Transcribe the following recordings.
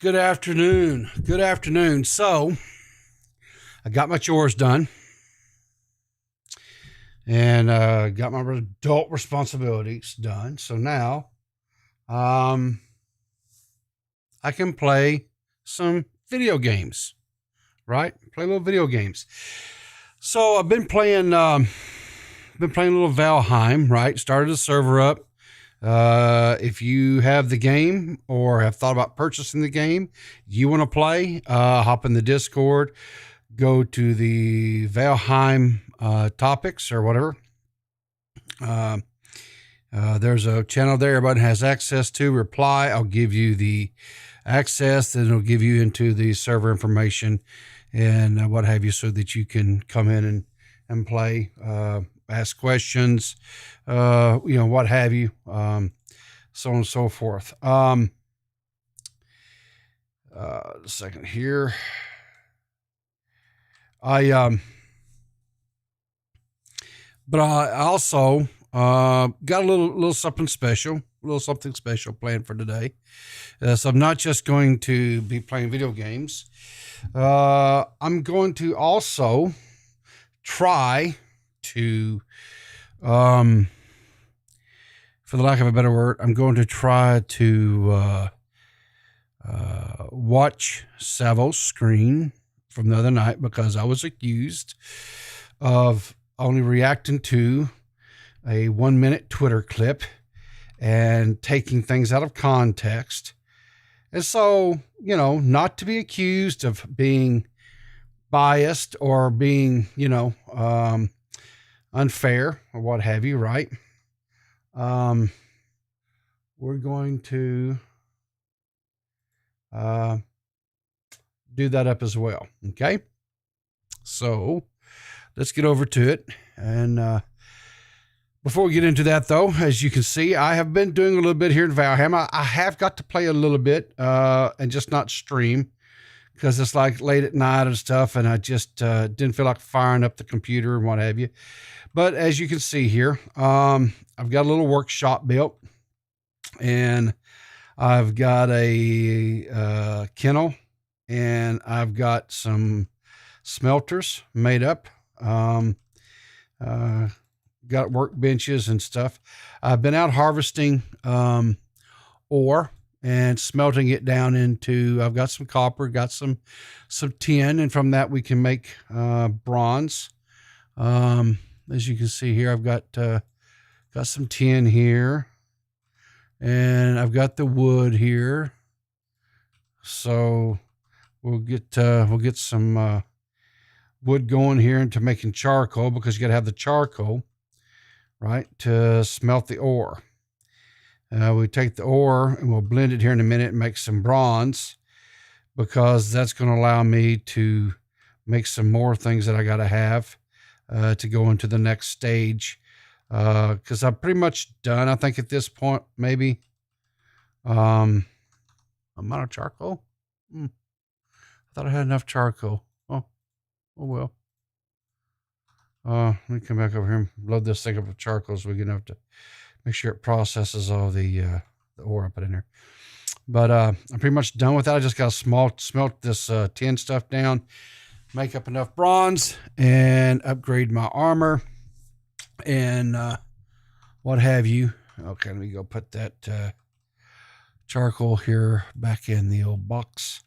Good afternoon. Good afternoon. So, I got my chores done and got my adult responsibilities done. So now, I can play some video games, right? Play little video games. So I've been playing a little Valheim, right? Started a server up. If you have the game or have thought about purchasing the game, you want to play, hop in the Discord, go to the Valheim topics or whatever. There's a channel there everybody has access to. Reply. I'll give you the access, then it'll give you into the server information and what have you, so that you can come in and play, ask questions, what have you, so on and so forth. A second here. But I also got a little something special, planned for today. So I'm not just going to be playing video games. I'm going to also try to, for the lack of a better word, I'm going to try to watch Savo's screen from the other night, because I was accused of only reacting to a 1-minute Twitter clip and taking things out of context. And so, not to be accused of being biased or being, unfair or what have you, right? We're going to do that up as well. Okay. So let's get over to it. And before we get into that, though, as you can see, I have been doing a little bit here in Valheim. I have got to play a little bit and just not stream, because it's like late at night and stuff, and I just didn't feel like firing up the computer and what have you. But as you can see here, I've got a little workshop built, and I've got a kennel, and I've got some smelters made up. Got workbenches and stuff. I've been out harvesting ore and smelting it down into, I've got some copper, got some tin, and from that we can make bronze. As you can see here, I've got some tin here, and I've got the wood here. So we'll get some wood going here into making charcoal, because you got to have the charcoal, right, to smelt the ore. We take the ore and we'll blend it here in a minute and make some bronze, because that's going to allow me to make some more things that I got to have to go into the next stage. Because I'm pretty much done, I think, at this point. Maybe amount of charcoal. I thought I had enough charcoal. Oh well. Let me come back over here and load this thing up with charcoal, so we can have to make sure it processes all the ore I put in there. But I'm pretty much done with that. I just got to smelt this tin stuff down, make up enough bronze, and upgrade my armor and what have you. Okay, let me go put that charcoal here back in the old box.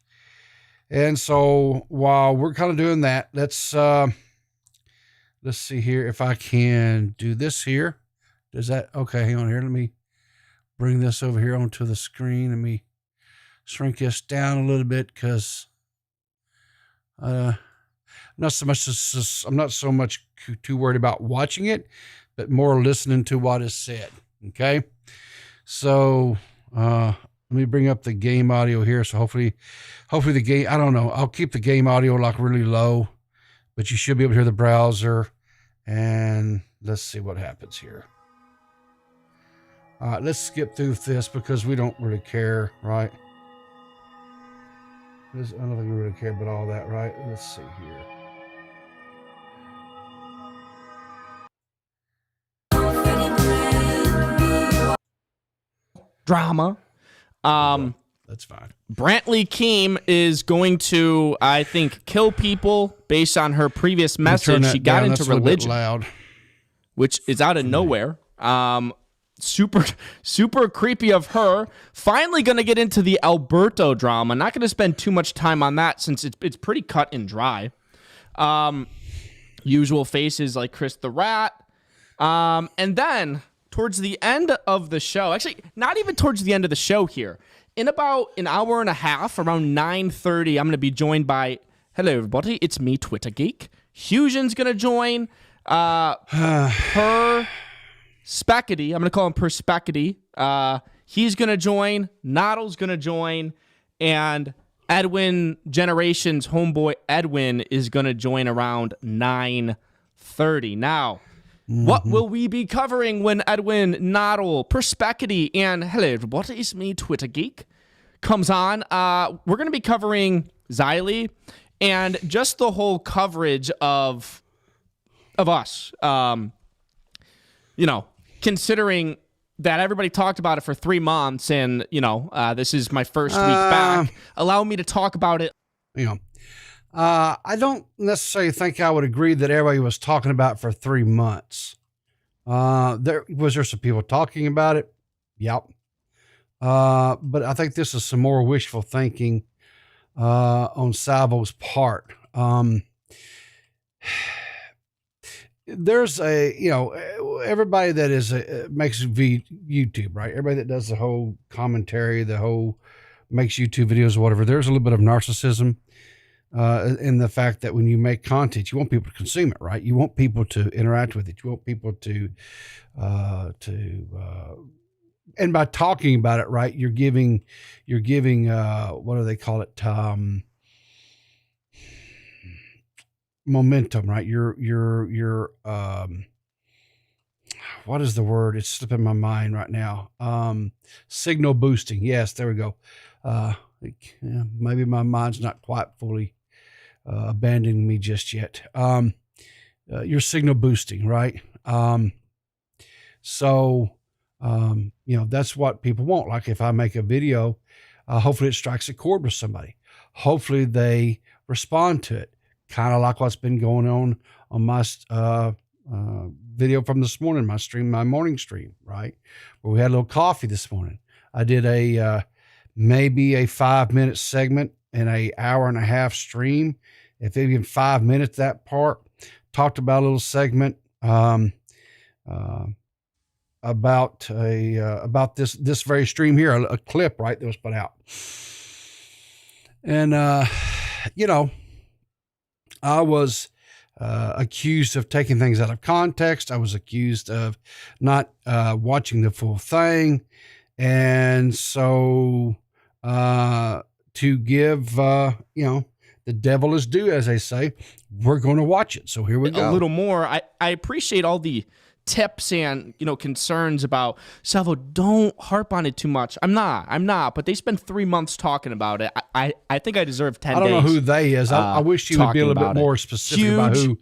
And so while we're kind of doing that, let's see here if I can do this here. Does that, okay, hang on here. Let me bring this over here onto the screen. Let me shrink this down a little bit, because I'm not so much too worried about watching it, but more listening to what is said. Okay. So let me bring up the game audio here. So hopefully the game, I don't know, I'll keep the game audio like really low, but you should be able to hear the browser. And let's see what happens here. All right, let's skip through this, because we don't really care, right? I don't think we really care about all that, right? Let's see here. Drama. That's fine. Brantley Keem is going to, I think, kill people based on her previous message. She got into religion, loud. Which is out of nowhere. Super creepy of her. Finally going to get into the Alberto drama. Not going to spend too much time on that since it's pretty cut and dry. Usual faces like Chris the Rat. And then towards the end of the show, actually not even towards the end of the show here, in about an hour and a half, around 9:30, I'm going to be joined by, hello everybody, it's me, Twitter Geek. Husion's going to join. Per Spackety, I'm going to call him Per Spackety. He's going to join. Noddle's going to join. And Edwin Generations homeboy Edwin is going to join around 9:30. Now, what will we be covering when Edwin, Noddle, Per Spackety, and hello everybody, it's me, Twitter Geek, comes on? We're going to be covering Xylee and just the whole coverage of us. Considering that everybody talked about it for 3 months and, this is my first week back. Allow me to talk about it. I don't necessarily think I would agree that everybody was talking about it for 3 months. There some people talking about it? Yep. But I think this is some more wishful thinking on Salvo's part. There's everybody that makes YouTube, right? Everybody that does the whole commentary, the whole makes YouTube videos or whatever, there's a little bit of narcissism in the fact that when you make content, you want people to consume it, right? You want people to interact with it. You want people to and by talking about it, right, you're giving what do they call it? Momentum, right? You're what is the word? It's slipping my mind right now. Signal boosting. Yes, there we go. Maybe my mind's not quite fully abandoning me just yet. You're signal boosting, right? So that's what people want. Like if I make a video, hopefully it strikes a chord with somebody. Hopefully they respond to it. Kind of like what's been going on my video from this morning, my morning stream, right? Where we had a little coffee this morning. I did maybe a 5-minute segment in an hour and a half stream. If even 5 minutes, that part talked about a little segment about this very stream here, a clip, right, that was put out. And I was accused of taking things out of context. I was accused of not watching the full thing. And so to give, the devil is due, as they say, we're going to watch it. So here we go. A little more. I appreciate all the tips and concerns about Salvo. Don't harp on it too much. I'm not, but they spent 3 months talking about it. I think I deserve 10 days. I don't know who they is. I wish you would be a little bit more specific about who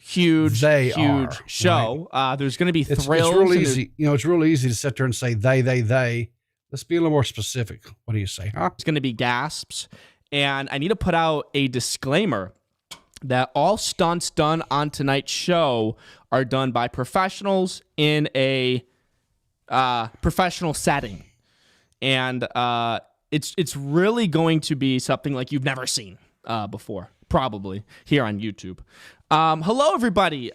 they are. Huge show. Right? There's going to be thrills. It's real easy. It's real easy to sit there and say they. Let's be a little more specific. What do you say, huh? It's going to be gasps. And I need to put out a disclaimer that all stunts done on tonight's show are done by professionals in a professional setting. And it's really going to be something like you've never seen before, probably, here on YouTube. Hello, everybody.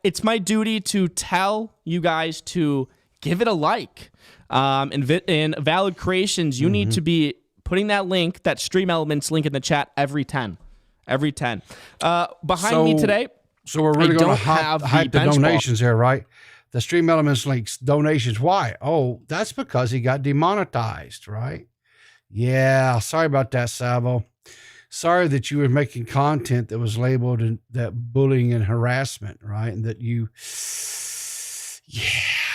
It's my duty to tell you guys to give it a like. In Valid Creations, you need to be putting that link, that Stream Elements link in the chat every 10. Behind me today, so we're really going to hype the donations there, right? The Stream Elements links, donations. Why? Oh, that's because he got demonetized, right? Yeah, sorry about that, Salvo. Sorry that you were making content that was labeled that bullying and harassment, right? And that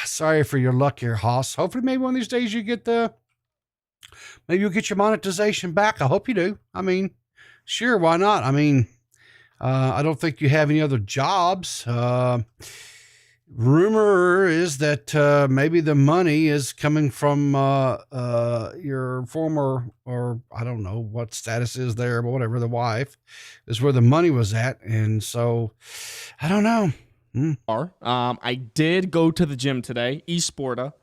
sorry for your luck here, Haas. Hopefully maybe one of these days you get maybe you'll get your monetization back. I hope you do. I mean, sure, why not? I mean, I don't think you have any other jobs. Rumor is that maybe the money is coming from your former, or I don't know what status is there, but whatever, the wife is where the money was at. And so I don't know. I did go to the gym today, Esporta.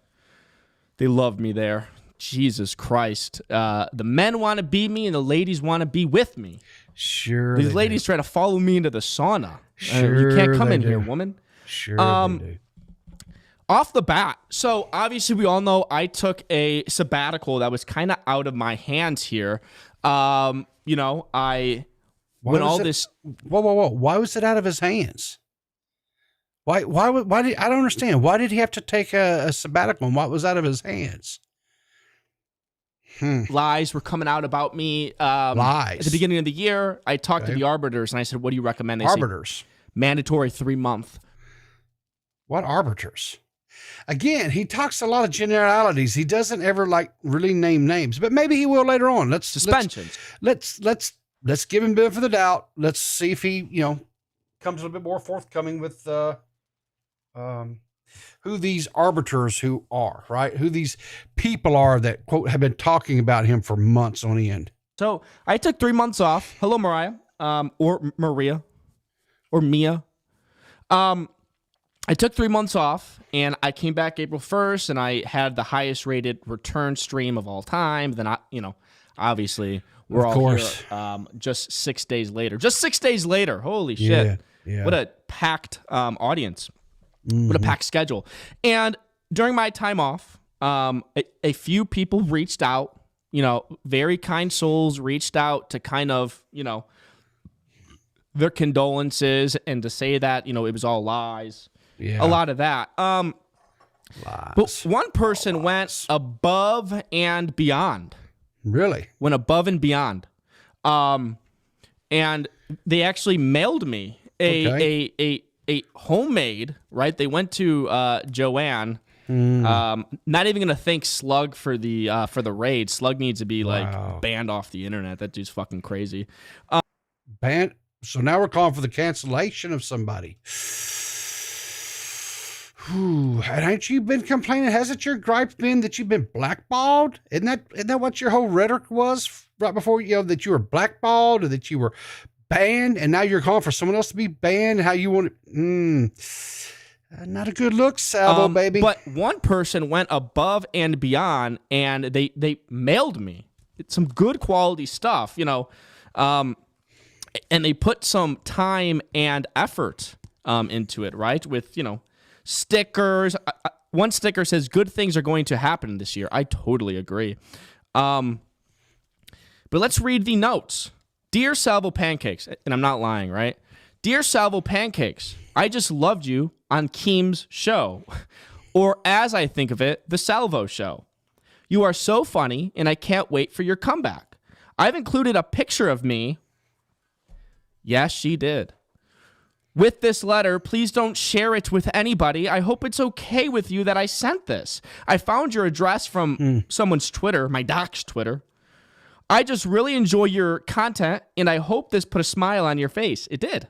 They love me there. Jesus Christ. The men want to be me and the ladies want to be with me. Sure. These ladies try to follow me into the sauna. Sure you can't come they in do. here, woman. Sure they do. Off the bat, so obviously we all know I took a sabbatical that was kind of out of my hands here. I Why when was all it- this Whoa. Why was it out of his hands? Why did I don't understand. Why did he have to take a sabbatical and what was out of his hands? lies were coming out about me Lies. at the beginning of the year, I talked to Okay. the arbiters and I said, "What do you recommend?" They said, Arbiters. mandatory 3-month. What arbiters? Again, he talks a lot of generalities. He doesn't ever really name names, but maybe he will later on. Suspensions. Let's give him benefit of the doubt. Let's see if he, comes a little bit more forthcoming with who these arbiters who are, right? Who these people are that, quote, have been talking about him for months on end. So I took 3 months off. Hello, Mariah, or Maria, or Mia. I took 3 months off, and I came back April 1st, and I had the highest rated return stream of all time. Then obviously we're Of all course. here just 6 days later. Just 6 days later. Holy shit. Yeah. What a packed audience. What a packed schedule. And during my time off, a few people reached out, very kind souls reached out to kind of, their condolences and to say that, it was all lies. Yeah. A lot of that. Lies. But one person went above and beyond. Really? Went above and beyond. And they actually mailed me a homemade, right? They went to Joanne. Not even gonna thank Slug for the raid. Slug needs to be banned off the internet. That dude's fucking crazy. So now we're calling for the cancellation of somebody. And ain't you been complaining? Hasn't your gripe been that you've been blackballed? Isn't that what your whole rhetoric was right before, that you were blackballed or that you were banned, and now you're calling for someone else to be banned? How you want it? Not a good look, Salvo, baby. But one person went above and beyond, and they mailed me some good quality stuff, and they put some time and effort into it, right? With, stickers. One sticker says, "Good things are going to happen this year." I totally agree. But let's read the notes. Dear Salvo Pancakes, and I'm not lying, right? Dear Salvo Pancakes, I just loved you on Keem's show, or as I think of it, the Salvo show. You are so funny, and I can't wait for your comeback. I've included a picture of me. Yes, she did. With this letter, please don't share it with anybody. I hope it's okay with you that I sent this. I found your address from someone's Twitter, my doc's Twitter. I just really enjoy your content, and I hope this put a smile on your face. It did.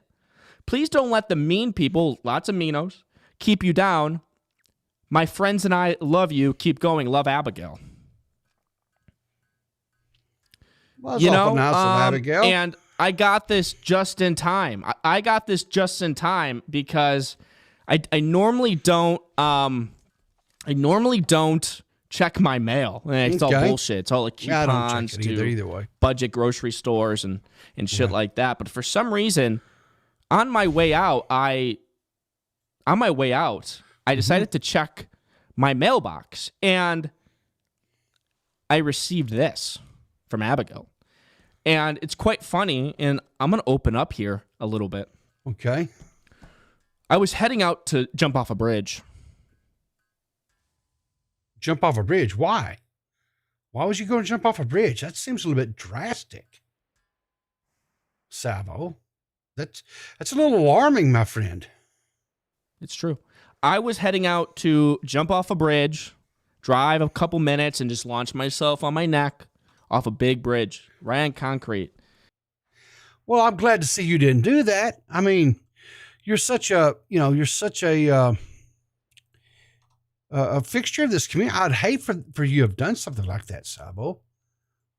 Please don't let the mean people, lots of meanos, keep you down. My friends and I love you. Keep going. Love, Abigail. Well, it's awful nice of Abigail. And I got this just in time. I got this just in time because I normally don't check my mail. It's all bullshit. It's all like Yeah, I don't coupons check it either way. budget grocery stores and shit like that. But for some reason, on my way out, I decided to check my mailbox, and I received this from Abigail. And it's quite funny, and I'm going to open up here a little bit. Okay. I was heading out to jump off a bridge. Jump off a bridge? Why? Why was you going to jump off a bridge? That seems a little bit drastic. Salvo. That's a little alarming, my friend. It's true. I was heading out to jump off a bridge, drive a couple minutes, and just launch myself on my neck off a big bridge, right on concrete. Well, I'm glad to see you didn't do that. I mean, you're such a a fixture of this community. I'd hate for you to have done something like that, Sabo.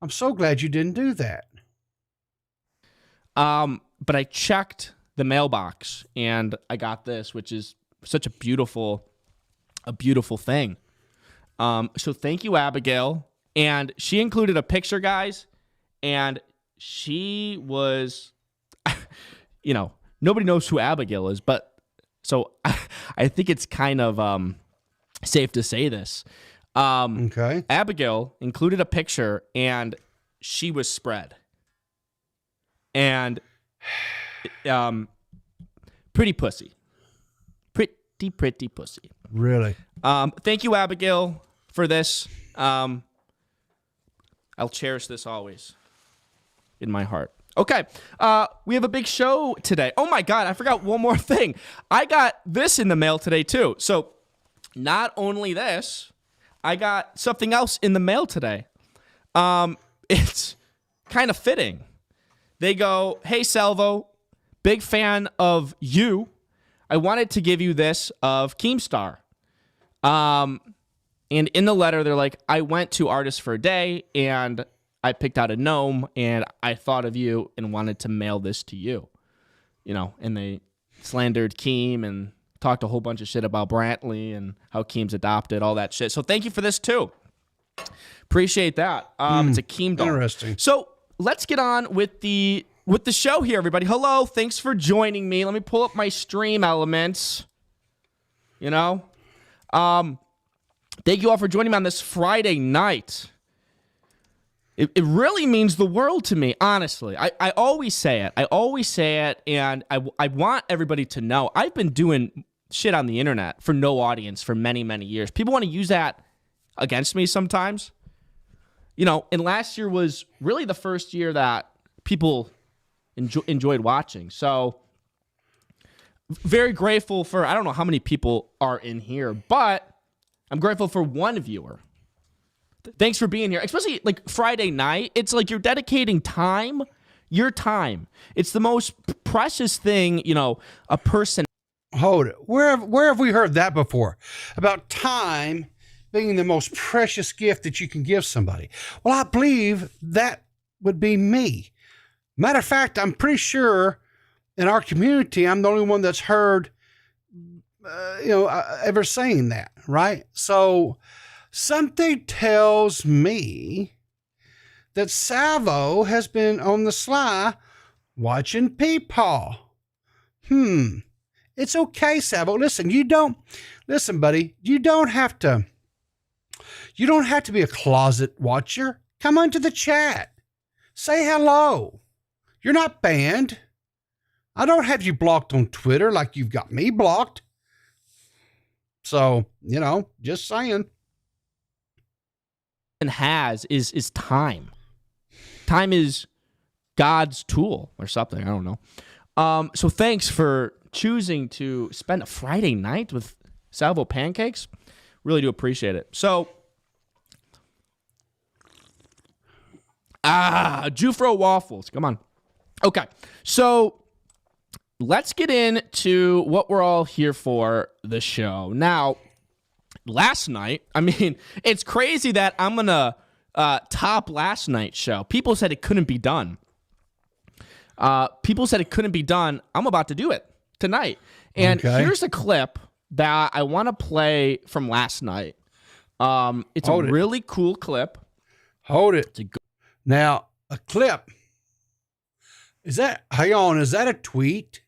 I'm so glad you didn't do that. But I checked the mailbox and I got this, which is such a beautiful thing. So thank you, Abigail. And she included a picture, guys, and she was, nobody knows who Abigail is, but so I think it's kind of safe to say this. Okay. Abigail included a picture, and she was spread. And pretty pussy. Pretty pussy. Really? Thank you, Abigail, for this. I'll cherish this always in my heart. Okay, we have a big show today. Oh my God, I forgot one more thing. I got this in the mail today too. So not only this, I got something else in the mail today. It's kind of fitting. They go, "Hey Salvo, big fan of you. I wanted to give you this of Keemstar." And in the letter, they're like, "I went to Artists for a Day and I picked out a gnome and I thought of you and wanted to mail this to you." And they slandered Keem and talked a whole bunch of shit about Brantley and how Keem's adopted, all that shit. So thank you for this too. Appreciate that. It's a Keem doll. Interesting. So let's get on with the show here, everybody. Hello, thanks for joining me. Let me pull up my stream elements. Thank you all for joining me on this Friday night. It really means the world to me, honestly. I always say it. And I want everybody to know I've been doing shit on the internet for no audience for many, many years. People want to use that against me sometimes. And last year was really the first year that people enjoyed watching. So very grateful for, I don't know how many people are in here, but I'm grateful for one viewer. Thanks for being here, especially like Friday night. It's like you're dedicating time, your time. It's the most precious thing, a person. Hold it. Where have we heard that before? About time being the most precious gift that you can give somebody. Well, I believe that would be me. Matter of fact, I'm pretty sure in our community, I'm the only one that's heard, ever saying that, right? So something tells me that Salvo has been on the sly watching PeePaw. It's okay, Salvo. Listen, buddy, you don't have to be a closet watcher. Come onto the chat. Say hello. You're not banned. I don't have you blocked on Twitter like you've got me blocked. So, just saying. And has is time. Time is God's tool or something. I don't know. So thanks for choosing to spend a Friday night with Salvo Pancakes. Really do appreciate it. So, Jufro Waffles. Come on. Okay. So let's get into what we're all here for, the show. Now, last night, it's crazy that I'm going to top last night's show. People said it couldn't be done. I'm about to do it tonight. And here's a clip that I want to play from last night. It's a really cool clip. Hold it. Now, a clip. Hang on, is that a tweet?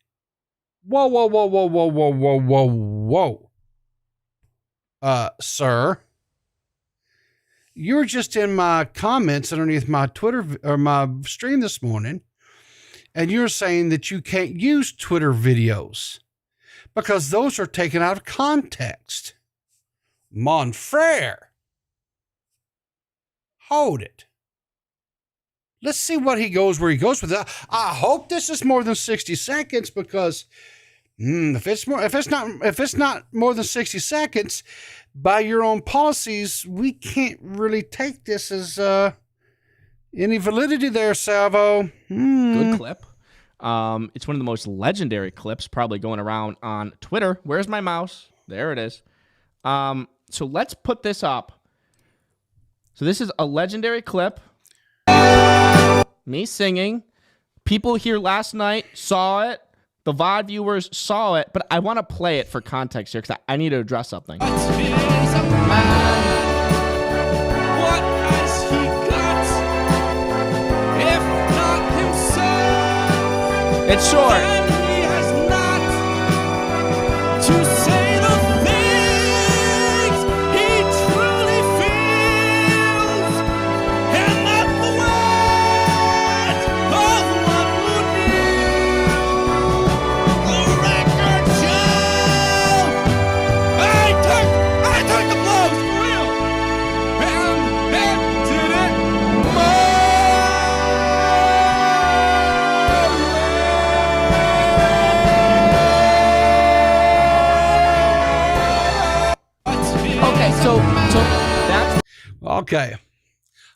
Whoa. Sir, you were just in my comments underneath my Twitter or my stream this morning, and you're saying that you can't use Twitter videos because those are taken out of context. Mon frere. Hold it. Let's see where he goes with it. I hope this is more than 60 seconds because if it's not more than 60 seconds, by your own policies, we can't really take this as any validity there, Salvo. Good clip. It's one of the most legendary clips probably going around on Twitter. Where's my mouse? There it is. So let's put this up. So this is a legendary clip. Me singing. People here last night saw it. The VOD viewers saw it, but I want to play it for context here because I need to address something. What has he got? If not himself, It's short. then he has not to say the things he truly feels, and not the words of one who knew. The record show. I took the blows for real, and did it Okay, so that's Okay.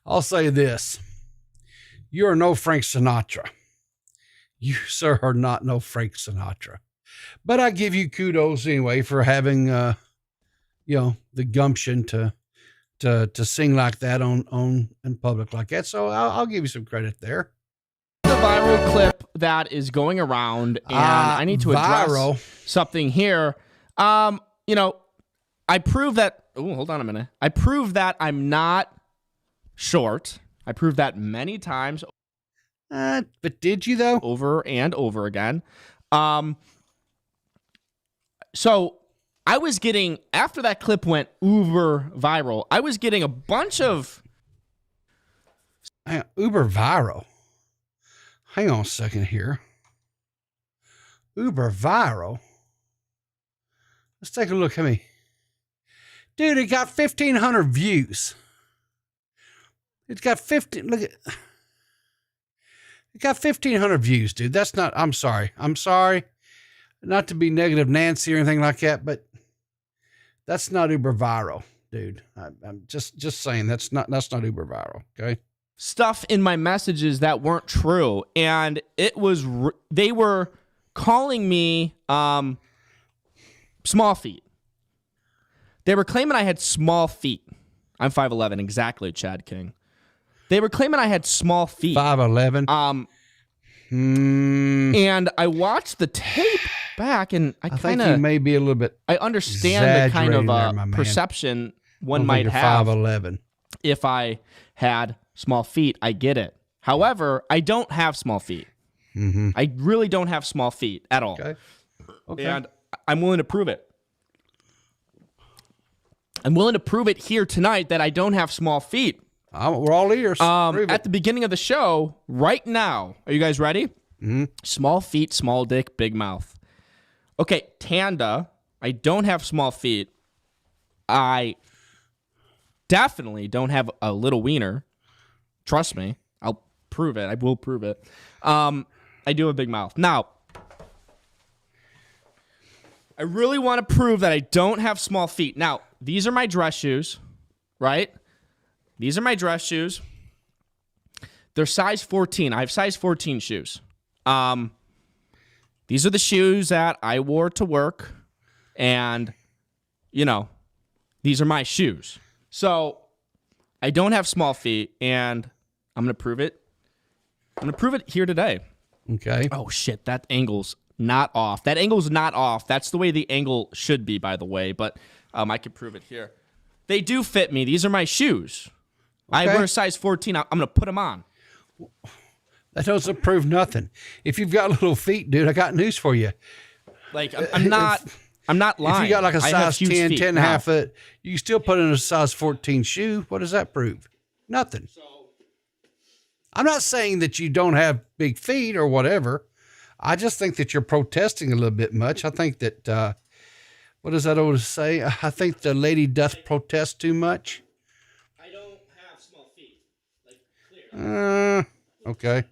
I'll say this. You are no Frank Sinatra. You, sir, are not no Frank Sinatra. But I give you kudos anyway for having, the gumption to sing like that on in public like that. So I'll give you some credit there. the viral clip that is going around, and I need to address viral. something here. I prove that. Oh, hold on a minute. I prove that I'm not short. I proved that many times But did you though? over and over again. So I was getting, after that clip went uber viral, I was getting a bunch of Uber viral. Hang on a second here. Uber viral. Let's take a look. How many? Dude, it got 1,500 views. It's got 15. Look at. It got 1,500 views, dude. That's not. I'm sorry. I'm sorry. Not to be negative Nancy or anything like that, but that's not uber viral, dude. I'm just saying that's not uber viral. Okay. stuff in my messages that weren't true, and it was they were calling me small feet. They were claiming I had small feet. I'm 5'11", exactly, Chad King. They were claiming I had small feet. 5'11". And I watched the tape back, and I think kind you of may be a little bit. I understand the kind of exaggerating there, my man. perception one I don't might think you're have 5'11". if I had small feet. I get it. However, I don't have small feet. Mm-hmm. I really don't have small feet at all. Okay. And I'm willing to prove it. I'm willing to prove it here tonight that I don't have small feet. We're all ears. Prove At it. the beginning of the show, right now, are you guys ready? Mm-hmm. Small feet, small dick, big mouth. Okay, Tanda, I don't have small feet. I definitely don't have a little wiener. Trust me. I'll prove it. I will prove it. I do have a big mouth. Now, I really want to prove that I don't have small feet. Now, these are my dress shoes, right? These are my dress shoes. They're size 14. I have size 14 shoes. These are the shoes that I wore to work, and, these are my shoes. So, I don't have small feet, and I'm going to prove it. I'm going to prove it here today. Okay. Oh, shit, that angle's not off. That angle's not off. That's the way the angle should be, by the way, but I can prove it here. They do fit me. These are my shoes. I Okay. wear a size 14. I'm going to put them on. That doesn't prove nothing. If you've got little feet, dude, I got news for you. Like, I'm not lying. If you got like a I have size huge 10, feet. 10 and a Now, half foot, you can still put in a size 14 shoe. What does that prove? Nothing. I'm not saying that you don't have big feet or whatever. I just think that you're protesting a little bit much. I think that, what does that old say? I think the lady doth protest too much. I don't have small feet. Like, clear. Okay.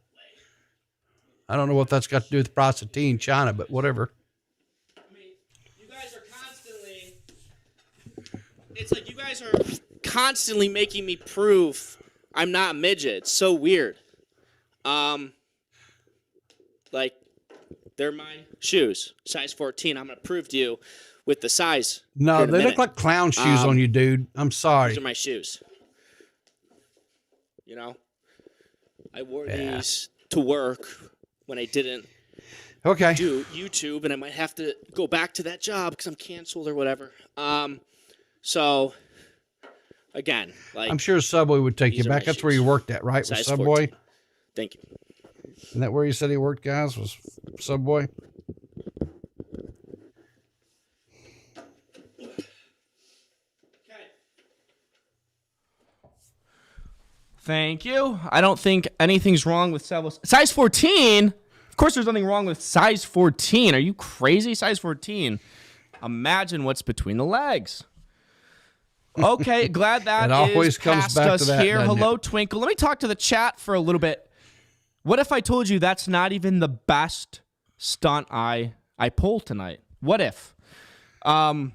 I don't know what that's got to do with the price of tea in China, but whatever. I mean, you guys are constantly... It's like you guys are constantly making me prove I'm not a midget. It's so weird. Like, they're my shoes, size 14. I'm going to prove to you with the size. No, here in a they look minute. like clown shoes on you, dude. I'm sorry. These are my shoes. You know, I wore these to work when I didn't Okay. do YouTube, and I might have to go back to that job because I'm canceled or whatever. So again, like, I'm sure Subway would take you these are back. my That's where shoes. you worked at, right? With Size Subway? 14. Thank you. Isn't that where you said he worked, guys? Was Subway? Thank you. I don't think anything's wrong with size 14. Of course, there's nothing wrong with size 14. Are you crazy? Size 14. Imagine what's between the legs. Okay, glad that It always is comes past back to us that, here. doesn't Hello, it? Twinkle. Let me talk to the chat for a little bit. What if I told you that's not even the best stunt I pulled tonight? What if? And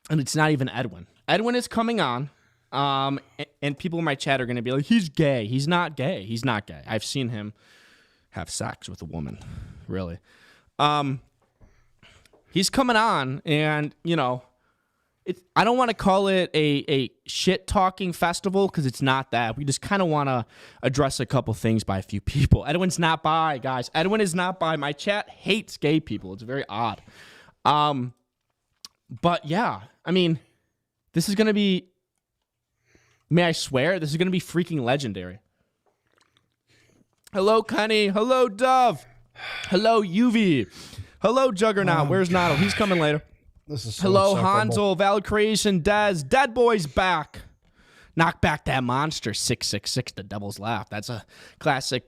it's not even Edwin. Edwin is coming on. And people in my chat are going to be like, he's gay. He's not gay. He's not gay. I've seen him have sex with a woman. Really. He's coming on, and, you know, I don't want to call it a shit-talking festival because it's not that. We just kind of want to address a couple things by a few people. Edwin's not bi, guys. Edwin is not bi. My chat hates gay people. It's very odd. But, yeah, I mean, this is going to be... May I swear? This is going to be freaking legendary. Hello, Kenny. Hello, Dove. Hello, UV. Hello, Juggernaut. Where's Notto? He's coming later. This is so Hello, insufferable. Hansel. Valid Creation, Dez. Dead Boy's back. Knock back that monster. 666, the devil's laugh. That's a classic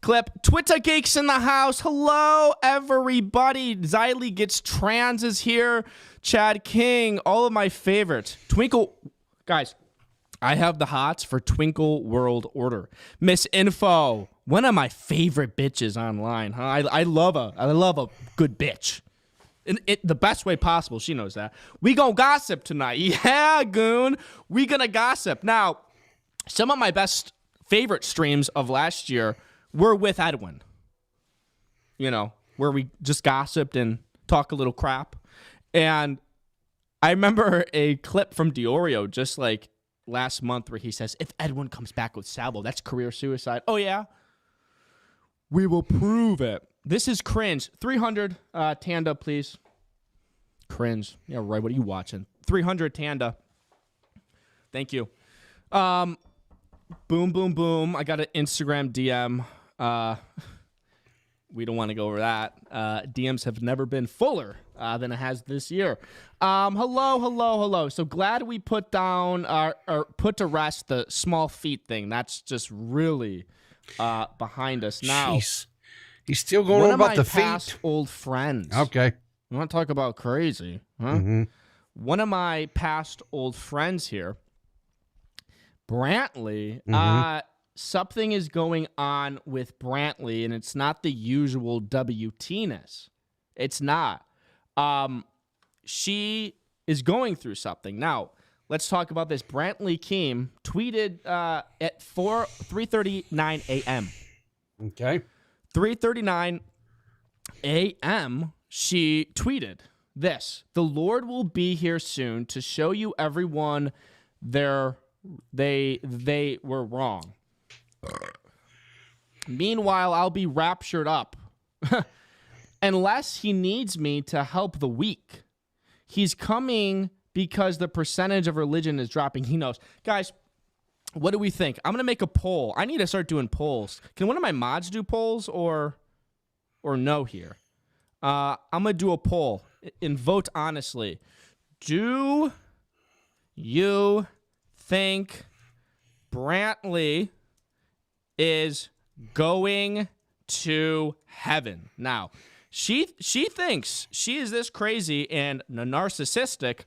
clip. Twitter Geeks in the house. Hello, everybody. Xylee Gets Trans is here. Chad King. All of my favorites. Twinkle. Guys. I have the hots for Twinkle World Order. Miss Info, one of my favorite bitches online. Huh? I love a good bitch. In the best way possible. She knows that. We gonna gossip tonight. Yeah, goon. We gonna gossip. Now, some of my best favorite streams of last year were with Edwin. You know, where we just gossiped and talk a little crap. And I remember a clip from Diorio just like last month where he says, if Edwin comes back with Salvo, that's career suicide. Oh, yeah? We will prove it. This is cringe. 300 Tanda, please. Cringe. Yeah, right. What are you watching? 300 Tanda. Thank you. Boom, boom, boom. I got an Instagram DM. We don't want to go over that. DMs have never been fuller than it has this year. Hello. So glad we put down or put to rest the small feet thing. That's just really behind us now. Jeez. He's still going One on of about my the past feet. old friends. Okay. You want to talk about crazy, huh? Mm-hmm. One of my past old friends here, Brantley, something is going on with Brantley, and it's not the usual WT-ness. It's not. She is going through something. Now, let's talk about this. Brantley Keem tweeted at 3:39 a.m. Okay. 3:39 a.m. she tweeted this: "The Lord will be here soon to show you everyone they were wrong. Meanwhile, I'll be raptured up. Unless he needs me to help the weak. He's coming because the percentage of religion is dropping. He knows." Guys, what do we think? I'm going to make a poll. I need to start doing polls. Can one of my mods do polls or no here? I'm going to do a poll and vote honestly. Do you think Brantley is going to heaven? Now, she thinks she is this crazy and narcissistic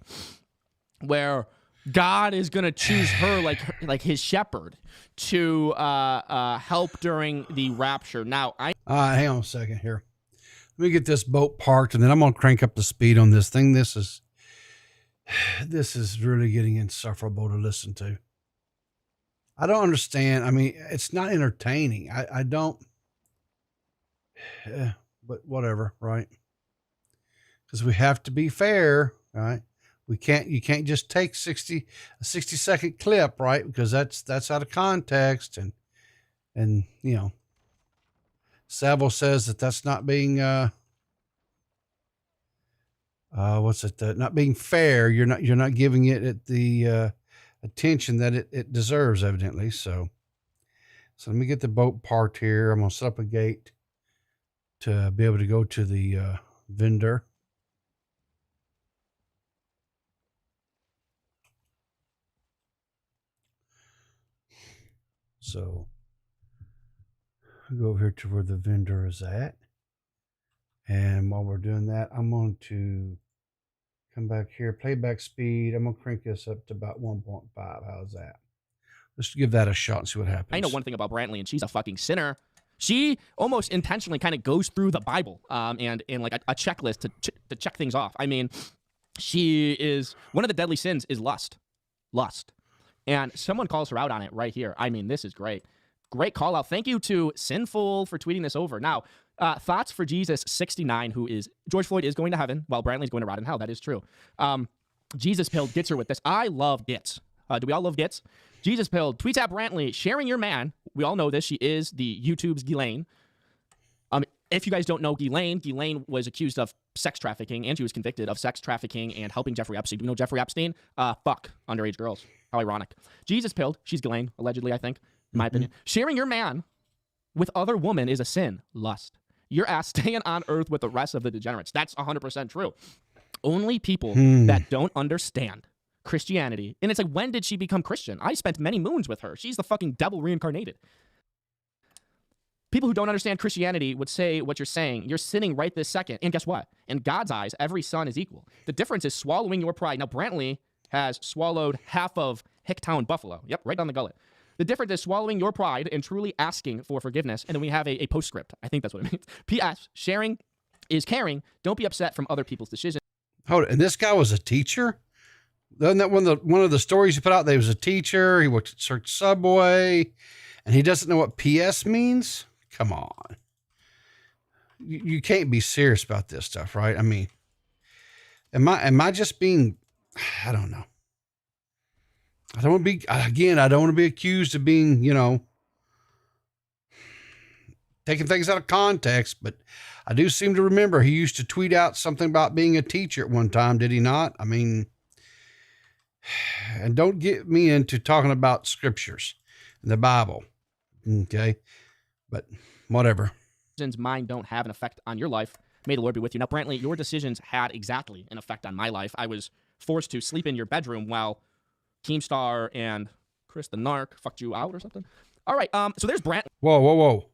where God is going to choose her like his shepherd to help during the rapture. Now, Hang on a second here. Let me get this boat parked, and then I'm going to crank up the speed on this thing. This is really getting insufferable to listen to. I don't understand. I mean, it's not entertaining. I don't. But whatever, right? Because we have to be fair. All right. You can't just take a 60-second clip, right? Because that's out of context. And Savile says that's not being, not being fair. You're not giving it the attention that it deserves, evidently. So let me get the boat parked here. I'm going to set up a gate to be able to go to the vendor. So I'll go over here to where the vendor is at. And while we're doing that, I'm going to come back here, playback speed. I'm going to crank this up to about 1.5. How's that? Let's give that a shot and see what happens. I know one thing about Brantley, and she's a fucking sinner. She almost intentionally kind of goes through the Bible and in like a checklist to check things off. I mean, she is, one of the deadly sins is lust. And someone calls her out on it right here. I mean, this is great. Great call out. Thank you to Sinful for tweeting this over. Now, thoughts for Jesus 69, who is, George Floyd is going to heaven while Brantley's going to rot in hell. That is true. Jesus Pilled gets her with this. I love Gits. Do we all love Gits? Jesus Pilled tweets at Brantley, sharing your man. We all know this. She is the YouTube's Ghislaine. If you guys don't know Ghislaine was accused of sex trafficking, and she was convicted of sex trafficking and helping Jeffrey Epstein. Do you know Jeffrey Epstein? Fuck underage girls. How ironic. Jesus Pilled. She's Ghislaine, allegedly, I think, in my opinion. Sharing your man with other woman is a sin. Lust. Your ass staying on earth with the rest of the degenerates. That's 100% true. Only people that don't understand Christianity. And it's like, when did she become Christian? I spent many moons with her. She's the fucking devil reincarnated. People who don't understand Christianity would say what you're saying. You're sinning right this second. And guess what? In God's eyes, every son is equal. The difference is swallowing your pride. Now, Brantley has swallowed half of Hicktown Buffalo. Yep, right down the gullet. The difference is swallowing your pride and truly asking for forgiveness. And then we have a postscript. I think that's what it means. P.S. Sharing is caring. Don't be upset from other people's decisions. Hold it. And this guy was a teacher? Wasn't that one of the stories he put out? That he was a teacher. He worked at Cirque Subway. And he doesn't know what PS means? Come on. You can't be serious about this stuff, right? I mean, am I just being, I don't know. I don't want to be accused of being, taking things out of context, but I do seem to remember he used to tweet out something about being a teacher at one time, did he not? I mean, and don't get me into talking about scriptures in the Bible. Okay. But whatever. Mine don't have an effect on your life. May the Lord be with you. Now, Brantley, your decisions had exactly an effect on my life. I was forced to sleep in your bedroom while Keemstar and Chris the Narc fucked you out or something. All right. So there's Brantley. Whoa.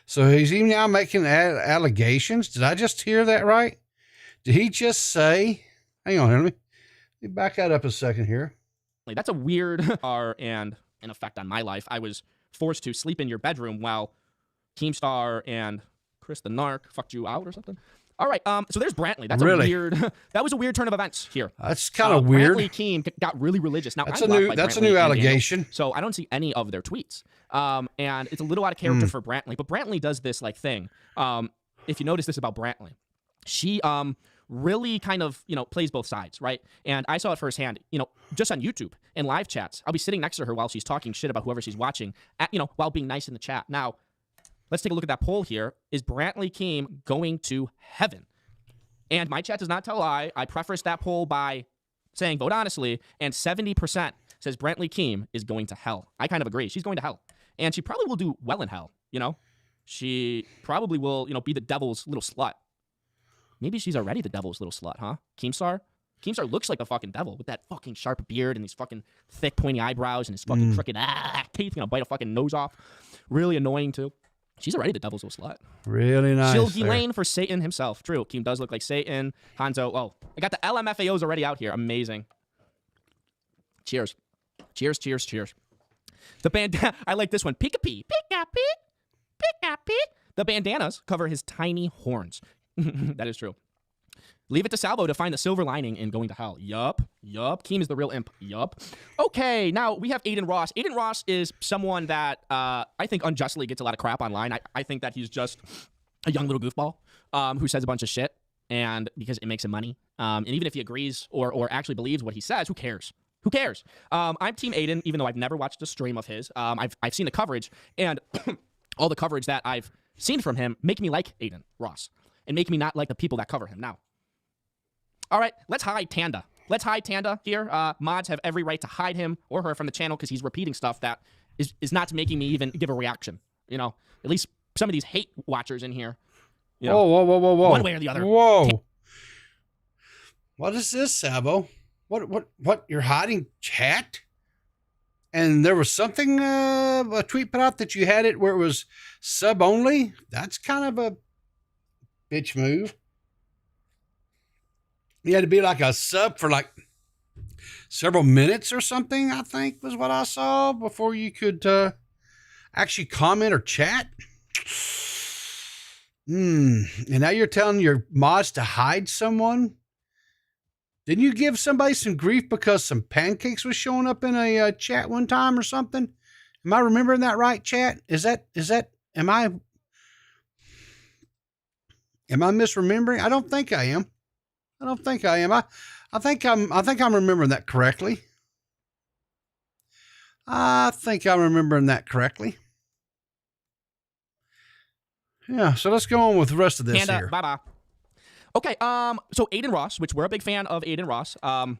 So he's even now making allegations. Did I just hear that right? Did he just say, hang on, let me back that up a second here. That's a weird and an effect on my life. I was forced to sleep in your bedroom while Keemstar and Chris the Narc fucked you out or something. All right, so there's Brantley. That's really? A weird. That was a weird turn of events here. That's kind of weird. Brantley Keem got really religious. Now that's a new allegation. So I don't see any of their tweets, and it's a little out of character for Brantley. But Brantley does this like thing. If you notice this about Brantley, she really kind of plays both sides, right? And I saw it firsthand. Just on YouTube and live chats. I'll be sitting next to her while she's talking shit about whoever she's watching. While being nice in the chat. Now, let's take a look at that poll here. Is Brantley Keem going to heaven? And my chat does not tell a lie. I preface that poll by saying vote honestly, and 70% says Brantley Keem is going to hell. I kind of agree. She's going to hell. And she probably will do well in hell, She probably will, be the devil's little slut. Maybe she's already the devil's little slut, huh? Keemstar? Keemstar looks like the fucking devil with that fucking sharp beard and these fucking thick pointy eyebrows and his fucking crooked teeth, bite a fucking nose off. Really annoying too. She's already the devil's little slut. Really nice. She'll Ghislaine for Satan himself. True. Keem does look like Satan. Hanzo. Oh, I got the LMFAOs already out here. Amazing. Cheers. Cheers. The bandana. I like this one. Pika-pee. Pika-pee. Pika-pee. The bandanas cover his tiny horns. That is true. Leave it to Salvo to find the silver lining in going to hell. Yup. Keem is the real imp. Yup. Okay, now we have Aiden Ross. Aiden Ross is someone that I think unjustly gets a lot of crap online. I think that he's just a young little goofball who says a bunch of shit. and because it makes him money. And even if he agrees or actually believes what he says, who cares? Who cares? I'm Team Aiden, even though I've never watched a stream of his. I've seen the coverage, and all the coverage that I've seen from him make me like Aiden Ross and make me not like the people that cover him now. All right, let's hide Tanda. Let's hide Tanda here. Mods have every right to hide him or her from the channel because he's repeating stuff that is not making me even give a reaction. You know, at least some of these hate watchers in here. You know, whoa. one way or the other. Whoa. What is this, Sabo? What? You're hiding chat? And there was something, a tweet put out that you had it where it was sub only? That's kind of a bitch move. You had to be like a sub for like several minutes or something, I think was what I saw before you could actually comment or chat. And now you're telling your mods to hide someone? Didn't you give somebody some grief because some pancakes was showing up in a chat one time or something? Am I remembering that right, chat? Am I misremembering? I don't think I am. I think I'm remembering that correctly. Yeah, so let's go on with the rest of this Panda, here. bye-bye. Okay, so Aiden Ross, which we're a big fan of Aiden Ross, but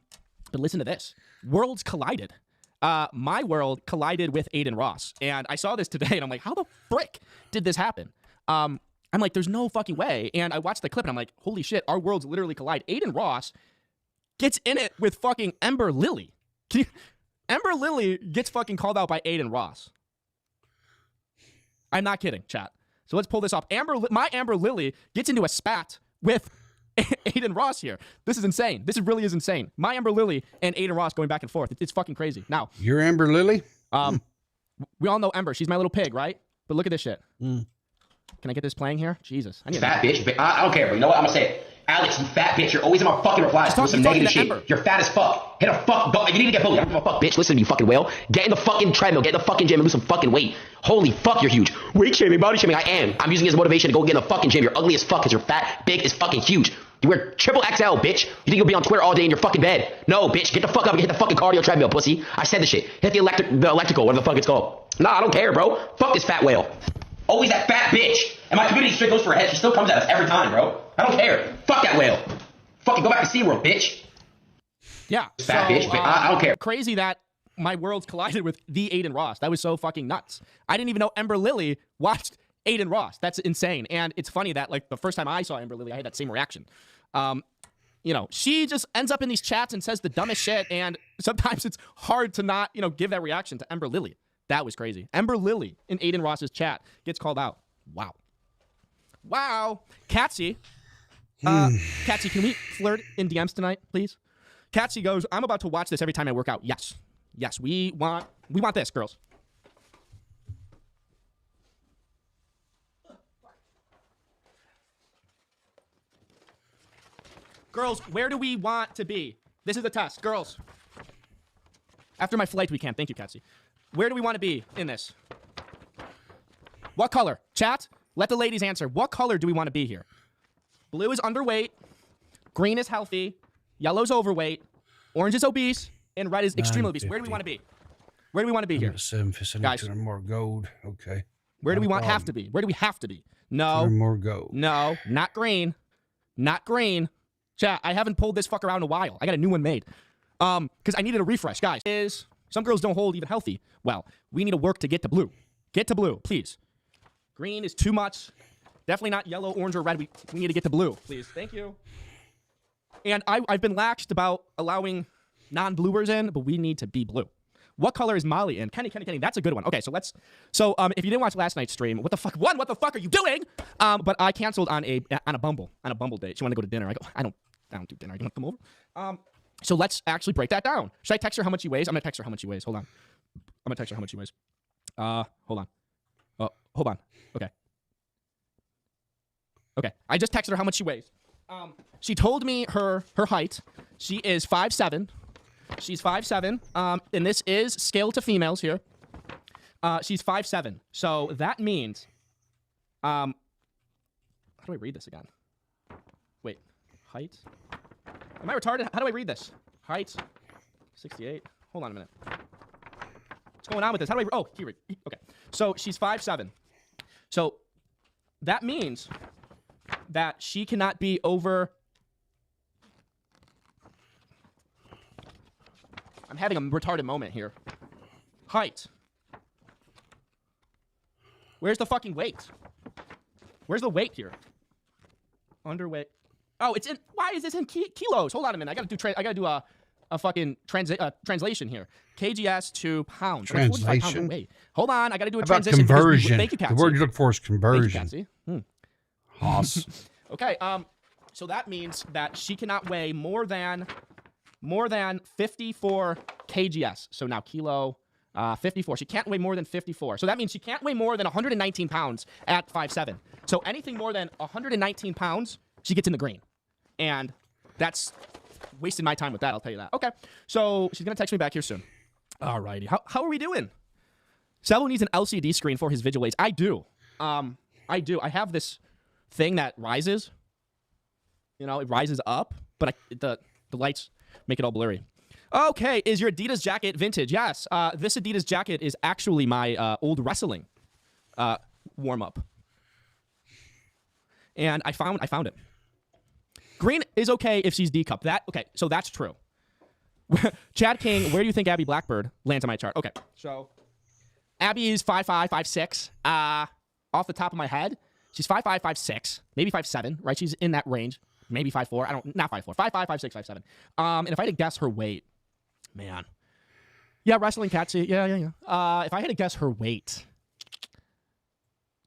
listen to this. Worlds collided. My world collided with Aiden Ross, and I saw this today, and I'm like, how the frick did this happen? I'm like, there's no fucking way, and I watched the clip, and I'm like, holy shit, our worlds literally collide. Aiden Ross gets in it with fucking Ember Lily. Ember Lily gets fucking called out by Aiden Ross. I'm not kidding, chat. So let's pull this off. My Amber Lily gets into a spat with Aiden Ross here. This is insane. This really is insane. My Amber Lily and Aiden Ross going back and forth. It's fucking crazy. Now, you're Amber Lily? We all know Ember. She's my little pig, right? But look at this shit. Can I get this playing here? Jesus. Fat bitch. I don't care, but you know what? I'm gonna say it. Alex, you fat bitch. You're always in my fucking replies with some negative shit. Ember. You're fat as fuck. Hit a fuck. You need to get bullied. I don't give a fuck, bitch. Listen to me, you fucking whale. Get in the fucking treadmill. Get in the fucking gym and lose some fucking weight. Holy fuck, you're huge. Weight shaming, body shaming. I am. I'm using it as motivation to go get in the fucking gym. You're ugly as fuck because you're fat, big, is fucking huge. You wear triple XL, bitch. You think you'll be on Twitter all day in your fucking bed? No, bitch. Get the fuck up and hit the fucking cardio treadmill, pussy. I said the shit. Hit the electrical, whatever the fuck it's called. Nah, I don't care, bro. Fuck this fat whale. Always that fat bitch. And my community straight goes for her head. She still comes at us every time, bro. I don't care. Fuck that whale. Fucking go back to SeaWorld, bitch. Yeah. Fat bitch. I don't care. Crazy that my worlds collided with the Aiden Ross. That was so fucking nuts. I didn't even know Ember Lily watched Aiden Ross. That's insane. And it's funny that, like, the first time I saw Ember Lily, I had that same reaction. You know, she just ends up in these chats and says the dumbest shit, and sometimes it's hard to not, you know, give that reaction to Ember Lily. That was crazy. Ember Lily in Aiden Ross's chat gets called out. Wow. Wow. Catsy. Catsy, can we flirt in DMs tonight, please? Catsy goes, I'm about to watch this every time I work out. Yes. Yes, we want this, girls. Girls, where do we want to be? This is the test. Girls. After my flight, we can. Thank you, Catsy. Where do we want to be in this? What color? Chat, let the ladies answer. What color do we want to be here? Blue is underweight. Green is healthy. Yellow's overweight. Orange is obese. And red is extremely obese. Where do we want to be? Where do we want to be here? 750, guys? More gold. Okay. Where do we have to be? Where do we have to be? No. More gold. No, not green. Not green. Chat, I haven't pulled this fucker out in a while. I got a new one made. Because I needed a refresh. Guys, some girls don't hold even healthy. Well, we need to work to get to blue. Get to blue, please. Green is too much. Definitely not yellow, orange, or red. We need to get to blue, please. Thank you. And I've been laxed about allowing non-bluers in, but we need to be blue. What color is Molly in? Kenny, that's a good one. Okay, so if you didn't watch last night's stream, what the fuck are you doing? But I canceled on a Bumble date. She wanted to go to dinner. I go, I don't do dinner. You want to come over? So let's actually break that down. Should I text her how much she weighs? I'm gonna text her how much she weighs. Hold on. I'm gonna text her how much she weighs. Hold on. Hold on. Okay. I just texted her how much she weighs. She told me her height. She is 5'7". She's 5'7". And this is scale to females here. She's 5'7". So that means, how do I read this again? Wait. Height. Am I retarded? How do I read this? Height. 68. Hold on a minute. What's going on with this? How do I... Oh, here. Okay. So she's 5'7". So that means that she cannot be over... I'm having a retarded moment here. Height. Where's the fucking weight? Where's the weight here? Underweight. Oh, it's in... Why is this in kilos? Hold on a minute. I gotta do a fucking translation here. KGS to pounds. Translation? Wait. Hold on. I gotta do a How about transition. conversion? Thank you, Patsy. The word you look for is conversion. Thank you, Patsy. Hoss. Okay. So that means that she cannot weigh more than 54 kgs. So now kilo, 54. She can't weigh more than 54. So that means she can't weigh more than 119 pounds at 5'7". So anything more than 119 pounds, she gets in the green. And that's wasting my time with that, I'll tell you that. Okay. So she's going to text me back here soon. All righty. How are we doing? Sabo needs an LCD screen for his vigil aids. I do. I do. I have this thing that rises. You know, it rises up, but the lights make it all blurry. Okay, is your Adidas jacket vintage? Yes. This Adidas jacket is actually my old wrestling warm-up. And I found it. Green is okay if she's D-cup. Okay, so that's true. Chad King, where do you think Abby Blackbird lands on my chart? Okay, so Abby is 5'5", 5'6". Off the top of my head, she's 5'5", 5'6", maybe 5'7", right? She's in that range. Maybe 5'4". Not 5'4". 5'5", 5'6", 5'7". And if I had to guess her weight, man. Yeah, wrestling Catsy. Yeah. If I had to guess her weight,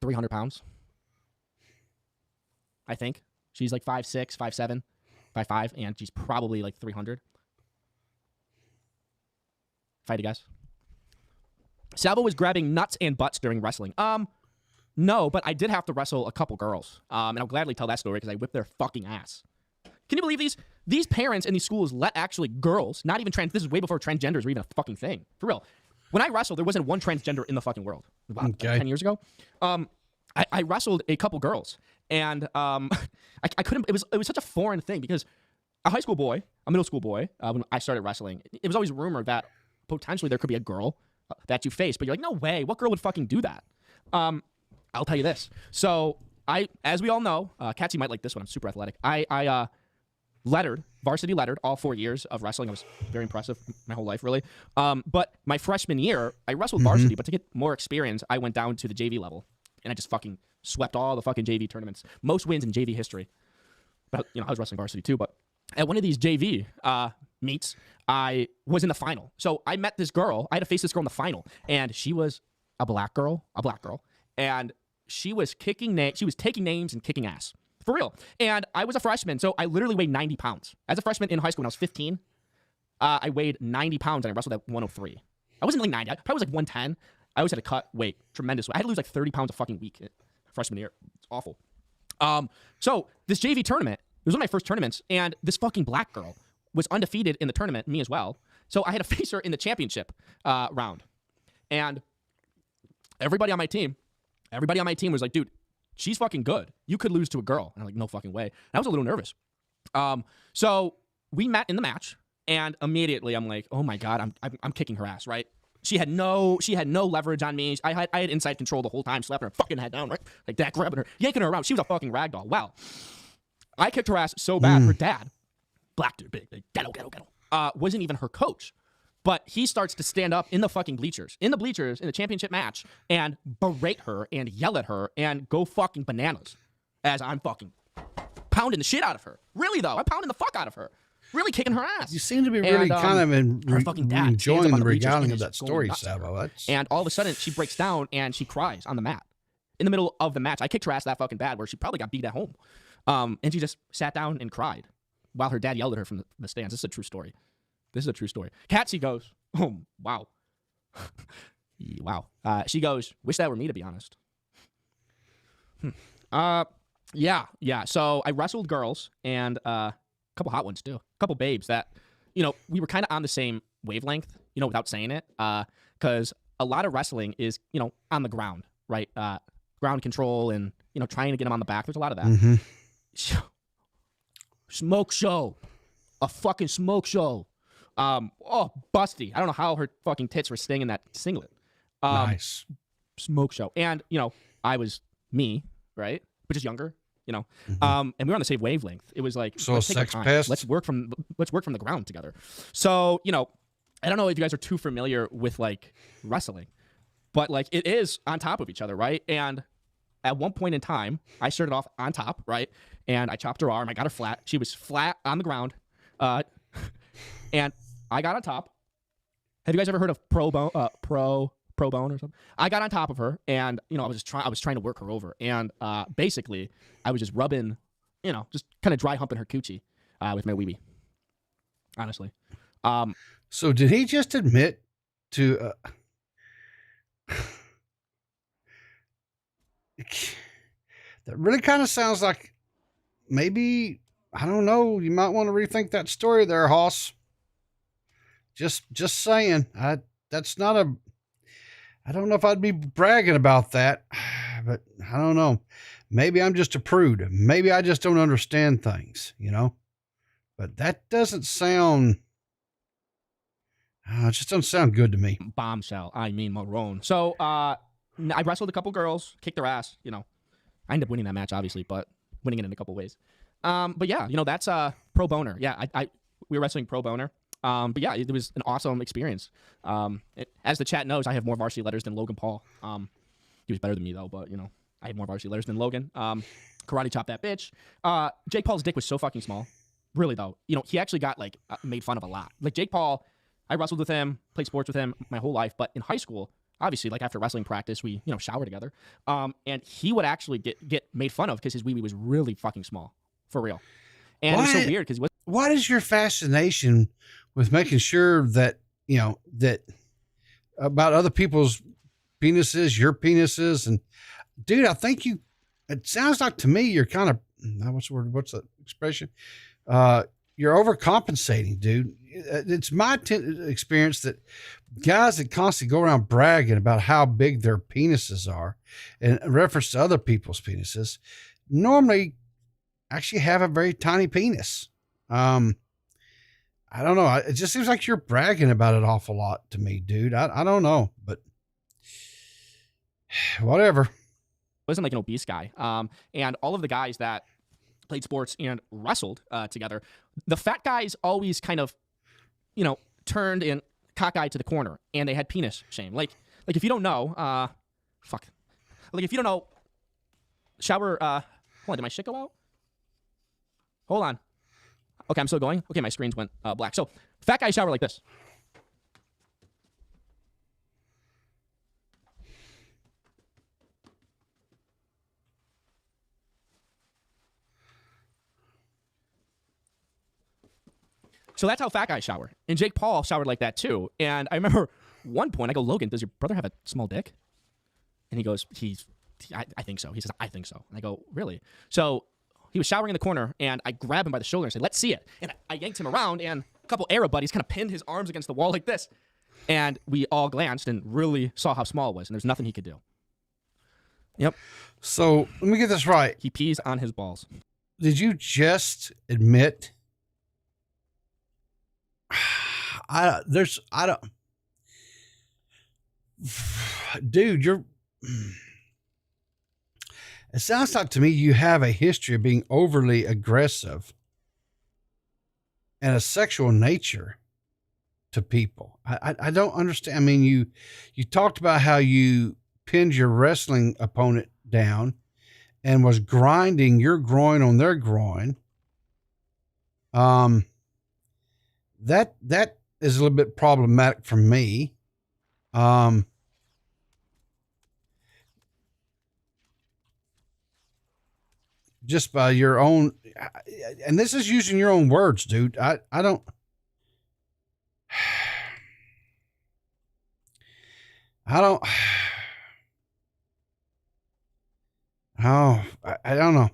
300 pounds. I think. She's like 5'6", 5'7", 5'5", and she's probably like 300. If I had to guess. Sabo was grabbing nuts and butts during wrestling. No, but I did have to wrestle a couple girls. And I'll gladly tell that story because I whipped their fucking ass. Can you believe these parents in these schools let actually girls, not even trans, this is way before transgenders were even a fucking thing. For real. When I wrestled, there wasn't one transgender in the fucking world. About Okay. 10 years ago. I wrestled a couple girls. And I couldn't, it was such a foreign thing because a high school boy, a middle school boy, when I started wrestling, it was always rumored that potentially there could be a girl that you face, but you're like, no way, what girl would fucking do that? I'll tell you this. So as we all know, Catsy might like this one. I'm super athletic. I varsity lettered all 4 years of wrestling. I was very impressive my whole life, really. But my freshman year, I wrestled varsity, but to get more experience, I went down to the JV level, and I just fucking swept all the fucking JV tournaments. Most wins in JV history. But, I was wrestling varsity too, but at one of these JV meets, I was in the final. So I met this girl. I had to face this girl in the final, and she was a black girl, and she was taking names and kicking ass. For real. And I was a freshman, so I literally weighed 90 pounds. As a freshman in high school when I was 15, I weighed 90 pounds, and I wrestled at 103. I wasn't like 90. I probably was like 110. I always had to cut weight tremendously. I had to lose like 30 pounds a fucking week freshman year. It's awful. So this JV tournament, it was one of my first tournaments, and this fucking black girl was undefeated in the tournament, me as well. So I had to face her in the championship round. And everybody on my team was like, dude, she's fucking good. You could lose to a girl. And I'm like, no fucking way. And I was a little nervous. So we met in the match, and immediately I'm like, oh my God, I'm kicking her ass, right? She had no leverage on me. I had inside control the whole time, slapping her fucking head down, right? Like that, grabbing her, yanking her around. She was a fucking ragdoll. Well, I kicked her ass so bad. Her dad, black dude, big, ghetto, wasn't even her coach. But he starts to stand up in the fucking bleachers, in the championship match, and berate her and yell at her and go fucking bananas as I'm fucking pounding the shit out of her. Really, though, I'm pounding the fuck out of her. Really kicking her ass. You seem to be really kind of enjoying the regaling of that story, nuts Sabo. And all of a sudden, she breaks down and she cries on the mat. In the middle of the match, I kicked her ass that fucking bad where she probably got beat at home. And she just sat down and cried while her dad yelled at her from the stands. This is a true story. Catsy goes, oh, wow. Wow. She goes, wish that were me, to be honest. Yeah. So I wrestled girls and a couple hot ones too. A couple babes that, we were kind of on the same wavelength, without saying it. Because a lot of wrestling is, on the ground, right? Ground control and, trying to get them on the back. There's a lot of that. smoke show, a fucking smoke show. Oh, busty. I don't know how her fucking tits were staying in that singlet. Nice. Smoke show. And, I was me, right? But just younger, and we were on the same wavelength. It was like, So let's take our sex time. pest? Let's work from the ground together. So, I don't know if you guys are too familiar with like wrestling, but like it is on top of each other, right? And at one point in time, I started off on top, right? And I chopped her arm. I got her flat. She was flat on the ground. And I got on top. Have you guys ever heard of pro bone or something? I got on top of her, and I was trying to work her over, and basically I was just rubbing, just kind of dry humping her coochie with my weebie. Honestly. So did he just admit to? That really kind of sounds like maybe, I don't know. You might want to rethink that story there, Hoss. Just saying. That's not a. I don't know if I'd be bragging about that, but I don't know. Maybe I'm just a prude. Maybe I just don't understand things, But that doesn't sound. It just doesn't sound good to me. Bombshell. I mean, Marone. So I wrestled a couple girls, kicked their ass. I ended up winning that match, obviously, but winning it in a couple ways. But yeah, that's pro boner. Yeah, we were wrestling pro boner. But yeah, it was an awesome experience. As the chat knows, I have more varsity letters than Logan Paul. He was better than me though, but I had more varsity letters than Logan. Karate chop that bitch. Jake Paul's dick was so fucking small. Really though, he actually got like made fun of a lot. Like Jake Paul, I wrestled with him, played sports with him my whole life. But in high school, obviously, like after wrestling practice, we shower together. And he would actually get made fun of because his wee wee was really fucking small, for real. And it was so weird because what is your fascination with making sure that that about other people's penises, your penises, and dude, I think it sounds like to me you're kind of what's the word? What's the expression? You're overcompensating, dude. It's my experience that guys that constantly go around bragging about how big their penises are in reference to other people's penises normally actually have a very tiny penis. I don't know. It just seems like you're bragging about it an awful lot to me, dude. I don't know, but whatever. Wasn't like an obese guy. And all of the guys that played sports and wrestled together, the fat guys always kind of, turned and cockeyed to the corner, and they had penis shame. Like if you don't know, Like if you don't know, shower. Hold on, did my shit go out? Hold on. Okay, I'm still going. Okay, my screens went black. So, fat guy shower like this. So that's how fat guys shower. And Jake Paul showered like that too. And I remember one point, I go, Logan, does your brother have a small dick? And he goes, I think so. He says, I think so. And I go, really? So he was showering in the corner, and I grabbed him by the shoulder and said, let's see it. And I yanked him around, and a couple Arab buddies kind of pinned his arms against the wall like this. And we all glanced and really saw how small it was, and there's nothing he could do. Yep. So let me get this right. He pees on his balls. Did you just admit? Dude, it sounds like to me you have a history of being overly aggressive and a sexual nature to people. I don't understand. I mean, you talked about how you pinned your wrestling opponent down and was grinding your groin on their groin. That is a little bit problematic for me. Just by your own, and this is using your own words, dude. I don't. Oh, I don't know.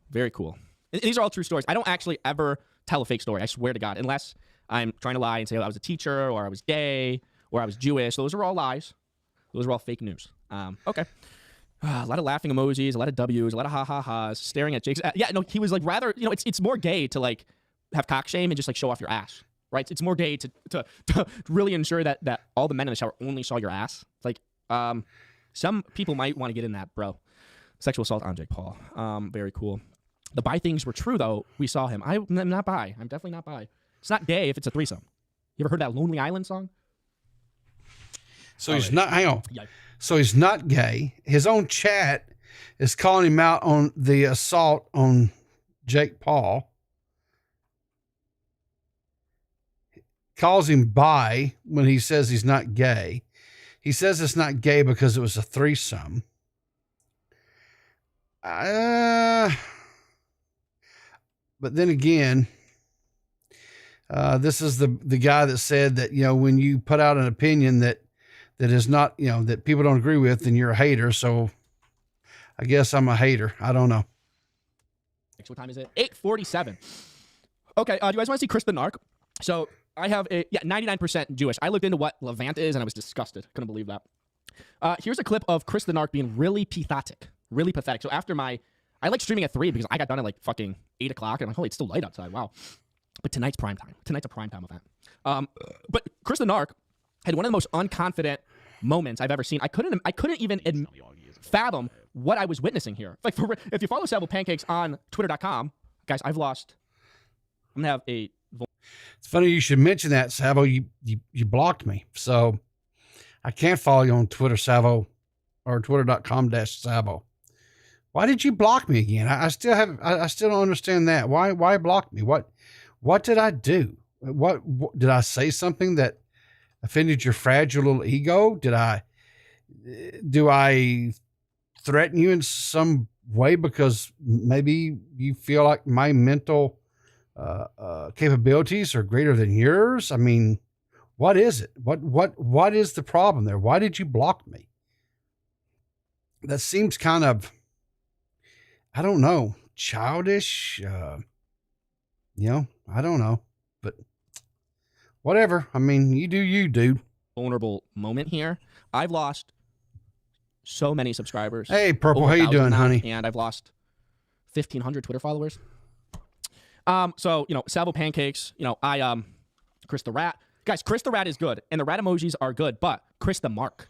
Very cool. These are all true stories. I don't actually ever tell a fake story. I swear to God, unless I'm trying to lie and say I was a teacher or I was gay or I was Jewish. Those are all lies. Those are all fake news. Okay. A lot of laughing emojis, a lot of W's, a lot of ha-ha-has, staring at Jake's. Yeah, no, he was like rather, it's more gay to like have cock shame and just like show off your ass, right? It's more gay to really ensure that all the men in the shower only saw your ass. Like, some people might want to get in that, bro. Sexual assault on Jake Paul. Very cool. The bi things were true, though. We saw him. I'm not bi. I'm definitely not bi. It's not gay if it's a threesome. You ever heard that Lonely Island song? So he's not, hang on. Yeah. So he's not gay. His own chat is calling him out on the assault on Jake Paul. Calls him bi when he says he's not gay. He says it's not gay because it was a threesome. But then again, this is the guy that said that, when you put out an opinion that is not, that people don't agree with, then you're a hater. So I guess I'm a hater. I don't know. What time is it? 8:47. Okay. Do you guys want to see Chris the Narc? So I have 99% Jewish. I looked into what Levant is and I was disgusted. Couldn't believe that. Here's a clip of Chris the Narc being really pathetic. Really pathetic. So after I like streaming at 3 because I got done at like fucking 8 o'clock and I'm like, holy, it's still light outside. Wow. But tonight's prime time. Tonight's a prime time event. But Chris the Narc had one of the most unconfident moments I've ever seen. I couldn't even fathom what I was witnessing here. Like, if you follow Sabo Pancakes on Twitter.com, guys, I've lost. I'm gonna have a. It's funny you should mention that, Savo. You blocked me, so I can't follow you on Twitter, Savo, or Twitter.com/Savo. Why did you block me again? I still don't understand that. Why block me? What did I do? What did I say something that offended your fragile little ego? Do I threaten you in some way because maybe you feel like my mental capabilities are greater than yours? I mean, what is it? What is the problem there? Why did you block me? That seems kind of, I don't know, childish. I don't know, but whatever. I mean, you do you, dude. Vulnerable moment here. I've lost so many subscribers. Hey, Purple, how you doing, honey? And I've lost 1,500 Twitter followers. So, Salvo Pancakes, Chris the Rat. Guys, Chris the Rat is good, and the rat emojis are good, but Chris the Mark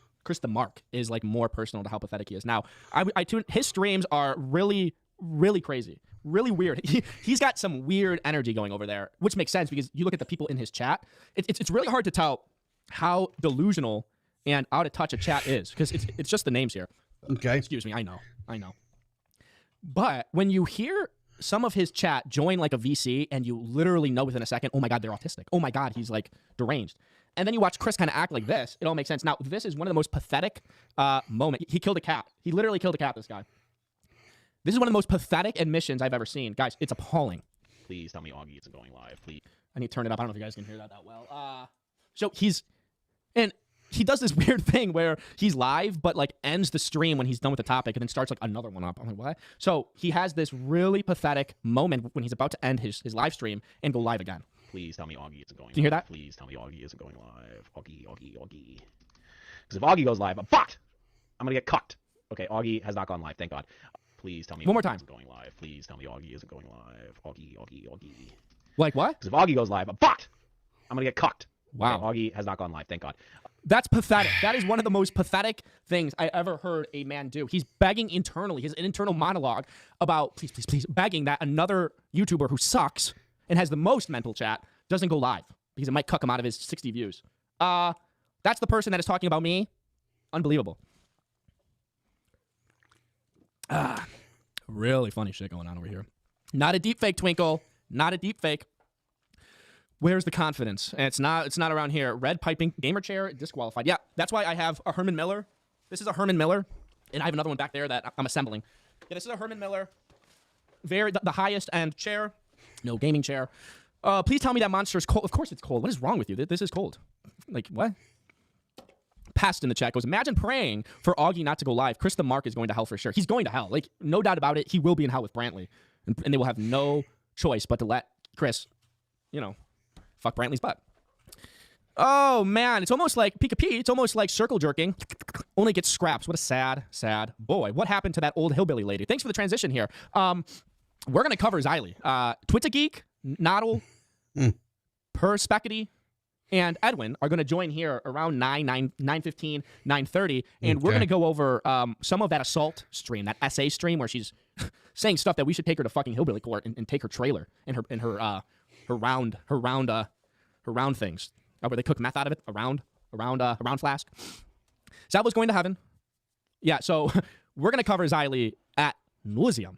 is like more personal to how pathetic he is. Now, his streams are really, really crazy. Really weird. He's got some weird energy going over there, which makes sense because you look at the people in his chat. It's really hard to tell how delusional and out of touch a chat is because it's just the names here. Okay. Excuse me. I know. But when you hear some of his chat join like a VC and you literally know within a second, oh my God, they're autistic. Oh my God, he's like deranged. And then you watch Chris kind of act like this. It all makes sense. Now, this is one of the most pathetic moments. He killed a cat. He literally killed a cat, this guy. This is one of the most pathetic admissions I've ever seen. Guys, it's appalling. Please tell me Augie isn't going live, please. I need to turn it up. I don't know if you guys can hear that well. So he does this weird thing where he's live, but like ends the stream when he's done with the topic and then starts like another one up. I'm like, what? So he has this really pathetic moment when he's about to end his live stream and go live again. Please tell me Augie isn't going live. Can you hear that? Please tell me Augie isn't going live. Augie. Because if Augie goes live, I'm fucked. I'm going to get cucked. Okay, Augie has not gone live, thank God. Please tell me one more Augie time. Isn't going live. Please tell me Augie isn't going live. Augie. Like what? Because if Augie goes live, I'm fucked. I'm going to get cucked. Wow. Okay, Augie has not gone live, thank God. That's pathetic. That is one of the most pathetic things I ever heard a man do. He's begging internally, his internal monologue about, please, begging that another YouTuber who sucks and has the most mental chat doesn't go live because it might cuck him out of his 60 views. That's the person that is talking about me. Unbelievable. Really funny shit going on over here. Not a deep fake, Twinkle. Not a deep fake. Where's the confidence? And it's not around here. Red piping gamer chair disqualified. Yeah, that's why I have a Herman Miller. This is a Herman Miller, and I have another one back there that I'm assembling. Yeah, this is a Herman Miller. The highest end chair. No gaming chair. Please tell me that monster is cold. Of course it's cold. What is wrong with you? This is cold. Like what? Past in the chat goes, imagine praying for Augie not to go live. Chris the Mark is going to hell for sure. He's going to hell. Like, no doubt about it. He will be in hell with Brantley. And they will have no choice but to let Chris, fuck Brantley's butt. Oh man, it's almost like Pee. It's almost like circle jerking. Only gets scraps. What a sad, sad boy. What happened to that old hillbilly lady? Thanks for the transition here. We're gonna cover Xylee, Twitter Geek, Noddle, Perspecity, and Edwin are gonna join here around 9:15, 9:30, and we're gonna go over some of that assault stream, that SA stream where she's saying stuff that we should take her to fucking hillbilly court and take her trailer and her round things. Where they cook meth out of it, a round flask. Salvo's going to heaven. Yeah, so we're going to cover Xylee at nauseum.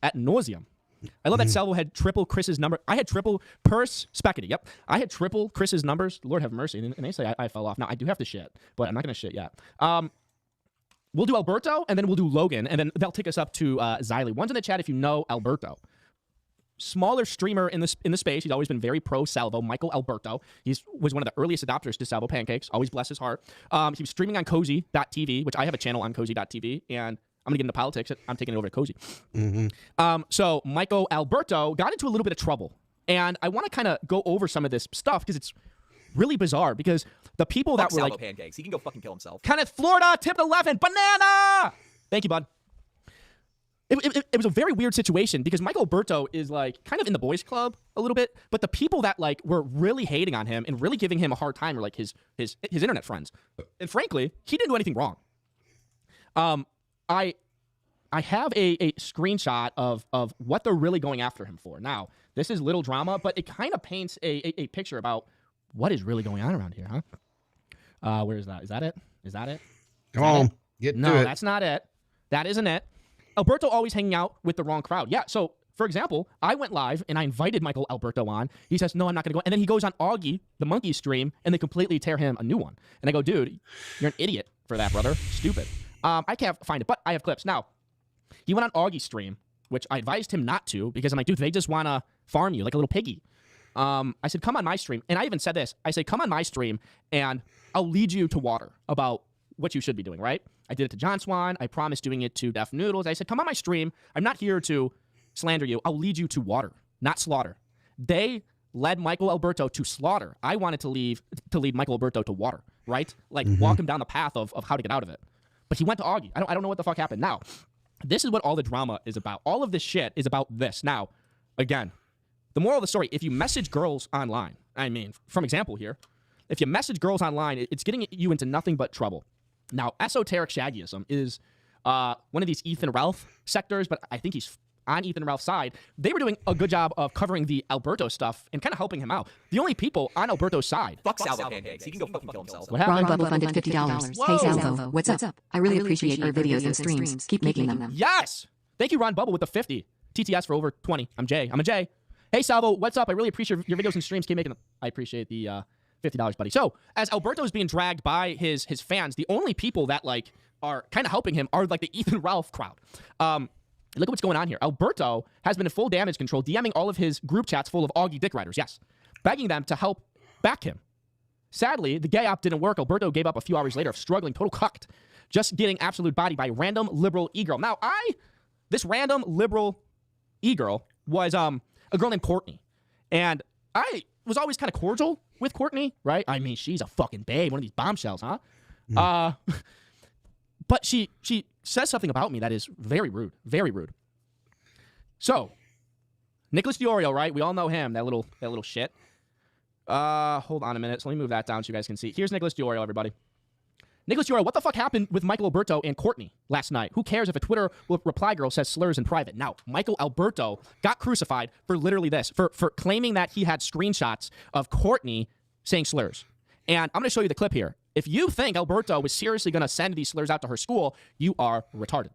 At nauseum. I love that Salvo had triple Chris's number. I had triple Perspecity. Yep. I had triple Chris's numbers. Lord have mercy. And they say I fell off. Now, I do have to shit, but I'm not going to shit yet. We'll do Alberto, and then we'll do Logan, and then they'll take us up to Xylee. One's in the chat if you know Alberto. Smaller streamer in the space. He's always been very pro Salvo. Michael Alberto. He was one of the earliest adopters to Salvo Pancakes. Always bless his heart. He was streaming on Cozy.tv, which I have a channel on Cozy.tv, and I'm gonna get into politics. I'm taking it over to Cozy. So Michael Alberto got into a little bit of trouble, and I want to kind of go over some of this stuff because it's really bizarre. Because the people that were Salvo like Pancakes, he can go fucking kill himself. Kenneth Florida, tip 11, banana. Thank you, bud. It was a very weird situation because Michael Alberto is like kind of in the boys club a little bit, but the people that like were really hating on him and really giving him a hard time were like his internet friends. And frankly, he didn't do anything wrong. I have a screenshot of what they're really going after him for. Now, this is little drama, but it kind of paints a picture about what is really going on around here, huh? Where is that? Is that it? Is that it? Come on, get to it. No, that's not it. That isn't it. Alberto always hanging out with the wrong crowd. Yeah, so, for example, I went live and I invited Michael Alberto on. He says, no, I'm not going to go. And then he goes on Augie, the monkey stream, and they completely tear him a new one. And I go, dude, you're an idiot for that, brother. Stupid. I can't find it, but I have clips. Now, he went on Augie stream, which I advised him not to because I'm like, dude, they just want to farm you like a little piggy. I said, come on my stream. And I even said this. I said, come on my stream and I'll lead you to water about what you should be doing, right? I did it to John Swan. I promised doing it to Def Noodles. I said, come on my stream. I'm not here to slander you. I'll lead you to water, not slaughter. They led Michael Alberto to slaughter. I wanted to lead Michael Alberto to water, right? Like walk him down the path of how to get out of it. But he went to Augie. I don't know what the fuck happened. Now, this is what all the drama is about. All of this shit is about this. Now, again, the moral of the story, if you message girls online, I mean, from example here, if you message girls online, it's getting you into nothing but trouble. Now, esoteric shaggyism is one of these Ethan Ralph sectors, but I think he's on Ethan Ralph's side. They were doing a good job of covering the Alberto stuff and kind of helping him out. The only people on Alberto's side. Fuck Salvo Pancakes, he can go fucking kill himself. What happened? Ron Bubble funded $50. Hey Salvo, what's up? I really appreciate your videos and streams. Keep making them. Yes! Thank you, Ron Bubble, with the 50. TTS for over 20. I'm Jay. Hey, Salvo, what's up? I really appreciate your videos and streams. Keep making them. I appreciate the $50, buddy. So, as Alberto is being dragged by his fans, the only people that, like, are kind of helping him are, like, the Ethan Ralph crowd. Look at what's going on here. Alberto has been in full damage control, DMing all of his group chats full of Augie dick riders, yes, begging them to help back him. Sadly, the gay op didn't work. Alberto gave up a few hours later of struggling, total cucked, just getting absolute body by random liberal e-girl. Now, this random liberal e-girl was a girl named Courtney, and I was always kind of cordial with Courtney, right? I mean, she's a fucking babe, one of these bombshells, huh? But she says something about me that is very rude, very rude. So, Nicholas Diorio, right? We all know him, that little shit. Hold on a minute. So let me move that down so you guys can see. Here's Nicholas Diorio, everybody. Nicholas Diorio, what the fuck happened with Michael Alberto and Courtney last night? Who cares if a Twitter reply girl says slurs in private? Now, Michael Alberto got crucified for literally this, for claiming that he had screenshots of Courtney saying slurs. And I'm going to show you the clip here. If you think Alberto was seriously going to send these slurs out to her school, you are retarded.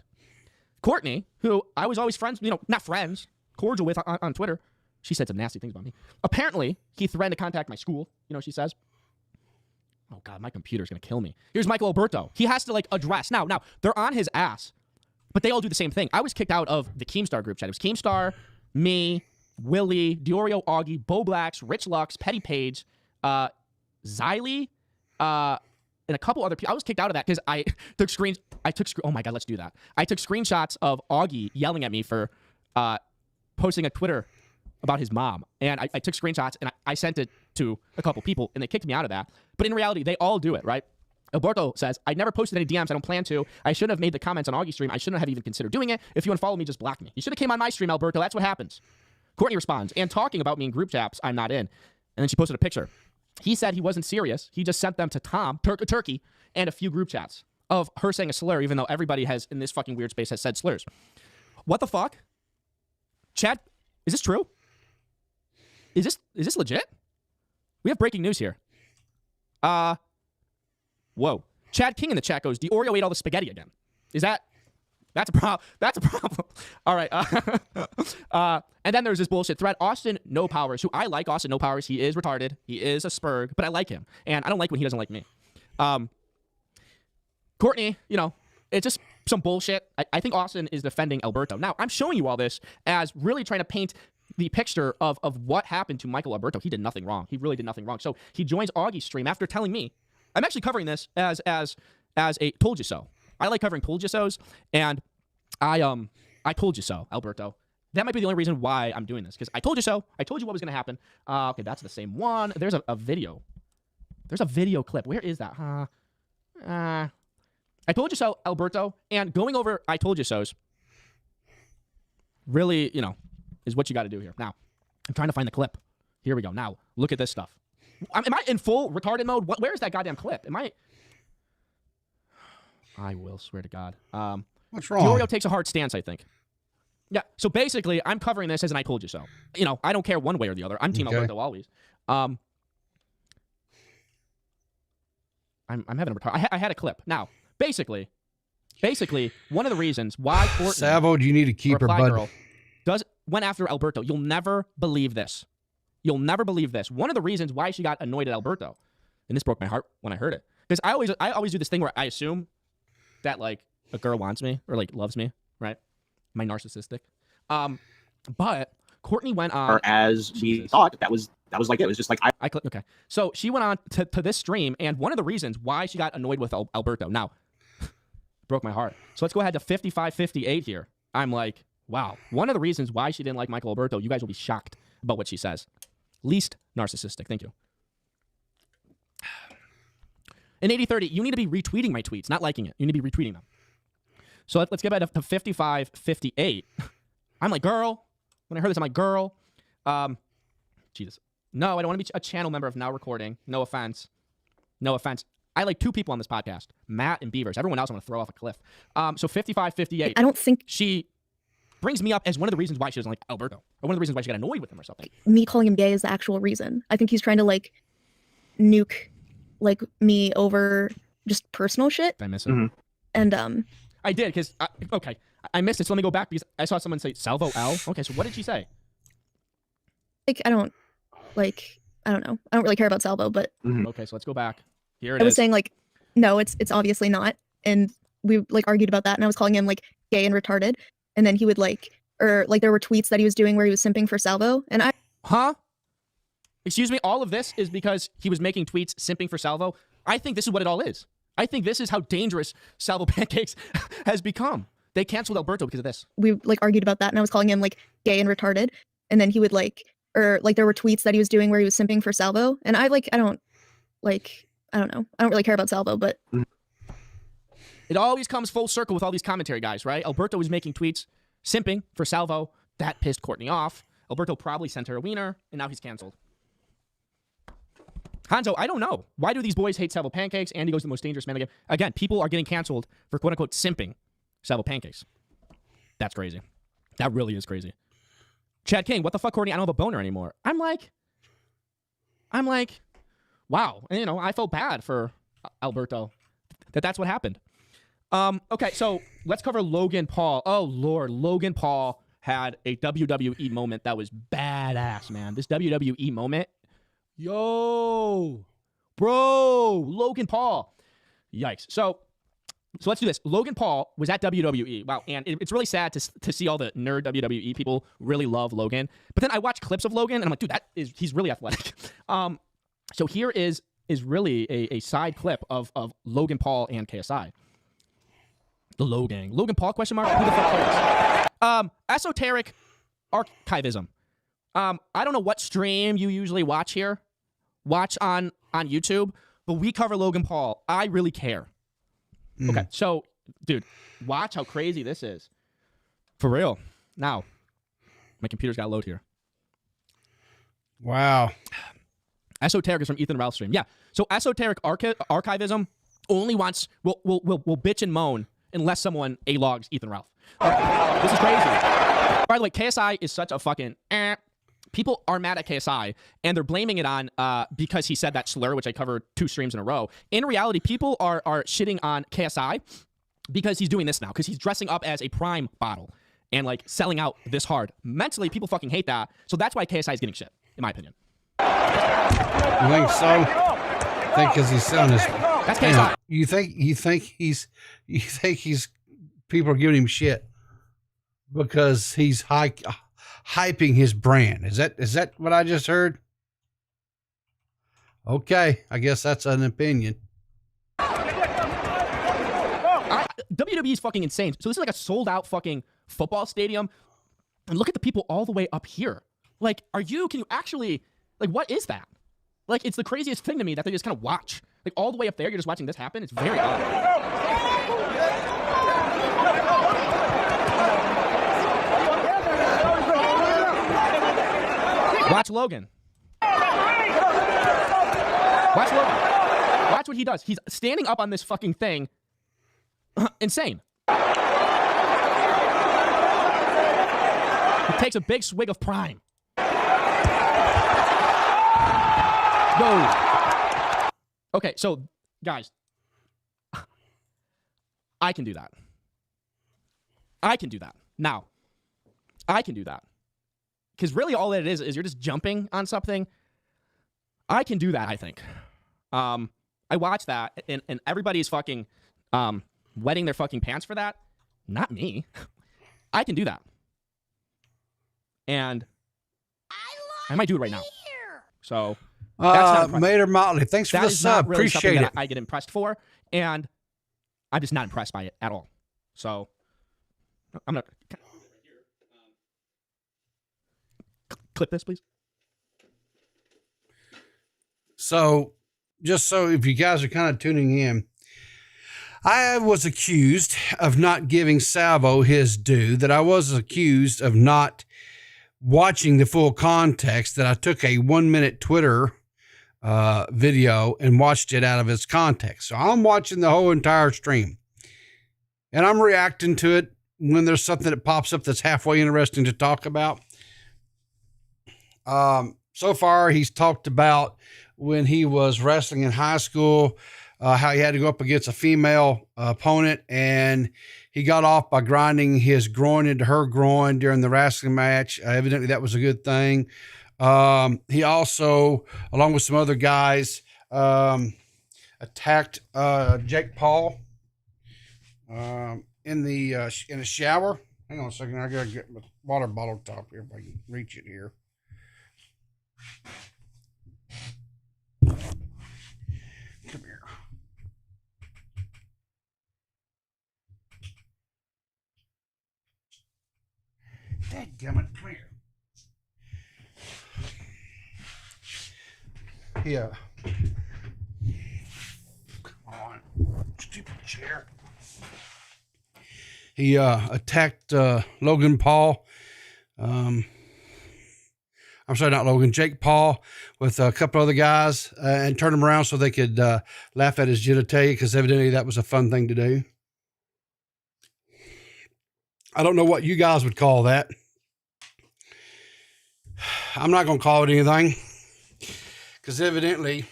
Courtney, who I was always friends, not friends, cordial with on Twitter, she said some nasty things about me. Apparently, he threatened to contact my school, she says. Oh, God, my computer's going to kill me. Here's Michael Alberto. He has to, address. Now, they're on his ass, but they all do the same thing. I was kicked out of the Keemstar group chat. It was Keemstar, me, Willie, Diorio Augie, Bo Blacks, Rich Lux, Petty Page, Xylee, and a couple other people. I was kicked out of that because I took screens. Oh, my God, let's do that. I took screenshots of Augie yelling at me for posting a Twitter about his mom. And I took screenshots, and I sent it to a couple people, and they kicked me out of that. But in reality, they all do it, right? Alberto says, I never posted any DMs. I don't plan to. I shouldn't have made the comments on Augie's stream. I shouldn't have even considered doing it. If you unfollow me, just block me. You should have came on my stream, Alberto. That's what happens. Courtney responds, and talking about me in group chats I'm not in. And then she posted a picture. He said he wasn't serious. He just sent them to Tom, Turkey, and a few group chats of her saying a slur, even though everybody has, in this fucking weird space, has said slurs. What the fuck? Chad, is this true? Is this legit? We have breaking news here. Whoa. Chad King in the chat goes, the Oreo ate all the spaghetti again. That's a problem. That's a problem. All right. And then there's this bullshit thread. Austin No Powers, who I like. Austin No Powers. He is retarded. He is a spurg, but I like him. And I don't like when he doesn't like me. Courtney, it's just some bullshit. I think Austin is defending Alberto. Now, I'm showing you all this as really trying to paint the picture of what happened to Michael Alberto. He did nothing wrong. He really did nothing wrong. So he joins Augie's stream after telling me. I'm actually covering this as a told you so. I like covering told you so's, and I told you so, Alberto. That might be the only reason why I'm doing this, because I told you so. I told you what was going to happen. Okay, that's the same one. There's a video. There's a video clip. Where is that? I told you so, Alberto. And going over I told you so's really, is what you got to do here. Now, I'm trying to find the clip. Here we go. Now, look at this stuff. Am I in full retarded mode? Where is that goddamn clip? I will swear to God. What's wrong? Oreo takes a hard stance, I think. Yeah, so basically, I'm covering this as an I told you so. I don't care one way or the other. I'm Team Alberto always. I'm having a retard. I had a clip. Now, basically, one of the reasons why Courtney, Savo, do you need to keep her bud? Went after Alberto. You'll never believe this. You'll never believe this. One of the reasons why she got annoyed at Alberto, and this broke my heart when I heard it, because I always do this thing where I assume that like a girl wants me or like loves me, right? Am I narcissistic? But Courtney went on, or as we thought, that was like it. It was just like I clicked. Okay, so she went on to this stream, and one of the reasons why she got annoyed with Alberto now broke my heart. So let's go ahead to 55-58 here. I'm like, wow. One of the reasons why she didn't like Michael Alberto, you guys will be shocked about what she says. Least narcissistic. Thank you. In 8030, you need to be retweeting my tweets, not liking it. You need to be retweeting them. So let's get back to 55-58. I'm like, girl. When I heard this, I'm like, girl. Jesus. No, I don't want to be a channel member of Now Recording. No offense. No offense. I like two people on this podcast, Matt and Beavers. Everyone else I'm going to throw off a cliff. So 55-58. I don't think she brings me up as one of the reasons why she doesn't like Alberto, or one of the reasons why she got annoyed with him or something. me calling him gay is the actual reason. I think he's trying to like nuke like me over just personal shit. Did I miss it? Mhm. And I did, because okay, I missed it. So let me go back because I saw someone say Salvo L. Okay, so what did she say? like I don't know. I don't really care about Salvo, but Okay, so let's go back. Here it I was is. saying like no, it's obviously not. And we like argued about that, and I was calling him like gay and retarded, and then he would like there were tweets that he was doing where he was simping for Salvo, and I Huh? Excuse me, all of this is because he was making tweets simping for Salvo? I think this is what it all is. I think this is how dangerous Salvo Pancakes has become. They canceled Alberto because of this. we like argued about that, and I was calling him like gay and retarded, and then he would like there were tweets that he was doing where he was simping for Salvo, and I don't know. I don't really care about Salvo, but It always comes full circle with all these commentary guys, right? Alberto was making tweets simping for Salvo. That pissed Courtney off. Alberto probably sent her a wiener, and now he's canceled. Hanzo, I don't know. Why do these boys hate Salvo Pancakes? Andy goes the most dangerous man again. Again, people are getting canceled for quote-unquote simping Salvo Pancakes. That's crazy. That really is crazy. Chad King, what the fuck, Courtney? I don't have a boner anymore. I'm like, wow. And, I felt bad for Alberto that's what happened. Okay, so let's cover Logan Paul. Oh, Lord. Logan Paul had a WWE moment that was badass, man. This WWE moment. Yo, bro, Logan Paul. Yikes. So let's do this. Logan Paul was at WWE. Wow, and it's really sad to see all the nerd WWE people really love Logan. But then I watch clips of Logan, and I'm like, dude, he's really athletic. So here is really a side clip of Logan Paul and KSI. The Logan Paul question mark? Who the fuck cares? Esoteric archivism. I don't know what stream you usually watch here, watch on YouTube, but we cover Logan Paul. I really care. Okay, so, dude, watch how crazy this is. For real. Now, my computer's got to load here. Wow. Esoteric is from Ethan Ralph stream. Yeah. So esoteric archivism only wants will bitch and moan unless someone logs Ethan Ralph. This is crazy. By the way, KSI is such a fucking people are mad at KSI and they're blaming it on because he said that slur, which I covered 2 streams in a row. In reality, people are shitting on KSI because he's doing this now, because he's dressing up as a Prime bottle and like selling out this hard. Mentally, people fucking hate that. So that's why KSI is getting shit, in my opinion. You think so? I think because he's selling his. That's KSI. You think he's people are giving him shit because he's hyping his brand. Is that what I just heard? Okay, I guess that's an opinion. WWE is fucking insane. So this is like a sold out fucking football stadium. And look at the people all the way up here. Like, can you actually, like, what is that? Like, it's the craziest thing to me that they just kind of watch. Like, all the way up there, you're just watching this happen. It's very odd. Watch Logan. Watch Logan. Watch what he does. He's standing up on this fucking thing. Insane. He takes a big swig of Prime. Whoa. Okay, so, guys. I can do that. I can do that. Now, I can do that. Because really all that is you're just jumping on something. I can do that, I think. I watch that, and everybody's fucking wetting their fucking pants for that. Not me. I can do that. And I might do it right now. So, that's not Mater Motley, thanks for the sub. Really appreciate it. I get impressed for, and I'm just not impressed by it at all. So, I'm going to clip this, please. So, just so if you guys are kind of tuning in, I was accused of not giving Salvo his due, that I was accused of not watching the full context, that I took a 1-minute Twitter video and watched it out of its context. So I'm watching the whole entire stream and I'm reacting to it when there's something that pops up that's halfway interesting to talk about. So far, he's talked about when he was wrestling in high school, how he had to go up against a female opponent, and he got off by grinding his groin into her groin during the wrestling match. Evidently, that was a good thing. He also, along with some other guys, attacked Jake Paul in a shower. Hang on a second. I gotta get my water bottle top here if I can reach it here. Come here. Dadgummit, come here. Yeah. Come on. Stupid chair. He attacked Logan Paul. I'm sorry, not Logan, Jake Paul with a couple other guys and turned them around so they could laugh at his genitalia, because evidently that was a fun thing to do. I don't know what you guys would call that. I'm not going to call it anything, because evidently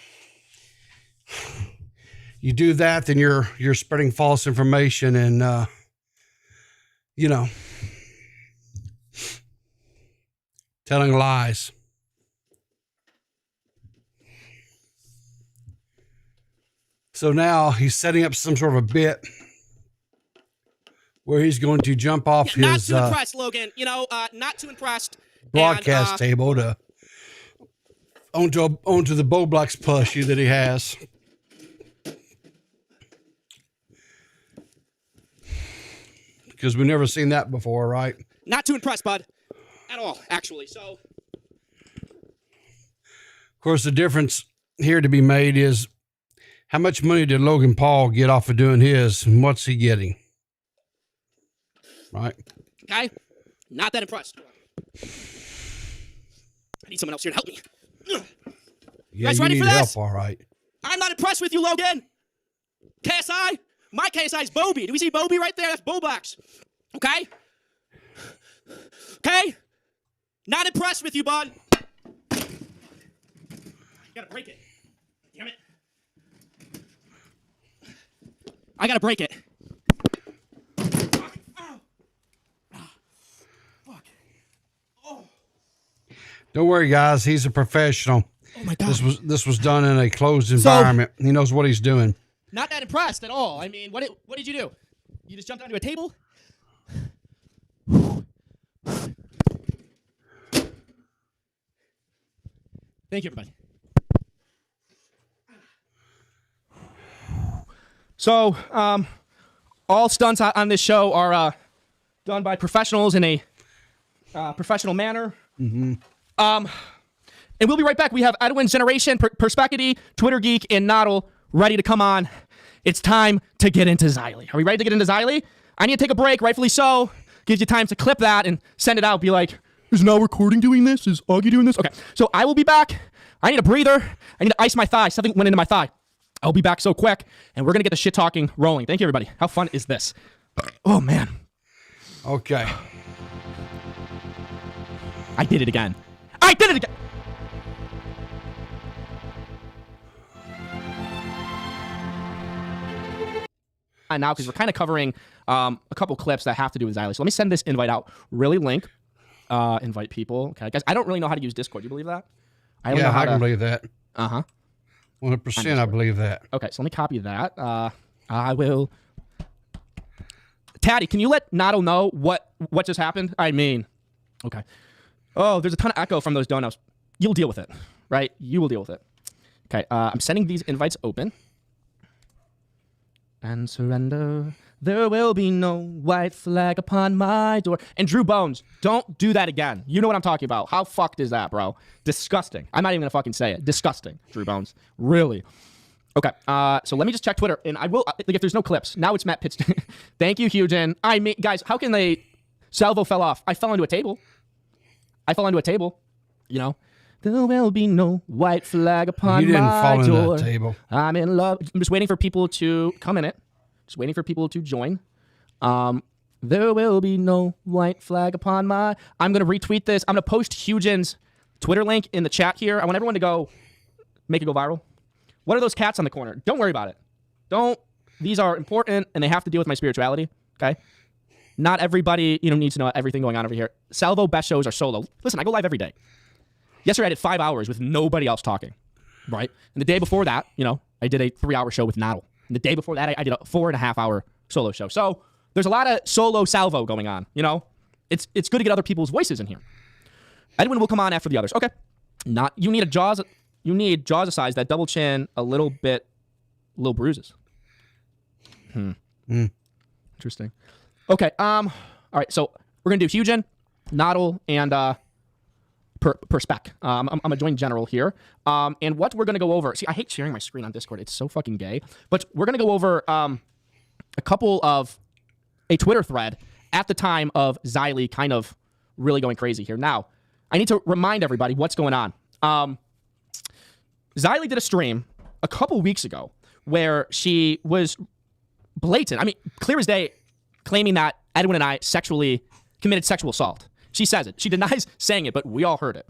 you do that, then you're spreading false information and, telling lies. So now he's setting up some sort of a bit where he's going to jump off his not too impressed, Logan. Not too impressed. Broadcast table onto the Bowblax plushie that he has. Because we've never seen that before, right? Not too impressed, bud. At all, actually. So, of course, the difference here to be made is how much money did Logan Paul get off of doing his, and what's he getting? Right. Okay? Not that impressed. I need someone else here to help me. Yeah, guys you ready need for this? help, all right. I'm not impressed with you, Logan. KSI? My KSI is Bobby. Do we see Bobby right there? That's Bobox. Okay? Okay? Not impressed with you, bud. You gotta break it. Damn it. I gotta break it. Fuck. Ow. Ah. Fuck. Oh. Don't worry, guys. He's a professional. Oh my God. This was done in a closed environment. He knows what he's doing. Not that impressed at all. I mean, what did you do? You just jumped onto a table? Thank you, everybody. So, all stunts on this show are done by professionals in a professional manner. Mm-hmm. And we'll be right back. We have Edwin's Generation, Perspecity, Twitter Geek, and Noddle ready to come on. It's time to get into Xylee. Are we ready to get into Xylee? I need to take a break, rightfully so. Gives you time to clip that and send it out. Be like, is now recording doing this? Is Augie doing this? Okay, so I will be back. I need a breather. I need to ice my thigh. Something went into my thigh. I'll be back so quick, and we're going to get the shit talking rolling. Thank you, everybody. How fun is this? Oh, man. Okay. I did it again. I did it again. Now, because we're kind of covering a couple clips that have to do with Xylee. So let me send this invite out. Really link. Invite people. Okay, guys, I don't really know how to use Discord. Do you believe that? I can believe that. Uh-huh. 100%, I believe that. Okay, so let me copy that. I will. Taddy, can you let Noddle know what just happened? I mean, okay. Oh, there's a ton of echo from those donuts. You'll deal with it, right? You will deal with it. Okay, I'm sending these invites open. And surrender. There will be no white flag upon my door. And Drew Bones, don't do that again. You know what I'm talking about. How fucked is that, bro? Disgusting. I'm not even gonna fucking say it. Disgusting, Drew Bones. Really. Okay, so let me just check Twitter, and I will, like, if there's no clips. Now it's Matt Pitts. Thank you, Hugen. I mean, guys, how can they, Salvo fell off. I fell into a table. You know. There will be no white flag upon my door. You didn't fall into that table. I'm in love. I'm just waiting for people to come in it. Just waiting for people to join. There will be no white flag upon my... I'm going to retweet this. I'm going to post Hugen's Twitter link in the chat here. I want everyone to go make it go viral. What are those cats on the corner? Don't worry about it. These are important, and they have to deal with my spirituality, okay? Not everybody, needs to know everything going on over here. Salvo best shows are solo. Listen, I go live every day. Yesterday I did 5 hours with nobody else talking, right? And the day before that, I did a 3-hour show with Noddle. And the day before that, I did a 4.5-hour solo show. So there's a lot of solo salvo going on, It's good to get other people's voices in here. Edwin will come on after the others. Okay. You need jaws size, that double chin, a little bruises. Interesting. Okay. All right. So we're going to do Hugen, Noddle, and Perspec. I'm going to join General here. And what we're going to go over... See, I hate sharing my screen on Discord. It's so fucking gay. But we're going to go over a Twitter thread at the time of Xylee kind of really going crazy here. Now, I need to remind everybody what's going on. Xylee did a stream a couple weeks ago where she was blatant, clear as day, claiming that Edwin and I committed sexual assault. She says it. She denies saying it, but we all heard it.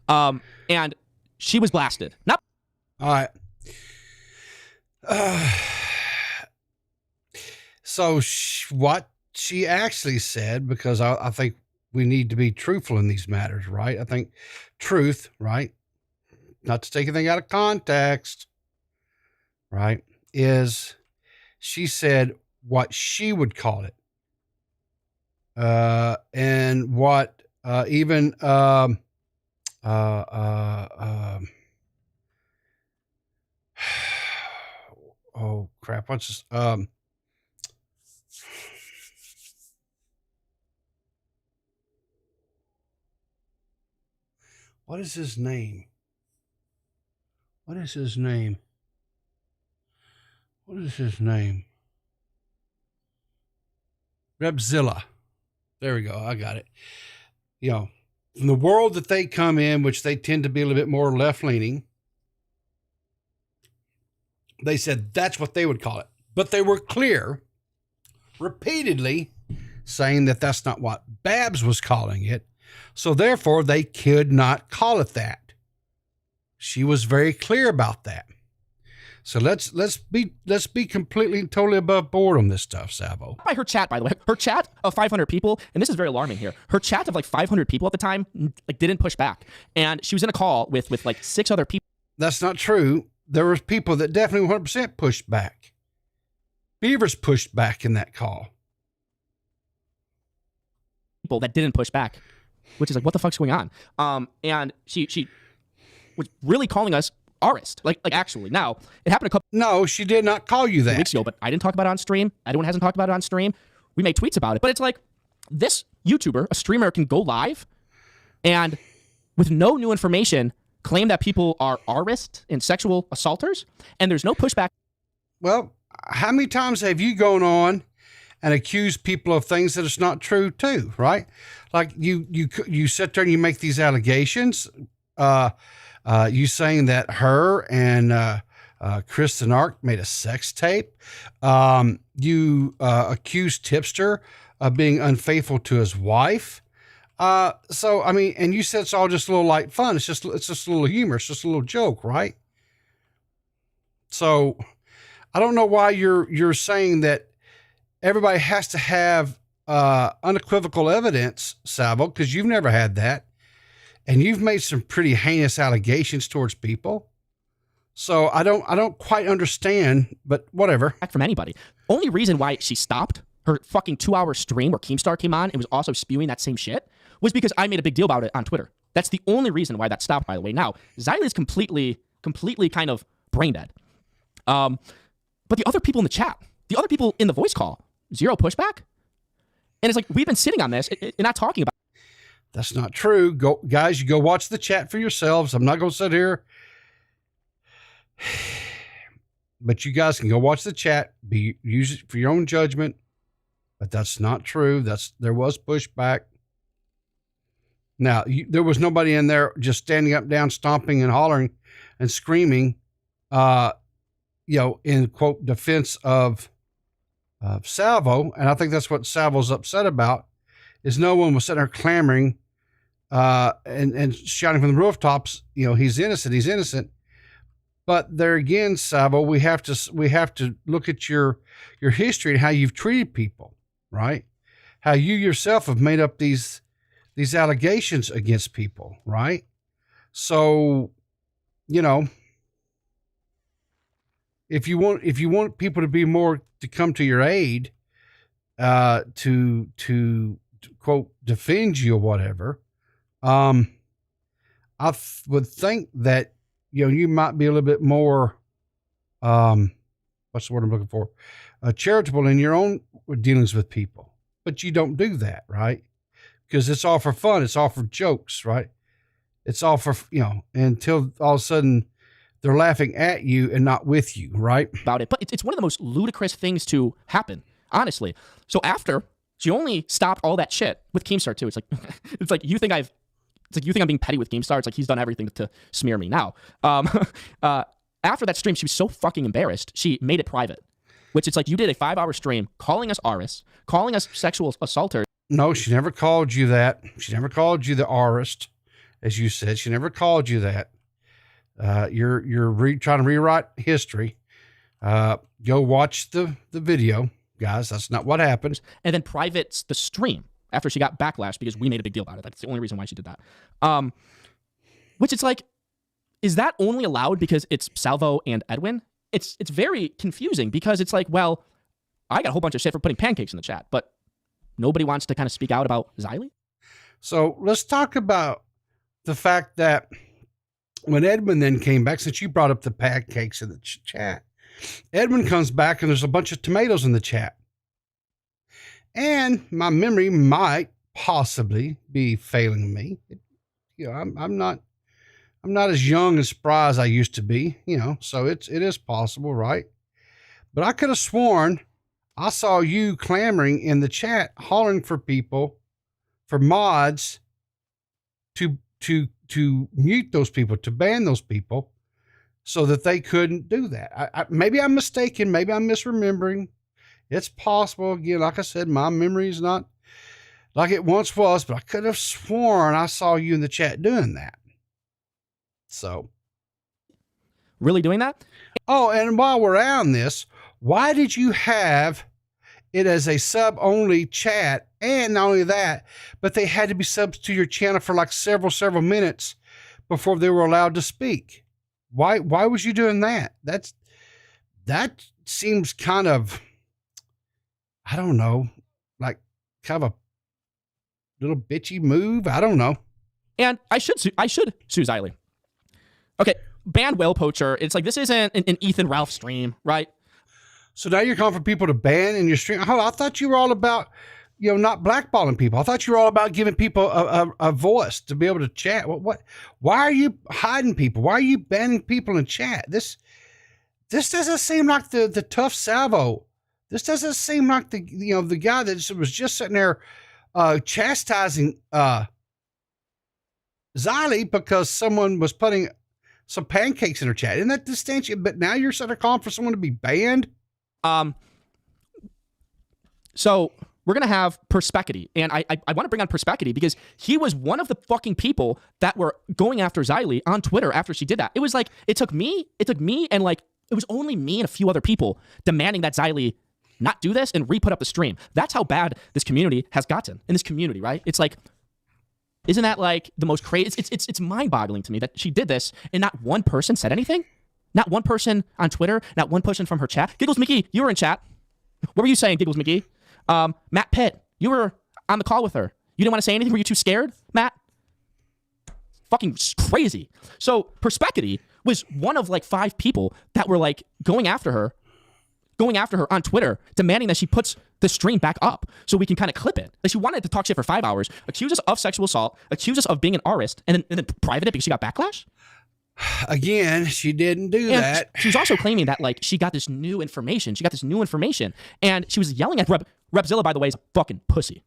And she was blasted. All right. So what she actually said, because I think we need to be truthful in these matters, right? I think truth, right? Not to take anything out of context, right? Is she said what she would call it. And what even oh crap, what's this? What is his name? What is his name? What is his name? Rebzilla. There we go. I got it. You know, from the world that they come in, which they tend to be a little bit more left-leaning, they said that's what they would call it. But they were clear, repeatedly, saying that that's not what Babs was calling it. So therefore, they could not call it that. She was very clear about that. So let's be completely and totally above board on this stuff, Salvo. By her chat, by the way, her chat of 500 people, and this is very alarming here. Her chat of like 500 people at the time, like didn't push back, and she was in a call with like 6 other people. That's not true. There was people that definitely 100% pushed back. Beavers pushed back in that call. People that didn't push back, which is like, what the fuck's going on? And she was really calling us artist, like actually. Now, it happened a couple No, she did not call you that. weeks ago, but I didn't talk about it on stream. Everyone hasn't talked about it on stream. We made tweets about it, but it's like this YouTuber, a streamer, can go live and with no new information claim that people are artists and sexual assaulters, and there's no pushback. Well, how many times have you gone on and accused people of things that it's not true too, right? Like you sit there and you make these allegations, you saying that her and Kristen Ark made a sex tape. You accused Tipster of being unfaithful to his wife. So, I mean, and you said it's all just a little light fun. It's just a little humor. It's just a little joke, right? So I don't know why you're saying that everybody has to have unequivocal evidence, Salvo, because you've never had that. And you've made some pretty heinous allegations towards people. So I don't quite understand, but whatever. From anybody. Only reason why she stopped her fucking 2-hour stream where Keemstar came on and was also spewing that same shit was because I made a big deal about it on Twitter. That's the only reason why that stopped, by the way. Now, Xylee's completely kind of brain dead. But the other people in the chat, the other people in the voice call, zero pushback. And it's like, we've been sitting on this and not talking about. That's not true. Guys, you go watch the chat for yourselves. I'm not going to sit here. But you guys can go watch the chat. Use it for your own judgment. But that's not true. There was pushback. Now, there was nobody in there just standing up, down, stomping and hollering and screaming, in quote defense of Salvo. And I think that's what Salvo's upset about. Is no one was sitting there clamoring and shouting from the rooftops, he's innocent. But there again, Salvo, we have to look at your history and how you've treated people, right? How you yourself have made up these allegations against people, right? So, if you want people to be more to come to your aid, to quote defend you or whatever, I would think that you might be a little bit more what's the word I'm looking for, charitable in your own dealings with people, but you don't do that, right? Because it's all for fun, it's all for jokes, right? It's all for until all of a sudden they're laughing at you and not with you, right? About it, but it's one of the most ludicrous things to happen, honestly. So after she only stopped all that shit with Keemstar too. It's like you think I'm being petty with Keemstar. It's like he's done everything to smear me. Now, after that stream, she was so fucking embarrassed. She made it private, which it's like you did a 5-hour stream calling us arists, calling us sexual assaulters. No, she never called you that. She never called you the arist, as you said. She never called you that. You're trying to rewrite history. Go watch the video. Guys, that's not what happened. And then privates the stream after she got backlash because we made a big deal about it. That's the only reason why she did that. Which it's like, is that only allowed because it's Salvo and Edwin? It's very confusing because it's like, well, I got a whole bunch of shit for putting pancakes in the chat, but nobody wants to kind of speak out about Xylee. So let's talk about the fact that when Edwin then came back, since you brought up the pancakes in the chat, Edwin comes back and there's a bunch of tomatoes in the chat. And my memory might possibly be failing me. I'm not I'm not as young and spry as I used to be, so it is possible, right? But I could have sworn I saw you clamoring in the chat, hollering for people, for mods to mute those people, to ban those people so that they couldn't do that. Maybe I'm mistaken. Maybe I'm misremembering. It's possible. Again, like I said, my memory is not like it once was, but I could have sworn I saw you in the chat doing that. So. Really doing that? Oh, and while we're on this, why did you have it as a sub-only chat? And not only that, but they had to be subs to your channel for like several minutes before they were allowed to speak. Why was you doing that? That seems kind of, I don't know, like kind of a little bitchy move. I don't know. And I should sue Xylee. Okay, ban whale poacher. It's like, this isn't an Ethan Ralph stream, right? So now you're calling for people to ban in your stream. Oh, I thought you were all about, not blackballing people. I thought you were all about giving people a voice to be able to chat. What? Why are you hiding people? Why are you banning people in chat? This doesn't seem like the tough salvo. This doesn't seem like the guy that was just sitting there chastising Xylee because someone was putting some pancakes in her chat. Isn't that distinction? But now you're sort of calling for someone to be banned. So we're going to have Perspecity, and I want to bring on Perspecity because he was one of the fucking people that were going after Xylee on Twitter after she did that. It was like, it took me, and like, it was only me and a few other people demanding that Xylee not do this and re-put up the stream. That's how bad this community has gotten. In this community, right? It's like, isn't that like the most crazy? It's mind-boggling to me that she did this and not one person said anything? Not one person on Twitter, not one person from her chat. Giggles McGee, you were in chat. What were you saying, Giggles McGee? Matt Pitt, you were on the call with her. You didn't want to say anything? Were you too scared, Matt? Fucking crazy. So Perspecity was one of like 5 people that were like going after her on Twitter, demanding that she puts the stream back up so we can kind of clip it. Like, she wanted to talk shit for 5 hours, accuse us of sexual assault, accuse us of being an artist, and then private it because she got backlash? Again, she didn't do that. She was also claiming that like she got this new information. And she was yelling at Repzilla, by the way, is a fucking pussy.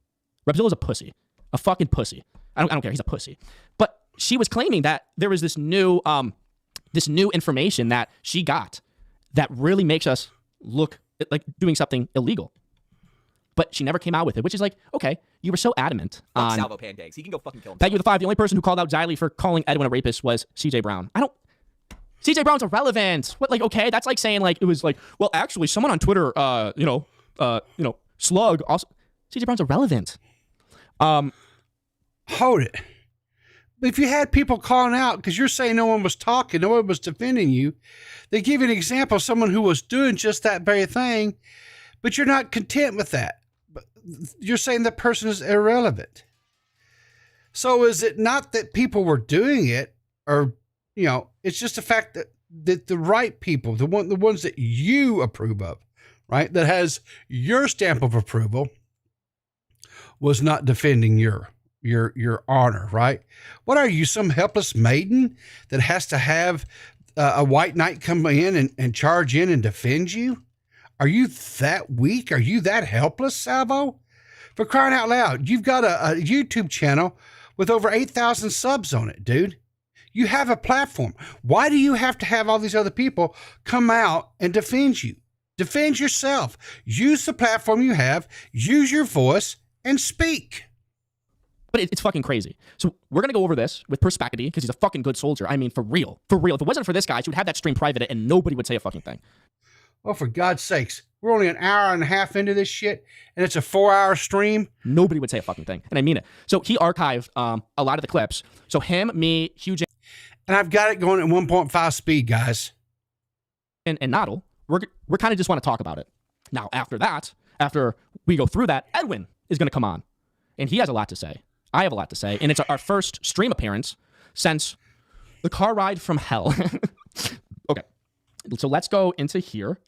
Repzilla's a pussy. A fucking pussy. I don't care. He's a pussy. But she was claiming that there was this new information that she got that really makes us look like doing something illegal. But she never came out with it, which is like, okay, you were so adamant on Salvo pancakes. He can go fucking kill himself. Thank you to 5. The only person who called out Xylee for calling Edwin a rapist was CJ Brown. CJ Brown's irrelevant. What, like, okay, that's like saying like, it was like, well, actually someone on Twitter, Slug also, CJ Brown's irrelevant. Hold it. If you had people calling out because you're saying no one was talking, no one was defending you, they give you an example of someone who was doing just that very thing, but you're not content with that. You're saying that person is irrelevant. So is it not that people were doing it, or, it's just the fact that the right people, the ones that you approve of, right, that has your stamp of approval, was not defending your honor, right? What are you, some helpless maiden that has to have a white knight come in and charge in and defend you? Are you that weak? Are you that helpless, Salvo? For crying out loud, you've got a YouTube channel with over 8,000 subs on it, dude. You have a platform. Why do you have to have all these other people come out and defend you? Defend yourself. Use the platform you have. Use your voice and speak. But it's fucking crazy. So we're going to go over this with Perspecity because he's a fucking good soldier. I mean, for real. For real. If it wasn't for this guy, she would have that stream private and nobody would say a fucking thing. Oh, for God's sakes. We're only an hour and a half into this shit, and it's a 4-hour stream. Nobody would say a fucking thing, and I mean it. So he archived a lot of the clips. So him, me, Hugh James, and I've got it going at 1.5 speed, guys. And Noddle, we're kind of just want to talk about it. Now, after that, after we go through that, Edwin is going to come on, and he has a lot to say. I have a lot to say, and it's our first stream appearance since the car ride from hell. Okay, so let's go into here.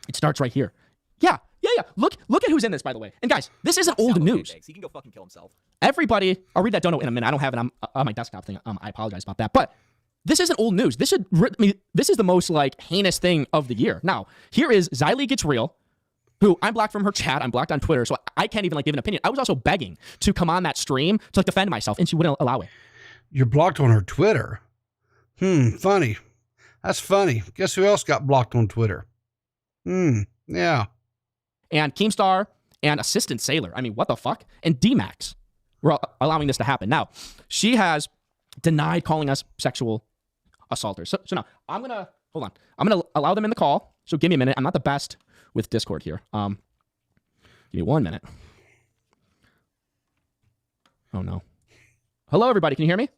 It starts right here. Yeah, yeah. Look at who's in this, by the way. And guys, this isn't old news. He can go fucking kill himself. Everybody, I'll read that dono in a minute. I don't have it on my desktop thing. I apologize about that. But this isn't old news. This is the most like heinous thing of the year. Now, here is Xylee Gets Real, who I'm blocked from her chat. I'm blocked on Twitter, so I can't even like give an opinion. I was also begging to come on that stream to like defend myself, and she wouldn't allow it. You're blocked on her Twitter. Funny. That's funny. Guess who else got blocked on Twitter? Yeah. And Keemstar and Assistant Sailor. I mean, what the fuck? And D-Max were allowing this to happen. Now, she has denied calling us sexual assaulters. So now, hold on. I'm going to allow them in the call. So give me a minute. I'm not the best with Discord here. Give me 1 minute. Oh, no. Hello, everybody. Can you hear me?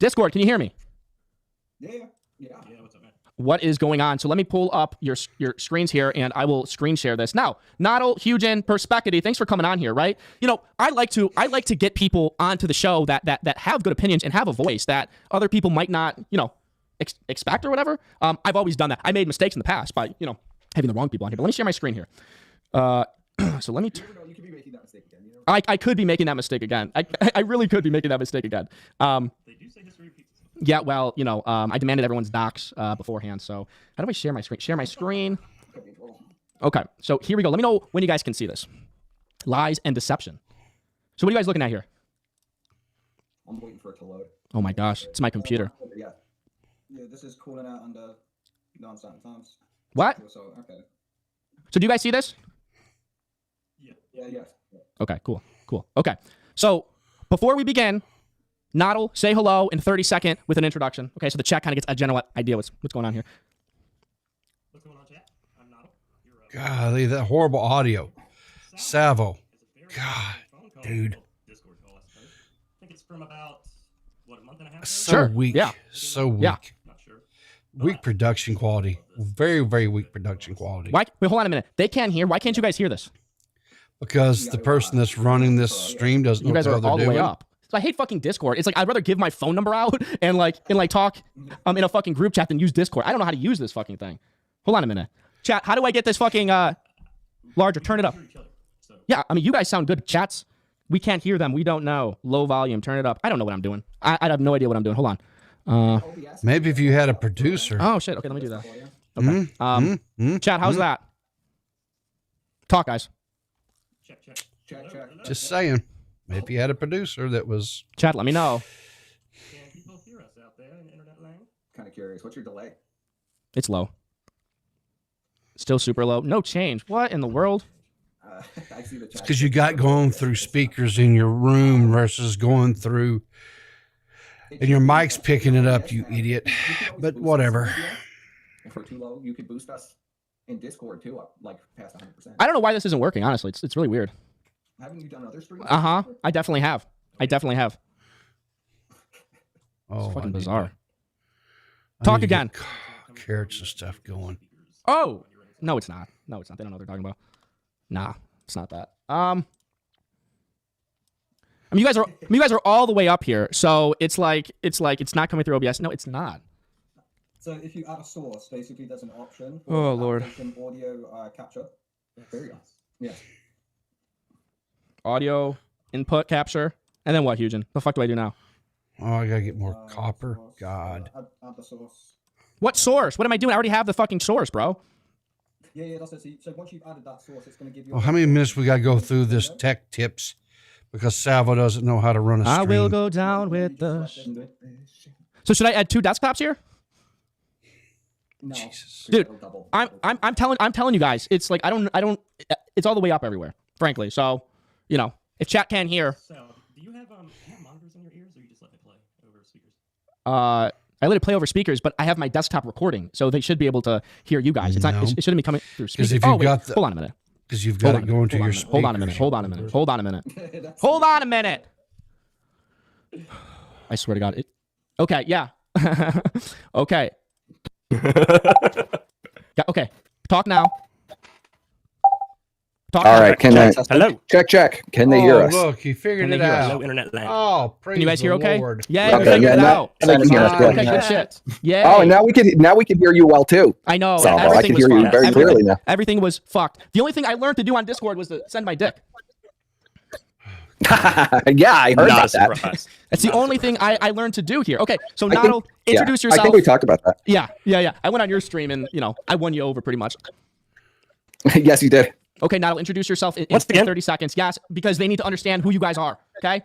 Discord, can you hear me? Yeah, what's up, man? What is going on? So let me pull up your screens here, and I will screen share this. Now, Noddle, Hugin, Perspecity, thanks for coming on here, right? You know, I like to get people onto the show that have good opinions and have a voice that other people might not, you know, expect or whatever. I've always done that. I made mistakes in the past by, you know, having the wrong people on here. But let me share my screen here. So let me... You could be making that mistake again. You know? I could be making that mistake again. I really could be making that mistake again. They do say history repeats itself. Yeah, well, you know, I demanded everyone's docs beforehand. So how do I share my screen? Share my screen. Okay, so here we go. Let me know when you guys can see this. Lies and deception. So what are you guys looking at here? I'm waiting for it to load. Oh my gosh, it's my computer. Yeah, this is calling out under non-standard times. What? So, okay. So do you guys see this? Yeah. Okay, cool. Okay, so before we begin, Noddle, say hello in 30-second with an introduction. Okay, so the chat kind of gets a general idea what's going on here. What's going on, chat? I'm Noddle. Golly, that horrible audio. Savo. God, dude. Discord call, I suppose. I think it's from about, a month and a half So Sure, weak. yeah. So weak. Yeah. Not sure. Weak production quality. Very, very weak production quality. Wait, hold on a minute. They can't hear. Why can't you guys hear this? Because the person that's running this stream doesn't You know guys what are they're all the way doing. up. So I hate fucking Discord. It's like I'd rather give my phone number out and talk in a fucking group chat than use Discord. I don't know how to use this fucking thing. Hold on a minute. Chat, how do I get this fucking larger? Turn it up. Yeah, I mean you guys sound good. Chats, we can't hear them. We don't know. Low volume. Turn it up. I don't know what I'm doing. I have no idea what I'm doing. Hold on. Maybe if you had a producer. Oh shit. Okay, let me do that. Okay. Chat, how's that? Talk, guys. Check. Just saying. Maybe if you had a producer that was. Chat, let me know. Can people hear us out there in internet land? Kind of curious. What's your delay? It's low. Still super low. No change. What in the world? I see the chat. Because you got going through speakers in your room versus going through. And your mic's picking it up, you idiot. But whatever. If we're too low, you could boost us in Discord too, up like past 100%. I don't know why this isn't working. Honestly, it's really weird. Haven't you done other streams? I definitely have. Oh, It's fucking I need bizarre. I Talk need to again. get carrots and stuff going. Oh no, it's not. They don't know what they're talking about. Nah, it's not that. I mean, you guys are all the way up here, so it's like it's not coming through OBS. No, it's not. So if you add a source, basically there's an option Oh, for Lord. application audio capture. There you go. Yeah. Audio input capture, and then what, Hugin? The fuck do I do now? Oh, I gotta get more copper. Source, God. add the source. What source? What am I doing? I already have the fucking source, bro. Yeah, that's it. So once you've added that source, it's going to give you. Well, how many minutes we gotta go through this tech tips? Because Salvo doesn't know how to run a stream. I will go down with the. So should I add 2 desktops here? No, Jesus. Dude, I'm telling you guys, it's like I don't. It's all the way up everywhere, frankly. So, you know, if chat can't hear. So, do you have monitors in your ears, or you just let it play over speakers? I let it play over speakers, but I have my desktop recording, so they should be able to hear you guys. It's not. No. It shouldn't be coming through speakers. if Oh you've wait, got the- hold on a minute. Because you've got it going to your speakers. Hold on a minute. Hold on a minute. Hold on a minute. Hold on a minute. I swear to God. Okay. Yeah. Okay. Yeah, okay. Talk now. Talk All now. right, can I Hello. check? Can they hear us? Look, he figured Can it they hear us? out. Hello, internet land. Oh, praise Can you guys hear the okay? Lord. Yeah, we Okay, figured it out. and they can hear us. Fine. Good. Okay, good shit. Yeah. Oh, and now we can hear you well too. I know. Salvo, I everything can was hear you fucked. very Everything- clearly now. Everything was fucked. The only thing I learned to do on Discord was to send my dick. Yeah, I heard Not a about that. surprise. That's the Not a only surprise. thing I learned to do here. Okay, so I think- Noddle, introduce I yourself. think we talked about that. Yeah. I went on your stream and, I won you over pretty much. Yes, you did. Okay, Noddle, introduce yourself in Once again? 30 seconds. Yes, because they need to understand who you guys are, okay?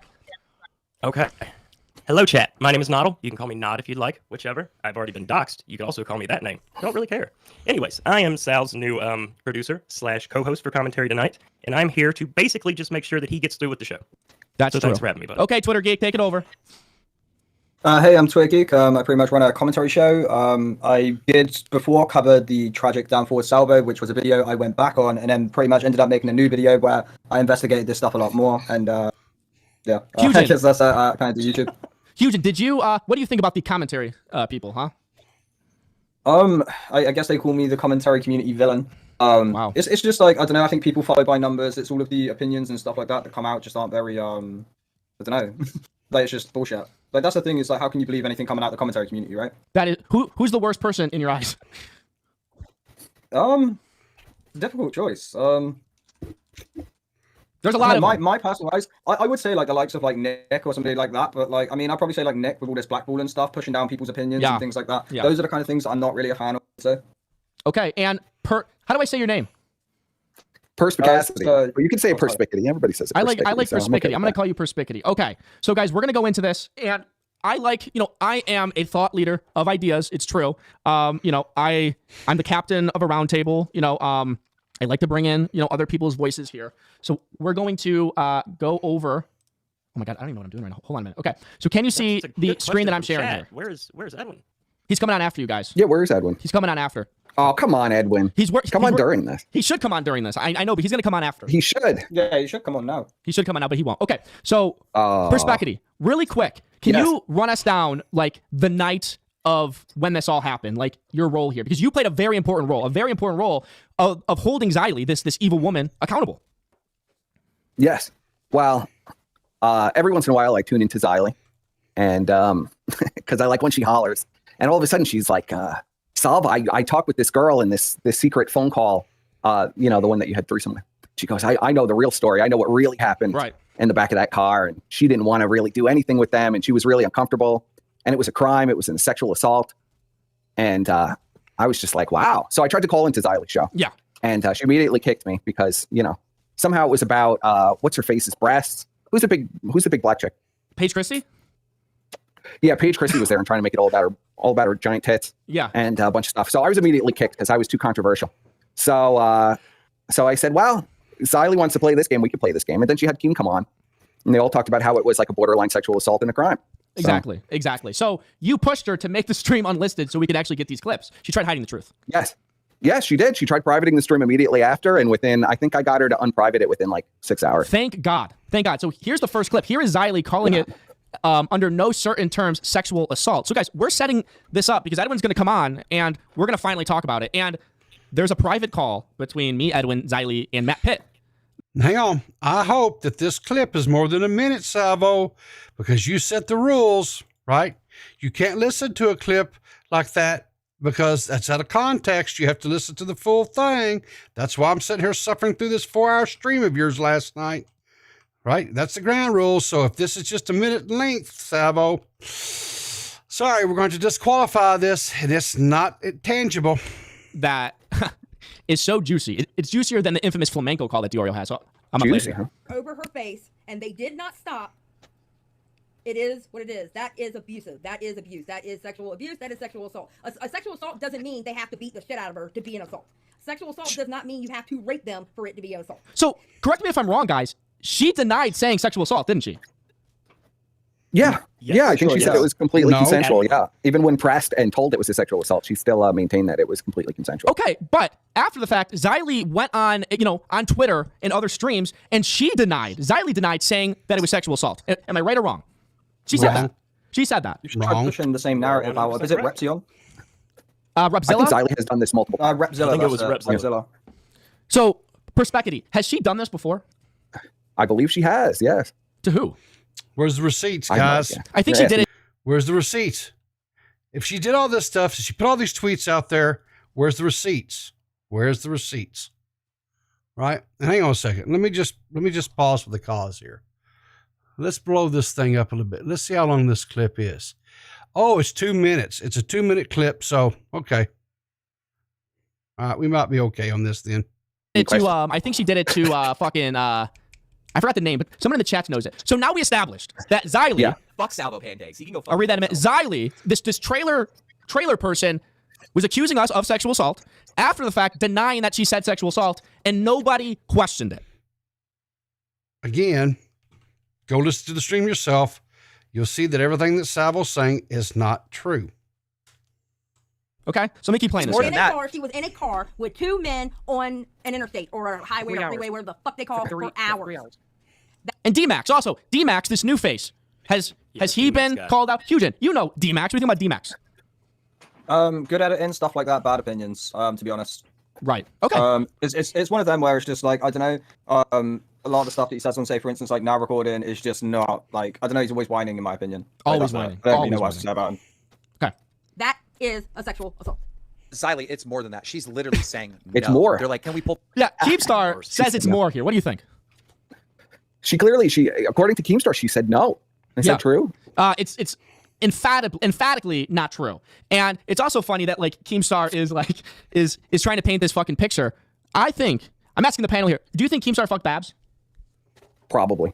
Okay. Hello, chat. My name is Noddle. You can call me Nod if you'd like, whichever. I've already been doxxed. You can also call me that name. I don't really care. Anyways, I am Sal's new producer / co-host for commentary tonight, and I'm here to basically just make sure that he gets through with the show. That's So true. thanks for having me, bud. Okay, Twitter Geek, take it over. Hey, I'm Twitter Geek. I pretty much run a commentary show. I did before cover the tragic downfall of Salvo, which was a video I went back on, and then pretty much ended up making a new video where I investigated this stuff a lot more. And yeah, I Fusion. guess that's kind of the YouTube. Huge, did you, what do you think about the commentary people, huh? I guess they call me the commentary community villain. Wow. It's just like, I don't know, I think people follow by numbers. It's all of the opinions and stuff like that come out just aren't very, I don't know. Like, it's just bullshit. Like, that's the thing, is like, how can you believe anything coming out of the commentary community, right? That is, who's the worst person in your eyes? Difficult choice. There's a lot of my personal eyes. I would say like the likes of like Nick or somebody like that, but like, I mean, I'd probably say like Nick with all this blackball and stuff, pushing down people's opinions Yeah. and things like that. Yeah. Those are the kind of things that I'm not really a fan of. So. Okay, and how do I say your name? Perspicacity. Well, you can say perspicity. Everybody says it. I like so Perspicity. okay I'm with going to call you Perspicity. Okay, so guys, we're going to go into this, and I like, I am a thought leader of ideas. It's true. I'm the captain of a round table. I like to bring in, other people's voices here. So we're going to go over. Oh my God, I don't even know what I'm doing right now. Hold on a minute. Okay, so can you see That's a the good screen that question I'm from sharing chat. here? Where's Edwin? He's coming on after you guys. Yeah, where's Edwin? He's coming on after. Oh, come on, Edwin. Come on during this. He should come on during this. I know, but he's going to come on after. He should. Yeah, you should come on now. He should come on now, but he won't. Okay, so Oh. Perspicity, really quick, can Yes. you run us down like the night of when this all happened, like your role here, because you played a very important role of holding Xylee, this evil woman, accountable. Yes. Well, every once in a while I tune into Xylee, and because I like when she hollers, and all of a sudden she's like, Salva, I talked with this girl in this secret phone call, the one that you had threesome with. She goes, I know the real story. I know what really happened Right. in the back of that car, and she didn't want to really do anything with them, and she was really uncomfortable, and it was a crime. It was a sexual assault, and I was just like, wow. So I tried to call into Xylee's show. Yeah. And she immediately kicked me because, somehow it was about what's her face's breasts. Who's the big black chick? Paige Christie? Yeah, Paige Christie was there and trying to make it all about her giant tits. Yeah. And a bunch of stuff. So I was immediately kicked because I was too controversial. So I said, well, Xylee wants to play this game. We could play this game. And then she had Keen come on, and they all talked about how it was like a borderline sexual assault and a crime. Exactly. So you pushed her to make the stream unlisted so we could actually get these clips. She tried hiding the truth. Yes, she did. She tried privating the stream immediately after, and I think I got her to unprivate it within like 6 hours. Thank God. So here's the first clip. Here is Xylee calling it, under no certain terms, sexual assault. So guys, we're setting this up because Edwin's going to come on, and we're going to finally talk about it. And there's a private call between me, Edwin, Xylee, and Matt Pitt. Hang on. I hope that this clip is more than a minute, Salvo, because you set the rules, right? You can't listen to a clip like that because that's out of context. You have to listen to the full thing. That's why I'm sitting here suffering through this 4-hour stream of yours last night, right? That's the ground rule. So if this is just a minute length, Salvo, sorry, we're going to disqualify this, and it's not tangible. That is so juicy. It's juicier than the infamous flamenco call that Diorio has. So I'm gonna play it. Over her face, and they did not stop. It is what it is. That is abusive. That is abuse. That is sexual abuse. That is sexual assault. A sexual assault doesn't mean they have to beat the shit out of her to be an assault. Sexual assault does not mean you have to rape them for it to be an assault. So correct me if I'm wrong, guys. She denied saying sexual assault, didn't she? Yeah. I think she said it was completely No. consensual. Yeah. Even when pressed and told it was a sexual assault, she still maintained that it was completely consensual. Okay, but after the fact, Xylee went on, on Twitter and other streams, and Xylee denied saying that it was sexual assault. Am I right or wrong? She said that. She said that. You should try pushing the same narrative out. Is it Repzion? I Repzilla? think Xylee has done this multiple times. Repzilla. I think it was Repzilla. So Perspective, has she done this before? I believe she has. Yes. To who? Where's the receipts, guys? I think she did it. Where's the receipts? If she did all this stuff, she put all these tweets out there, where's the receipts? Where's the receipts? Right? And hang on a second. Let me just pause for the cause here. Let's blow this thing up a little bit. Let's see how long this clip is. Oh, it's 2 minutes. It's a 2-minute clip. So, okay. All right. We might be okay on this then. I think she did it to fucking, I forgot the name, but someone in the chat knows it. So now we established that Xylee. Fuck Salvo Pancakes. He can go fuck I'll read that in a minute. Xylee, this trailer person was accusing us of sexual assault, after the fact denying that she said sexual assault, and nobody questioned it. Again, go listen to the stream yourself. You'll see that everything that Salvo's saying is not true. Okay, so let me keep playing this. She was in a car with 2 men on an interstate or a highway or freeway, whatever the fuck they call it, for hours. And D-Max, also, D-Max, this new face, has he been called out? Hugen, you know D-Max. What do you think about D-Max? Good editing, stuff like that, bad opinions, to be honest. Right, okay. It's one of them where it's just like, I don't know, a lot of the stuff that he says on, say, for instance, like now recording is just not, like, I don't know, he's always whining, in my opinion. Always whining. I don't really know what to say about him. Okay. That is a sexual assault. Xylee, it's more than that. She's literally saying It's no. more. They're like, can we pull? Yeah, Keemstar says it's more here. What do you think? She according to Keemstar, she said no. Is that true? It's emphatically not true. And it's also funny that like Keemstar is trying to paint this fucking picture. I'm asking the panel here. Do you think Keemstar fucked Babs? Probably.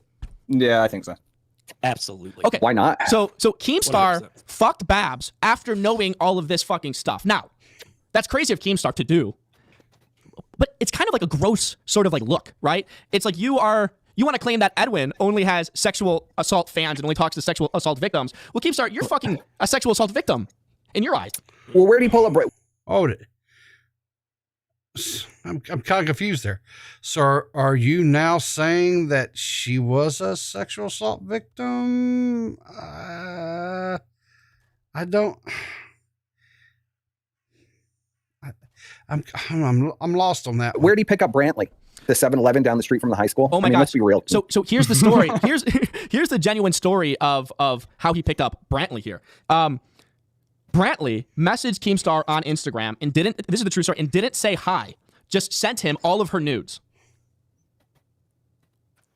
Yeah, I think so. Absolutely. Okay. Why not? So Keemstar 100%. fucked Babs after knowing all of this fucking stuff. Now, that's crazy of Keemstar to do. But it's kind of like a gross sort of like look, right? It's like you want to claim that Edwin only has sexual assault fans and only talks to sexual assault victims. Well, Keemstar, you're fucking a sexual assault victim in your eyes. Well, where did he pull up? Oh, I'm kind of confused there. So are you now saying that she was a sexual assault victim? I don't. I'm lost on that. Where did he pick up Brantley? The 7-Eleven down the street from the high school. Oh my God. Let's be real. So here's the story. here's the genuine story of how he picked up Brantley here. Brantley messaged Keemstar on Instagram and this is the true story, and didn't say hi. Just sent him all of her nudes.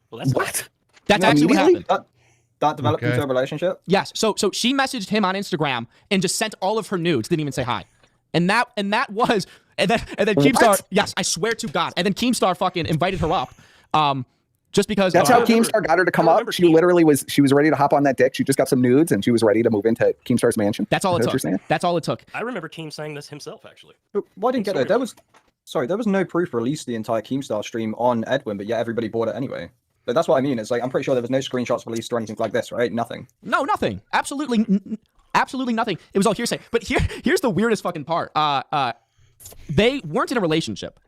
Well, that's what? That's actually what happened. That developed into a relationship? Yes. So she messaged him on Instagram and just sent all of her nudes. Didn't even say hi. And then Keemstar. Yes, I swear to God. And then Keemstar fucking invited her up. Just because that's how Keemstar got her to come up. She literally was ready to hop on that dick. She just got some nudes and she was ready to move into Keemstar's mansion. That's all it took. That's all it took. I remember Keem saying this himself, actually. But why didn't get it? There was no proof released the entire Keemstar stream on Edwin, but yet everybody bought it anyway. But that's what I mean. It's like, I'm pretty sure there was no screenshots released or anything like this, right? Nothing. No, nothing. Absolutely nothing. It was all hearsay. But here's the weirdest fucking part. They weren't in a relationship.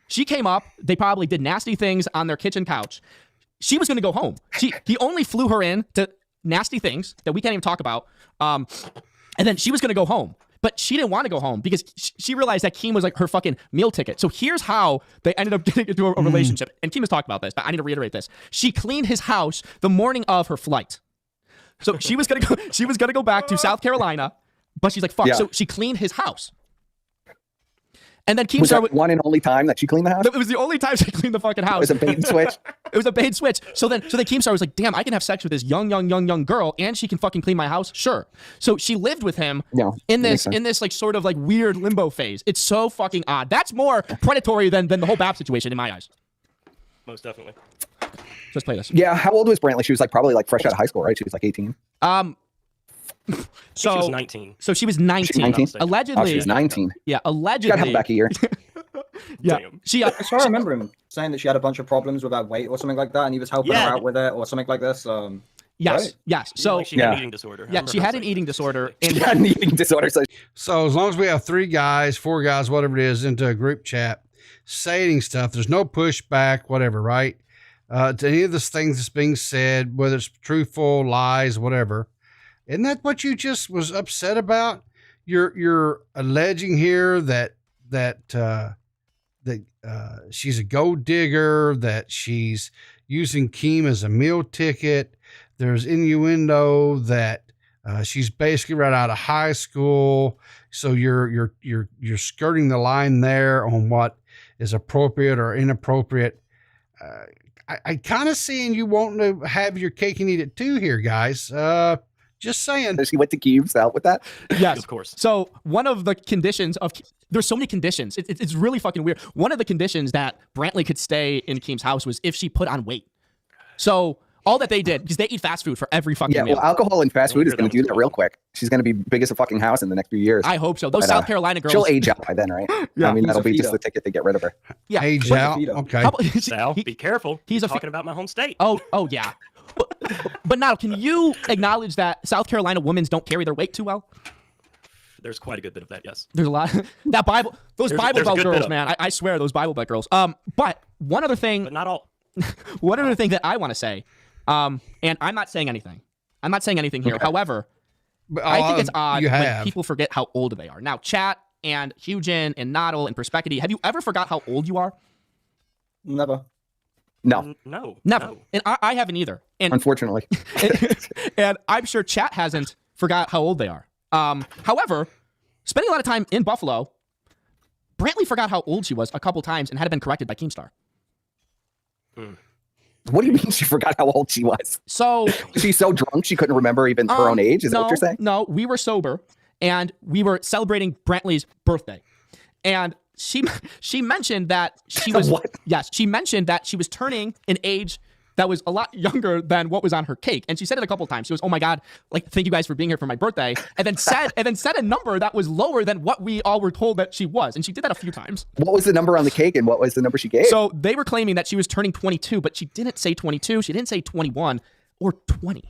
She came up. They probably did nasty things on their kitchen couch. She was going to go home. He only flew her in to nasty things that we can't even talk about. And then she was going to go home. But she didn't want to go home because she realized that Keem was like her fucking meal ticket. So here's how they ended up getting into a relationship. And Keem has talked about this, but I need to reiterate this. She cleaned his house the morning of her flight. So she was gonna go back to South Carolina, but she's like, fuck. Yeah. So she cleaned his house. And then Keemstar was that one and only time that she cleaned the house? It was the only time she cleaned the fucking house. It was a bait and switch. It was a bait and switch. So then Keemstar was like, damn, I can have sex with this young girl and she can fucking clean my house? Sure. So she lived with him in this like sort of like weird limbo phase. It's so fucking odd. That's more predatory than the whole Bab situation in my eyes. Most definitely. Let's play this. Yeah, how old was Brantley? She was like probably like fresh out of high school, right? She was like 18. So she was 19. So she was 19. 19? Allegedly. Oh, she was 19. Yeah, allegedly. Got to have back a year. Yeah. I remember him saying that she had a bunch of problems with her weight or something like that, and he was helping her out with it or something like this. Yes, right? yes. So she had an eating disorder. Yeah, she had an eating disorder. And she had an eating disorder. So as long as we have 3 guys, 4 guys, whatever it is, into a group chat, saying stuff, there's no pushback, whatever, right? To any of the things that's being said, whether it's truthful, lies, whatever. Isn't that what you just was upset about? You're alleging here that she's a gold digger, that she's using Keem as a meal ticket. There's innuendo that she's basically right out of high school. So you're skirting the line there on what is appropriate or inappropriate. I kind of seeing you wanting to have your cake and eat it too here, guys. Just saying. She went to Keem's out with that? Yes, of course. So one of the conditions of there's so many conditions. It's really fucking weird. One of the conditions that Brantley could stay in Keem's house was if she put on weight. So all that they did, because they eat fast food for every fucking meal. Well, alcohol and fast food is going to do that real quick. She's going to be big as a fucking house in the next few years. I hope so. Those But, South Carolina girls. She'll age out by then, right? Yeah. I mean, that'll be He's a just the ticket to get rid of her. Yeah. Age out. Okay. How about- Sal, be careful. He's a talking about my home state. Oh yeah. But now, can you acknowledge that South Carolina women don't carry their weight too well? There's quite a good bit of that, yes. There's a lot. That Bible, those There's Bible a Belt good bit girls, of man. I swear, those Bible Belt girls. But one other thing. But not all. One other thing that I want to say, and I'm not saying anything. I'm not saying anything here. Okay. However, But, I think it's odd you when have. people forget how old they are. Now, Chat and Hugin and Noddle and Perspecity, have you ever forgot how old you are? Never. No, No. Never. No. And I haven't either. And unfortunately. and I'm sure Chat hasn't forgot how old they are. However, spending a lot of time in Buffalo, Brantley forgot how old she was a couple times and had been corrected by Keemstar. What do you mean she forgot how old she was? So She's so drunk she couldn't remember even her own age? Is that what you're saying? No, we were sober and we were celebrating Brantley's birthday. And she mentioned that she was What? Yes, she mentioned that she was turning an age that was a lot younger than what was on her cake. And she said it a couple of times. She was, "Oh my God, like thank you guys for being here for my birthday." And then said a number that was lower than what we all were told that she was. And she did that a few times. What was the number on the cake and what was the number she gave? So they were claiming that she was turning 22, but she didn't say 22. She didn't say 21 or 20.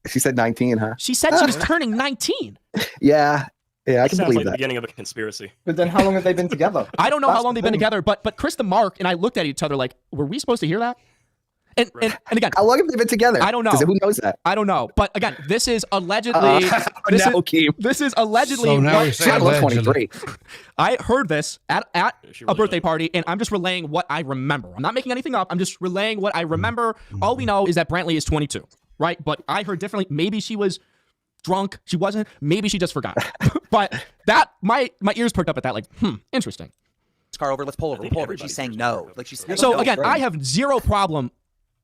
She said 19, huh? She said she was turning 19. Yeah. Yeah, I can Sounds believe like the that. beginning of a conspiracy. But then how long have they been together? I don't know That's how long the they've been thing. together, but Chris the Mark and I looked at each other like, were we supposed to hear that? And again, How long have they been together? I don't know. 'Cause who knows that? I don't know. But again, this is allegedly. This is allegedly. So now what- you're saying I love allegedly. 23. I heard this at She a really birthday does. party, and I'm just relaying what I remember. I'm not making anything up. I'm just relaying what I remember. All we know is that Brantley is 22, right? But I heard differently. Maybe she was drunk. She wasn't. Maybe she just forgot. But that my ears perked up at that. Like, interesting. Let's car over. Let's pull over. think Pull over. everybody's She's saying no. Like she's So no, again, right. I have zero problem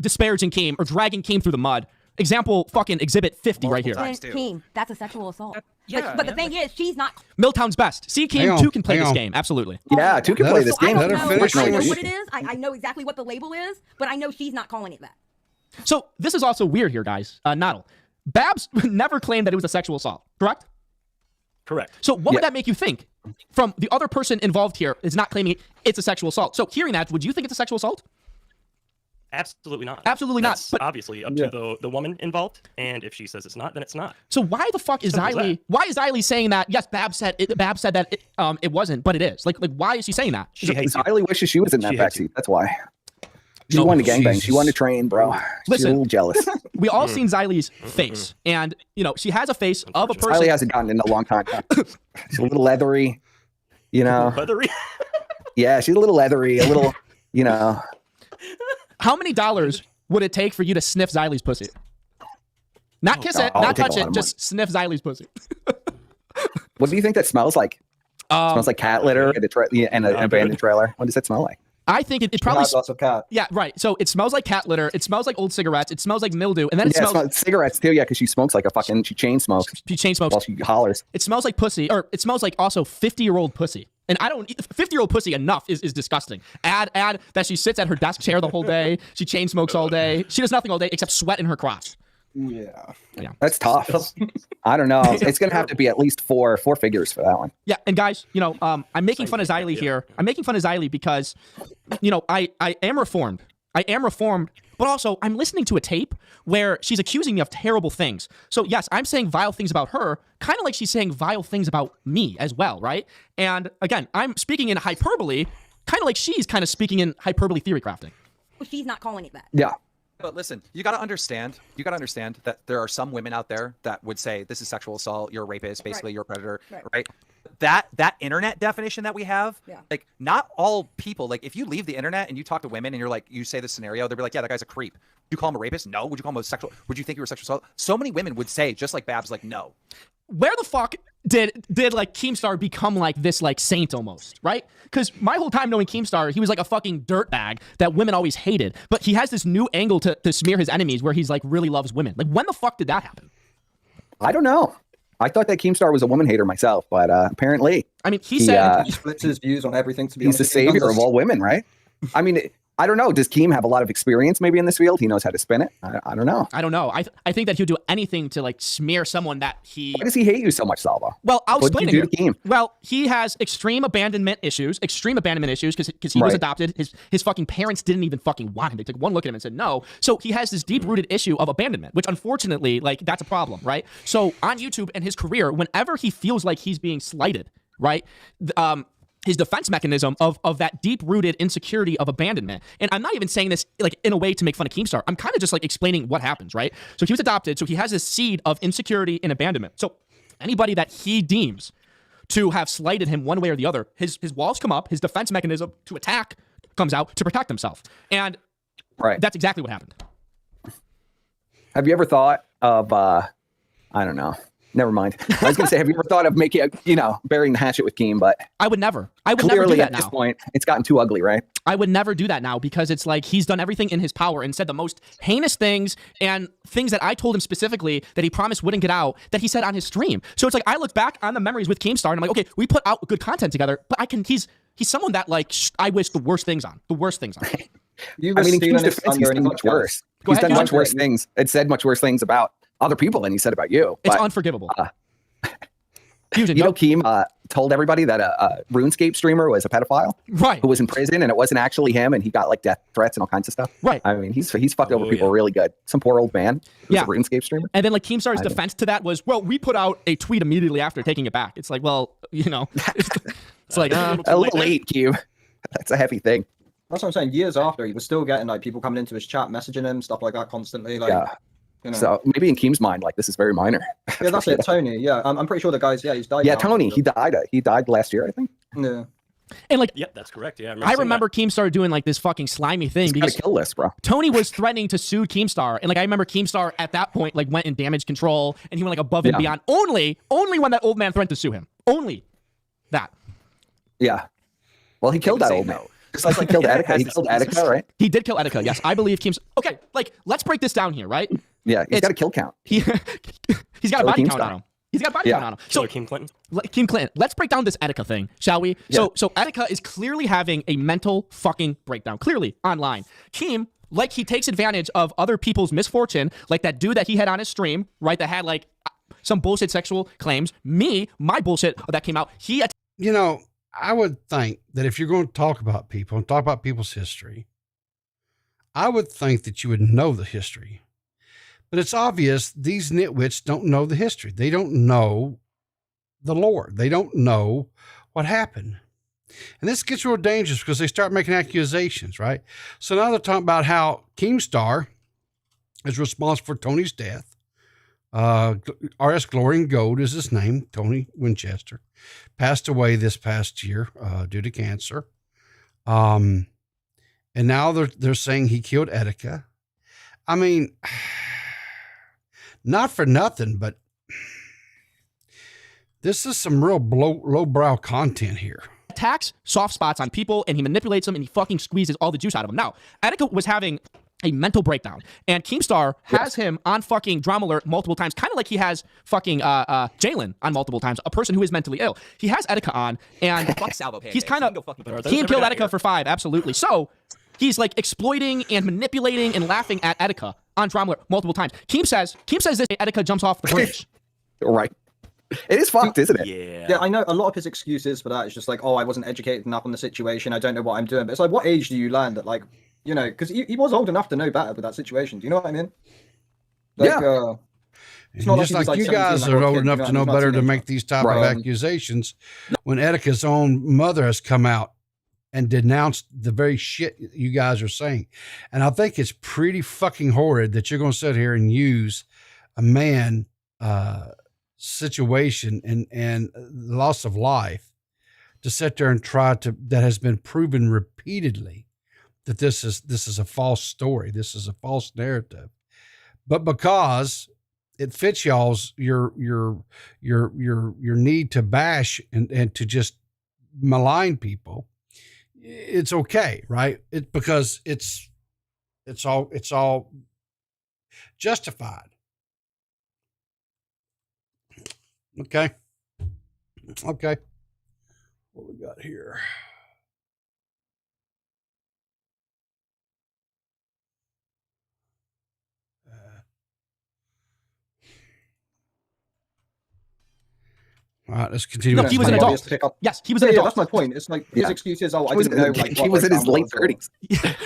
disparaging Keem or dragging Keem through the mud. Example, fucking exhibit 50 right here. Multiple times. Team, that's a sexual assault. yeah, but the man, thing is, she's not. Milltown's best. See, Hang Keem on, too can play hang this on. game. Absolutely. Yeah, two can Let play her- this I game. let don't her know. finish I know this. what it is. I know exactly what the label is, but I know she's not calling it that. So this is also weird here, guys. Noddle. Babs never claimed that it was a sexual assault, correct? Correct. So what would Yeah. that make you think? From the other person involved here is not claiming it's a sexual assault. So hearing that, would you think it's a sexual assault? Absolutely not. Absolutely not. That's But obviously up to the woman involved, and if she says it's not, then it's not. so why the fuck is Simple as Xylee? that. Why is Xylee saying that? Yes, Babs said that it wasn't, but it is. Like why is she saying that? She hates you. Riley wishes she was in that She hates backseat. That's why. She wanted to gangbang. She wanted to train, bro. She's Listen. a little jealous. We all seen Xylee's face, and she has a face of a person. Riley hasn't gotten in a long time. She's a little leathery, you know. Leathery. Yeah, she's a little leathery, a little, you know. How many dollars would it take for you to sniff Xylee's pussy? Not kiss it, Oh, not it'd take touch a lot it, of just sniff Xylee's pussy. What do you think that smells like? Smells like cat litter and an abandoned trailer. What does that smell like? I think it She probably. has lots of cat. Yeah, right. So it smells like cat litter. It smells like old cigarettes. It smells like mildew, and then it Yeah, it smells. smells cigarettes too. Yeah, because she smokes like a fucking. She chain smokes She chain smokes. while she hollers. It smells like pussy, or it smells like also 50-year-old pussy. And I don't 50-year-old pussy enough is disgusting. Add that she sits at her desk chair the whole day. She chain smokes all day. She does nothing all day except sweat in her crotch. Yeah. That's tough. I don't know. It's gonna have to be at least four figures for that one. Yeah, and guys, I'm making fun of Xylee here. I'm making fun of Xylee because, I am reformed. I am reformed, but also I'm listening to a tape where she's accusing me of terrible things. So yes, I'm saying vile things about her, kind of like she's saying vile things about me as well, right? And again, I'm speaking in hyperbole, kind of like she's kind of speaking in hyperbole theory crafting. Well, she's not calling it that. Yeah. But listen, you got to understand. You got to understand that there are some women out there that would say this is sexual assault. You're a rapist. Basically, you're a predator. Right. Right. that internet definition that we have, Yeah. like not all people, like if you leave the internet and you talk to women and you're like, you say this scenario, they'll be like, yeah, that guy's a creep. Would you call him a rapist? No. Would you call him a sexual? Would you think you were sexual assault? So many women would say, just like Babs, like no. Where the fuck did like Keemstar become like this like saint almost, right? Because my whole time knowing Keemstar, he was like a fucking dirtbag that women always hated. But he has this new angle to smear his enemies where he's like really loves women. Like when the fuck did that happen? I don't know. I thought that Keemstar was a woman hater myself, but apparently, I mean, he said he splits his views on everything. To be he's honest, the savior of all women, right? I mean, I don't know. Does Keem have a lot of experience maybe in this field? He knows how to spin it. I don't know. I don't know. I think that he'll do anything to like smear someone that he. Why does he hate you so much, Salvo? Well, I'll What did explain you it do here. to Keem? Well, he has extreme abandonment issues because he was Right. adopted. His fucking parents didn't even fucking want him. They took one look at him and said no. So he has this deep-rooted issue of abandonment, which unfortunately, like, that's a problem, right? So on YouTube and his career, whenever he feels like he's being slighted, right? His defense mechanism of that deep-rooted insecurity of abandonment. And I'm not even saying this like in a way to make fun of Keemstar. I'm kind of just like explaining what happens, right? So he was adopted, so he has this seed of insecurity and abandonment. So anybody that he deems to have slighted him one way or the other, his walls come up, his defense mechanism to attack comes out to protect himself. And that's exactly what happened. Have you ever thought of, I don't know. Never mind. I was going to say, have you ever thought of making, burying the hatchet with Keem? But I would never. I would clearly never do that at this now. point, it's gotten too ugly, right? I would never do that now because it's like he's done everything in his power and said the most heinous things and things that I told him specifically that he promised wouldn't get out that he said on his stream. So it's like I look back on the memories with Keemstar and I'm like, okay, we put out good content together, but he's someone that like I wish the worst things on. I mean, in Keem's defense, he's done much worse. He's done much worse things and said much worse things about other people than he said about you. It's But, unforgivable. Fusion, Keem told everybody that a RuneScape streamer was a pedophile, right? Who was in prison, and it wasn't actually him, and he got like death threats and all kinds of stuff, right? I mean, he's fucked over people really good. Some poor old man who was a RuneScape streamer. And then like Keemstar's defense to that was, well, we put out a tweet immediately after taking it back. It's like, well, it's like a little late, Keem. That's a heavy thing. That's what I'm saying. Years after, he was still getting like people coming into his chat, messaging him, stuff like that constantly. Like, So maybe in Keem's mind, like this is very minor. Yeah, that's it. Tony. Yeah, I'm pretty sure the guy's. Yeah, he's died. Yeah, now. Tony. He died. He died last year, I think. Yeah. And like, yep, that's correct. Yeah, I remember Keemstar doing like this fucking slimy thing. He's got a kill list, bro. Tony was threatening to sue Keemstar, and like I remember Keemstar at that point like went in damage control, and he went like above and beyond. Only when that old man threatened to sue him. Only that. Yeah. Well, he killed that old man. Just like he killed Attica. He killed Attica, right? He did kill Attica. Yes, I believe Keemstar. Okay, like let's break this down here, right? Yeah, he's got a kill count. He's got a body count on him. He's got a body count on him. So Keem Clinton. Keem Clinton. Let's break down this Attica thing, shall we? Yeah. So Attica is clearly having a mental fucking breakdown. Clearly online. Keem, like he takes advantage of other people's misfortune, like that dude that he had on his stream, right? That had like some bullshit sexual claims. My bullshit that came out. I would think that if you're going to talk about people and talk about people's history, I would think that you would know the history. But it's obvious these nitwits don't know the history. They don't know the lore. They don't know what happened. And this gets real dangerous because they start making accusations, right? So now they're talking about how Keemstar is responsible for Tony's death. RS Glory and Gold is his name, Tony Winchester. Passed away this past year due to cancer. And now they're saying he killed Attica. I mean, not for nothing, but this is some real lowbrow content here. Attacks soft spots on people and he manipulates them and he fucking squeezes all the juice out of them. Now, Attica was having a mental breakdown and Keemstar has him on fucking Drama Alert multiple times, kind of like he has fucking Jalen on multiple times, a person who is mentally ill. He has Attica on and he's kind of, he killed Attica for 5, absolutely. So he's like exploiting and manipulating and laughing at Attica on Drama Alert multiple times. Keem says this Attica jumps off the bridge. Right. It is fucked, isn't it? Yeah, I know a lot of his excuses for that is just like, oh, I wasn't educated enough on the situation. I don't know what I'm doing. But it's like, what age do you learn that, like, because he was old enough to know better with that situation. Do you know what I mean? Like, yeah. It's not just like you guys are old enough to know better to make these type of accusations when Attica's own mother has come out and denounced the very shit you guys are saying. And I think it's pretty fucking horrid that you're going to sit here and use a man situation and the loss of life to sit there and try to, that has been proven repeatedly that this is a false story. This is a false narrative. But because it fits y'all's your need to bash and to just malign people, it's okay, right? Because it's all justified. Okay. What we got here? All right, let's continue. No, he was an adult. Yes, he was an adult. That's my point. It's like his excuse is, I didn't know. Like, he was in his late 30s.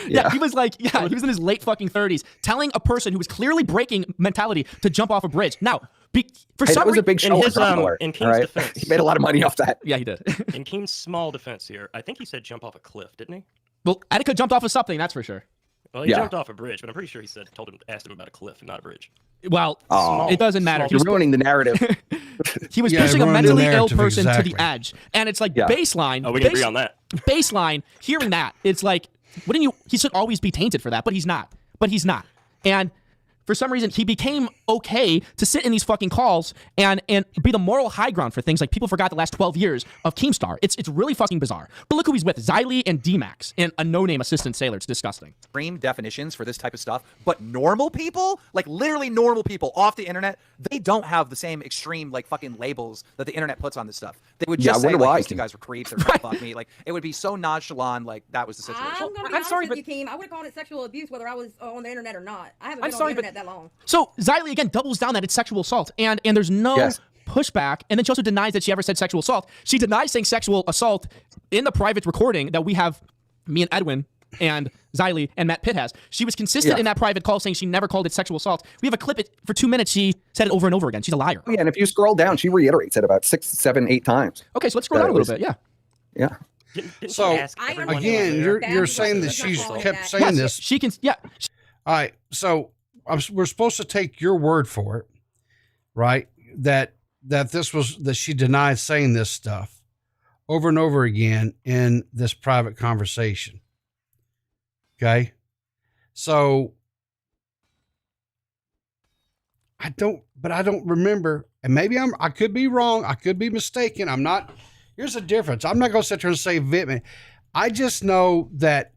Yeah, he was like, he was in his late fucking 30s, telling a person who was clearly breaking mentality to jump off a bridge. Now, that was a big show. In Keen's defense, he made a lot of money off that. Yeah, he did. In Keen's small defense here, I think he said jump off a cliff, didn't he? Well, Attica jumped off of something, that's for sure. Well, he jumped off a bridge, but I'm pretty sure he asked him about a cliff and not a bridge. Well, it doesn't matter. You're ruining the narrative. He was pushing a mentally ill person to the edge. And it's like baseline. Oh, we can agree on that. Baseline, hearing that, it's like, he should always be tainted for that, but he's not. And for some reason, he became okay to sit in these fucking calls and be the moral high ground for things like people forgot the last 12 years of Keemstar. It's really fucking bizarre. But look who he's with, Xylee and D-Max and a no-name assistant sailor. It's disgusting. Extreme definitions for this type of stuff, but normal people, like literally normal people off the internet, they don't have the same extreme like fucking labels that the internet puts on this stuff. They would just say like, these two guys were creeps, they're gonna fuck me. Like it would be so nonchalant, like that was the situation. I'm gonna be honest with you, Keem. I would have called it sexual abuse whether I was on the internet or not. I haven't been on the internet that long. So Xylee again doubles down that it's sexual assault, and there's no pushback. And then she also denies that she ever said sexual assault. She denies saying sexual assault in the private recording that we have, me and Edwin and Xylee and Matt Pitt has. She was consistent in that private call saying she never called it sexual assault. We have a clip for 2 minutes. She said it over and over again. She's a liar. Yeah, and if you scroll down, she reiterates it about 6, 7, 8 times. Okay, so let's scroll down a little bit. Yeah. So again, you're saying that she's kept saying this. She can. Yeah. All right. So we're supposed to take your word for it, right? That she denied saying this stuff over and over again in this private conversation. Okay. So I don't remember, and maybe I could be wrong. I could be mistaken. Here's the difference. I'm not going to sit there and say Vittman. I just know that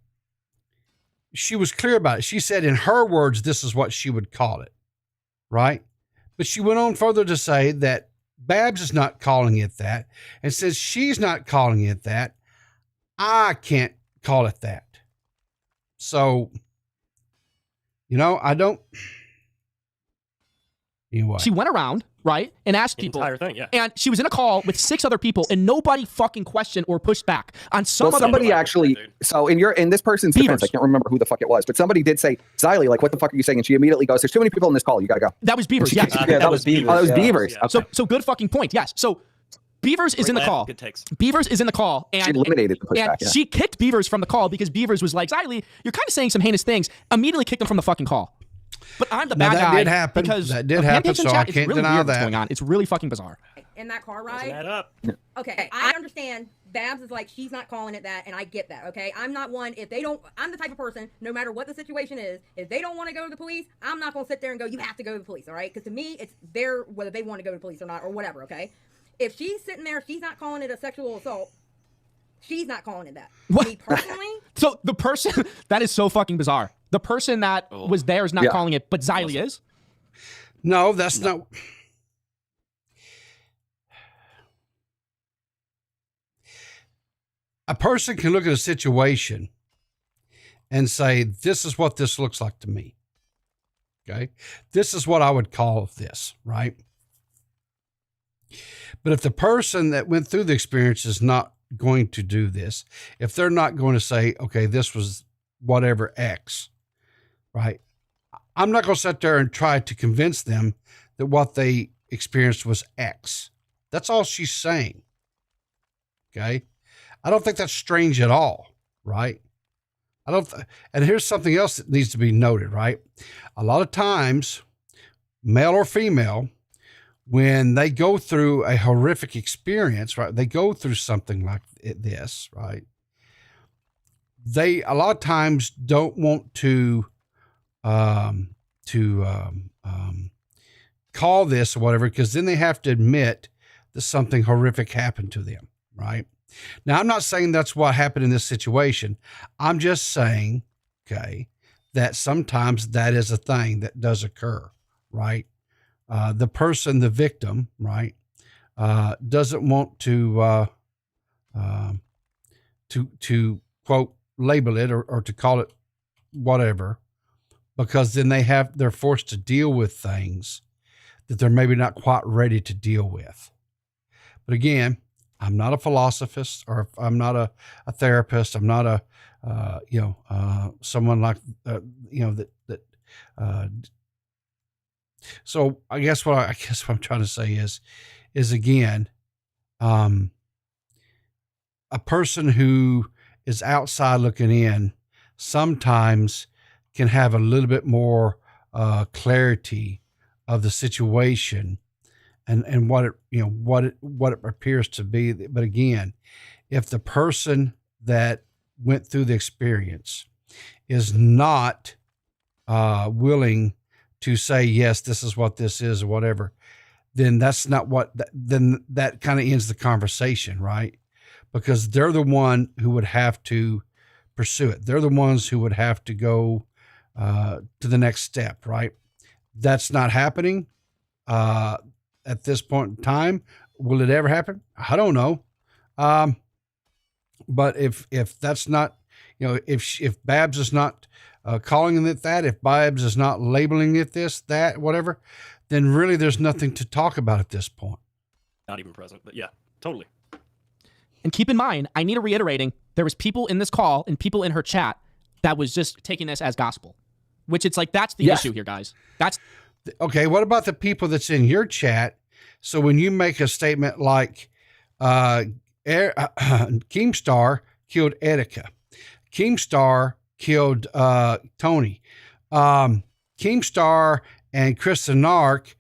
she was clear about it. She said in her words, this is what she would call it. Right. But she went on further to say that Babs is not calling it that, and says she's not calling it that. I can't call it that. So, I don't. Anyway. She went around, right, and asked people. Entire thing, yeah. And she was in a call with 6 other people, and nobody fucking questioned or pushed back on some. Well, somebody actually. So in this person's defense, I can't remember who the fuck it was, but somebody did say, "Xylee, like, what the fuck are you saying?" And she immediately goes, "There's too many people in this call. You gotta go." That was Beavers. Yes. That was Beavers. Oh, that was Beavers. Yeah. So good fucking point. Yes. So Beavers is in the call. Good takes. Beavers is in the call, and she eliminated the pushback. And she kicked Beavers from the call because Beavers was like, "Xylee, you're kind of saying some heinous things." Immediately kicked him from the fucking call. But I'm the bad guy. That did happen. Because that did happen, so I can't deny that. What's going on. It's really fucking bizarre. In that car ride. That up. Okay, I understand. Babs is like, she's not calling it that, and I get that, okay? I'm not one, I'm the type of person, no matter what the situation is, if they don't want to go to the police, I'm not going to sit there and go, you have to go to the police, all right? Because to me, it's whether they want to go to the police or not, or whatever, okay? If she's sitting there, she's not calling it a sexual assault, she's not calling it that. What? Me personally? So the person, that is so fucking bizarre. The person that was there is not calling it, but Xylee is? No, that's not. A person can look at a situation and say, this is what this looks like to me. Okay. This is what I would call this, right? But if the person that went through the experience is not going to do this, if they're not going to say, okay, this was whatever X, right? I'm not going to sit there and try to convince them that what they experienced was X. That's all she's saying. Okay. I don't think that's strange at all. Right. And here's something else that needs to be noted, right? A lot of times, male or female, when they go through a horrific experience, right? They go through something like this, right? They a lot of times don't want to call this or whatever, because then they have to admit that something horrific happened to them, right? Now, I'm not saying that's what happened in this situation. I'm just saying, okay, that sometimes that is a thing that does occur, right? The person, the victim, right, doesn't want to quote label it or to call it whatever, because then they're forced to deal with things that they're maybe not quite ready to deal with. But again, I'm not a philosophist, or I'm not a therapist. I'm not someone like so I guess what I'm trying to say is again, a person who is outside looking in sometimes can have a little bit more clarity of the situation and what it appears to be. But again, if the person that went through the experience is not willing to say, yes, this is what this is or whatever, then that's not then that kind of ends the conversation, right? Because they're the one who would have to pursue it. They're the ones who would have to go to the next step, right? That's not happening at this point in time. Will it ever happen? I don't know. But if that's not, if Babs is not calling it that, if Babs is not labeling it this, that, whatever, then really there's nothing to talk about at this point. Not even present, but yeah, totally. And keep in mind, I need a reiterating, there was people in this call and people in her chat that was just taking this as gospel, which it's like, that's the issue here, guys. That's okay. What about the people that's in your chat? So when you make a statement like, Keemstar killed Etika, Keemstar killed Tony, Keemstar and Kristen Nark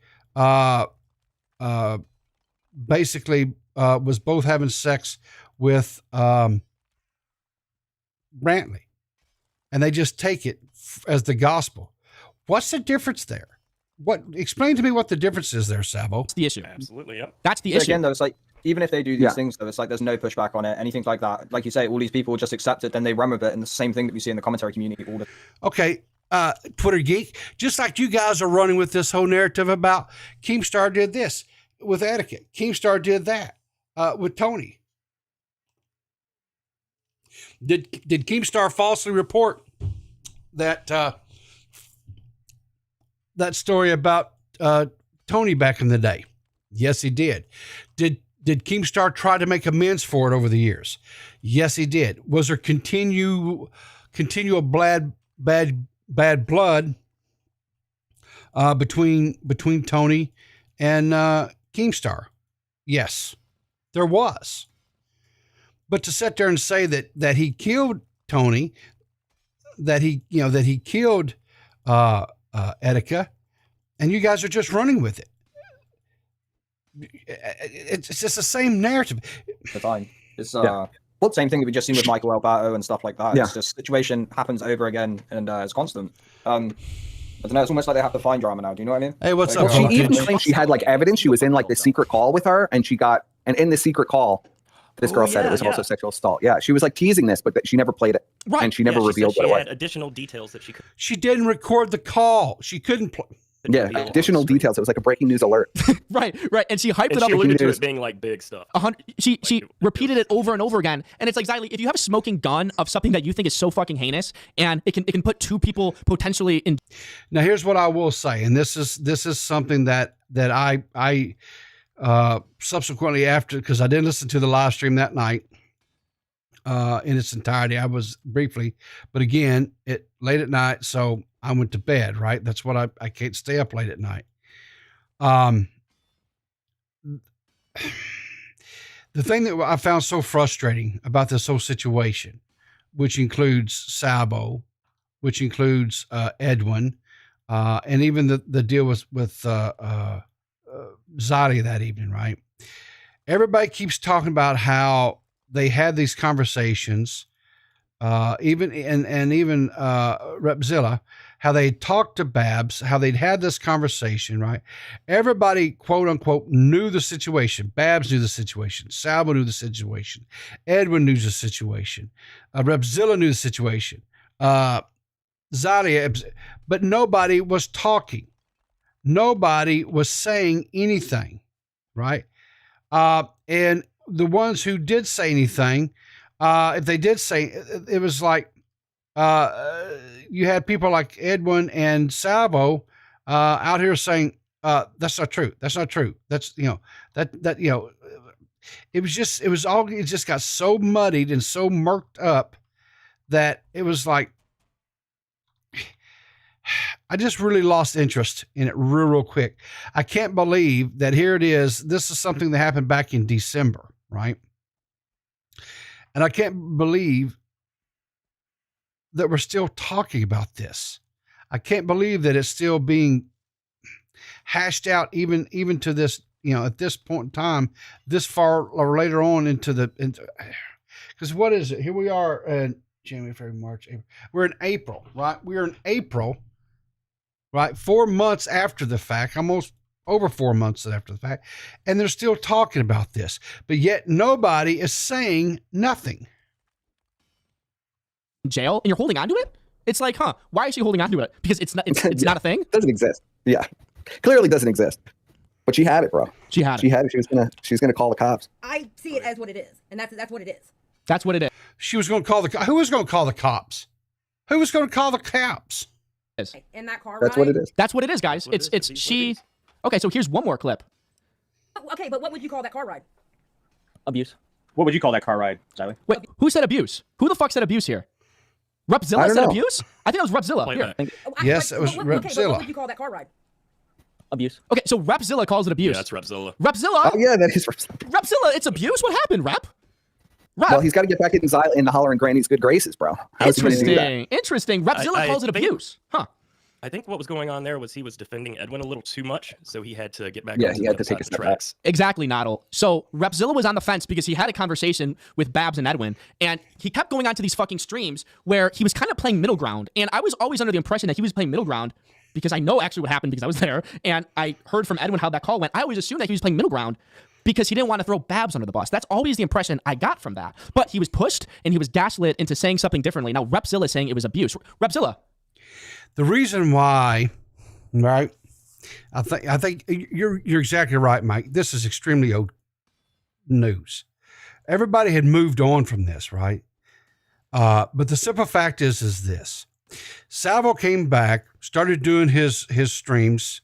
basically was both having sex with Brantley, and they just take it as the gospel. What's the difference there? Explain to me what the difference is there, Sabo. That's the issue. Absolutely, yep. That's the So issue. again, though, it's like, even if they do these things, though, it's like there's no pushback on it, anything like that. Like you say, all these people just accept it, then they run with it, and the same thing that we see in the commentary community all the Okay, Twitter geek, just like you guys are running with this whole narrative about Keemstar did this with Etiquette, Keemstar did that with Tony. Did Keemstar falsely report that that story about Tony back in the day? Yes, he did. Did Keemstar try to make amends for it over the years? Yes, he did. Was there continual bad blood between Tony and Keemstar? Yes, there was. But to sit there and say that he killed Tony, that he killed Etika, and you guys are just running with it. It's just the same narrative. the time. It's same thing that we just seen with Michael Alberto and stuff like that. It's just situation happens over again, and it's constant. I don't know. It's almost like they have to find drama now. Do you know what I mean? Hey, what's Well, up? she even claimed she had like evidence. She was in like the secret call with her, and in the secret call, this girl said it was also sexual assault. Yeah, she was like teasing this, but she never played it, and she never revealed she what it was. had additional details that she could. She didn't record the call. She couldn't play. Yeah, additional details. It was like a breaking news alert. Right. And she hyped And it up. she alluded to it being like big stuff. She repeated it over and over again, and it's like, Xylee, if you have a smoking gun of something that you think is so fucking heinous, and it can put two people potentially in. Now, here's what I will say, and this is something that I subsequently, after, because I didn't listen to the live stream that night in its entirety. I was briefly, but again, late at night, so I went to bed, right? That's what I can't stay up late at night. The thing that I found so frustrating about this whole situation, which includes Sabo, which includes Edwin, and even the deal with Zadi that evening, right? Everybody keeps talking about how they had these conversations, even Repzilla, how they talked to Babs, how they'd had this conversation, right? Everybody, quote unquote, knew the situation. Babs knew the situation. Salvo knew the situation. Edwin knew the situation. Repzilla knew the situation. Zadia, but nobody was talking. Nobody was saying anything, right? And the ones who did say anything, if they did say, it was like, you had people like Edwin and Salvo out here saying, that's not true. That's not true. That's, it just got so muddied and so murked up that it was like, I just really lost interest in it real quick. I can't believe that here it is. This is something that happened back in December, right? And I can't believe that we're still talking about this. I can't believe that it's still being hashed out even to this, at this point in time, this far or later on because what is it? Here we are in January, February, March, April. We're in April, right? We're in April, right? 4 months after the fact, almost over 4 months after the fact. And they're still talking about this, but yet nobody is saying nothing. Jail, and you're holding on to it? It's like, why is she holding on to it? Because it's not not a thing? It doesn't exist. Yeah. Clearly doesn't exist. But she had it, bro. She had it. She was gonna call the cops. I see it as what it is, and that's what it is. That's what it is. She was going to call who was going to call the cops? Who was going to call the cops? In that car That's ride? what it is. That's what it is, guys. It's she. Okay, so here's one more clip. Okay, but what would you call that car ride? Abuse. What would you call that car ride, Sally? Wait, who said abuse? Who the fuck said abuse here? Repzilla said know. abuse? I think it was Repzilla. Here. Yes, it was Repzilla. Okay, but what would you call that car ride? Abuse. Okay, so Repzilla calls it abuse. Yeah, that's Repzilla. Repzilla? Oh yeah, that is Repzilla. Repzilla, it's abuse? What happened, Rep? Well, he's got to get back in the holler and Granny's good graces, bro. How's he gonna do that? Interesting. Repzilla calls it abuse. Huh. I think what was going on there was he was defending Edwin a little too much, so he had to get back. Yeah, onto he the had other to take side a of the step back. tracks. Exactly, Noddle. So Repzilla was on the fence because he had a conversation with Babs and Edwin, and he kept going on to these fucking streams where he was kind of playing middle ground. And I was always under the impression that he was playing middle ground because I know actually what happened because I was there, and I heard from Edwin how that call went. I always assumed that he was playing middle ground because he didn't want to throw Babs under the bus. That's always the impression I got from that. But he was pushed, and he was gaslit into saying something differently. Now Repzilla is saying it was abuse. Repzilla. The reason why, right? I think you're exactly right, Mike. This is extremely old news. Everybody had moved on from this, right? But the simple fact is this: Salvo came back, started doing his streams,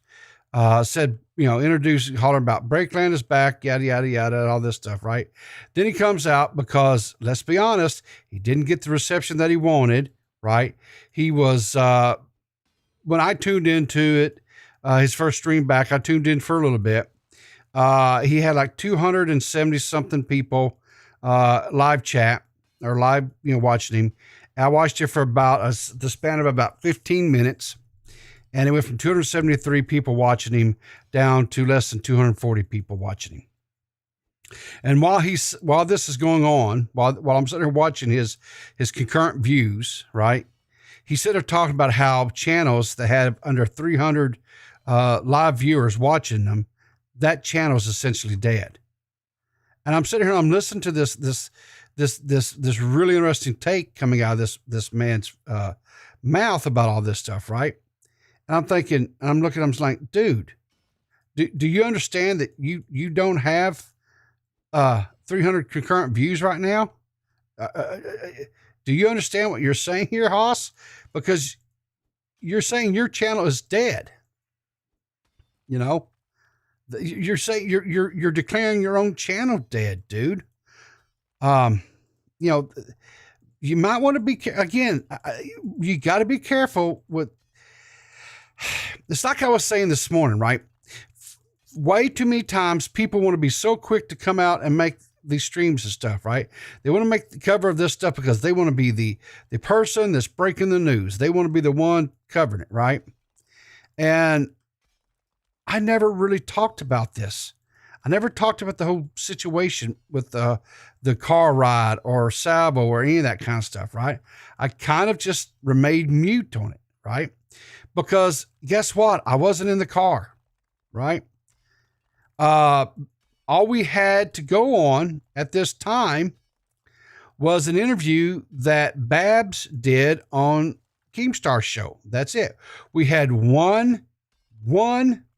said, introduced, hollering about Breakland is back, yada yada yada, all this stuff, right? Then he comes out because, let's be honest, he didn't get the reception that he wanted, right? He was when I tuned into it, his first stream back, I tuned in for a little bit. He had like 270 something people live chat or live, watching him. I watched it for about the span of about 15 minutes, and it went from 273 people watching him down to less than 240 people watching him. And while this is going on, while I'm sitting here watching his concurrent views, right? He's sitting there talking about how channels that have under 300 live viewers watching them, that channel is essentially dead. And I'm sitting here and I'm listening to this really interesting take coming out of this man's mouth about all this stuff, right? And I'm thinking, and I'm looking, I'm just like, dude, do you understand that you don't have 300 concurrent views right now? Do you understand what you're saying here, Haas? Because you're saying your channel is dead. You're saying you're declaring your own channel dead, dude. You might want to be again. You got to be careful with. It's like I was saying this morning, right? Way too many times people want to be so quick to come out and make these streams and stuff, right? They want to make the cover of this stuff because they want to be the person that's breaking the news. They want to be the one covering it, right? And I never really talked about this. I never talked about the whole situation with the car ride or Salvo or any of that kind of stuff, right? I kind of just remained mute on it, right? Because guess what? I wasn't in the car, right? All we had to go on at this time was an interview that Babs did on Keemstar's show. That's it. We had one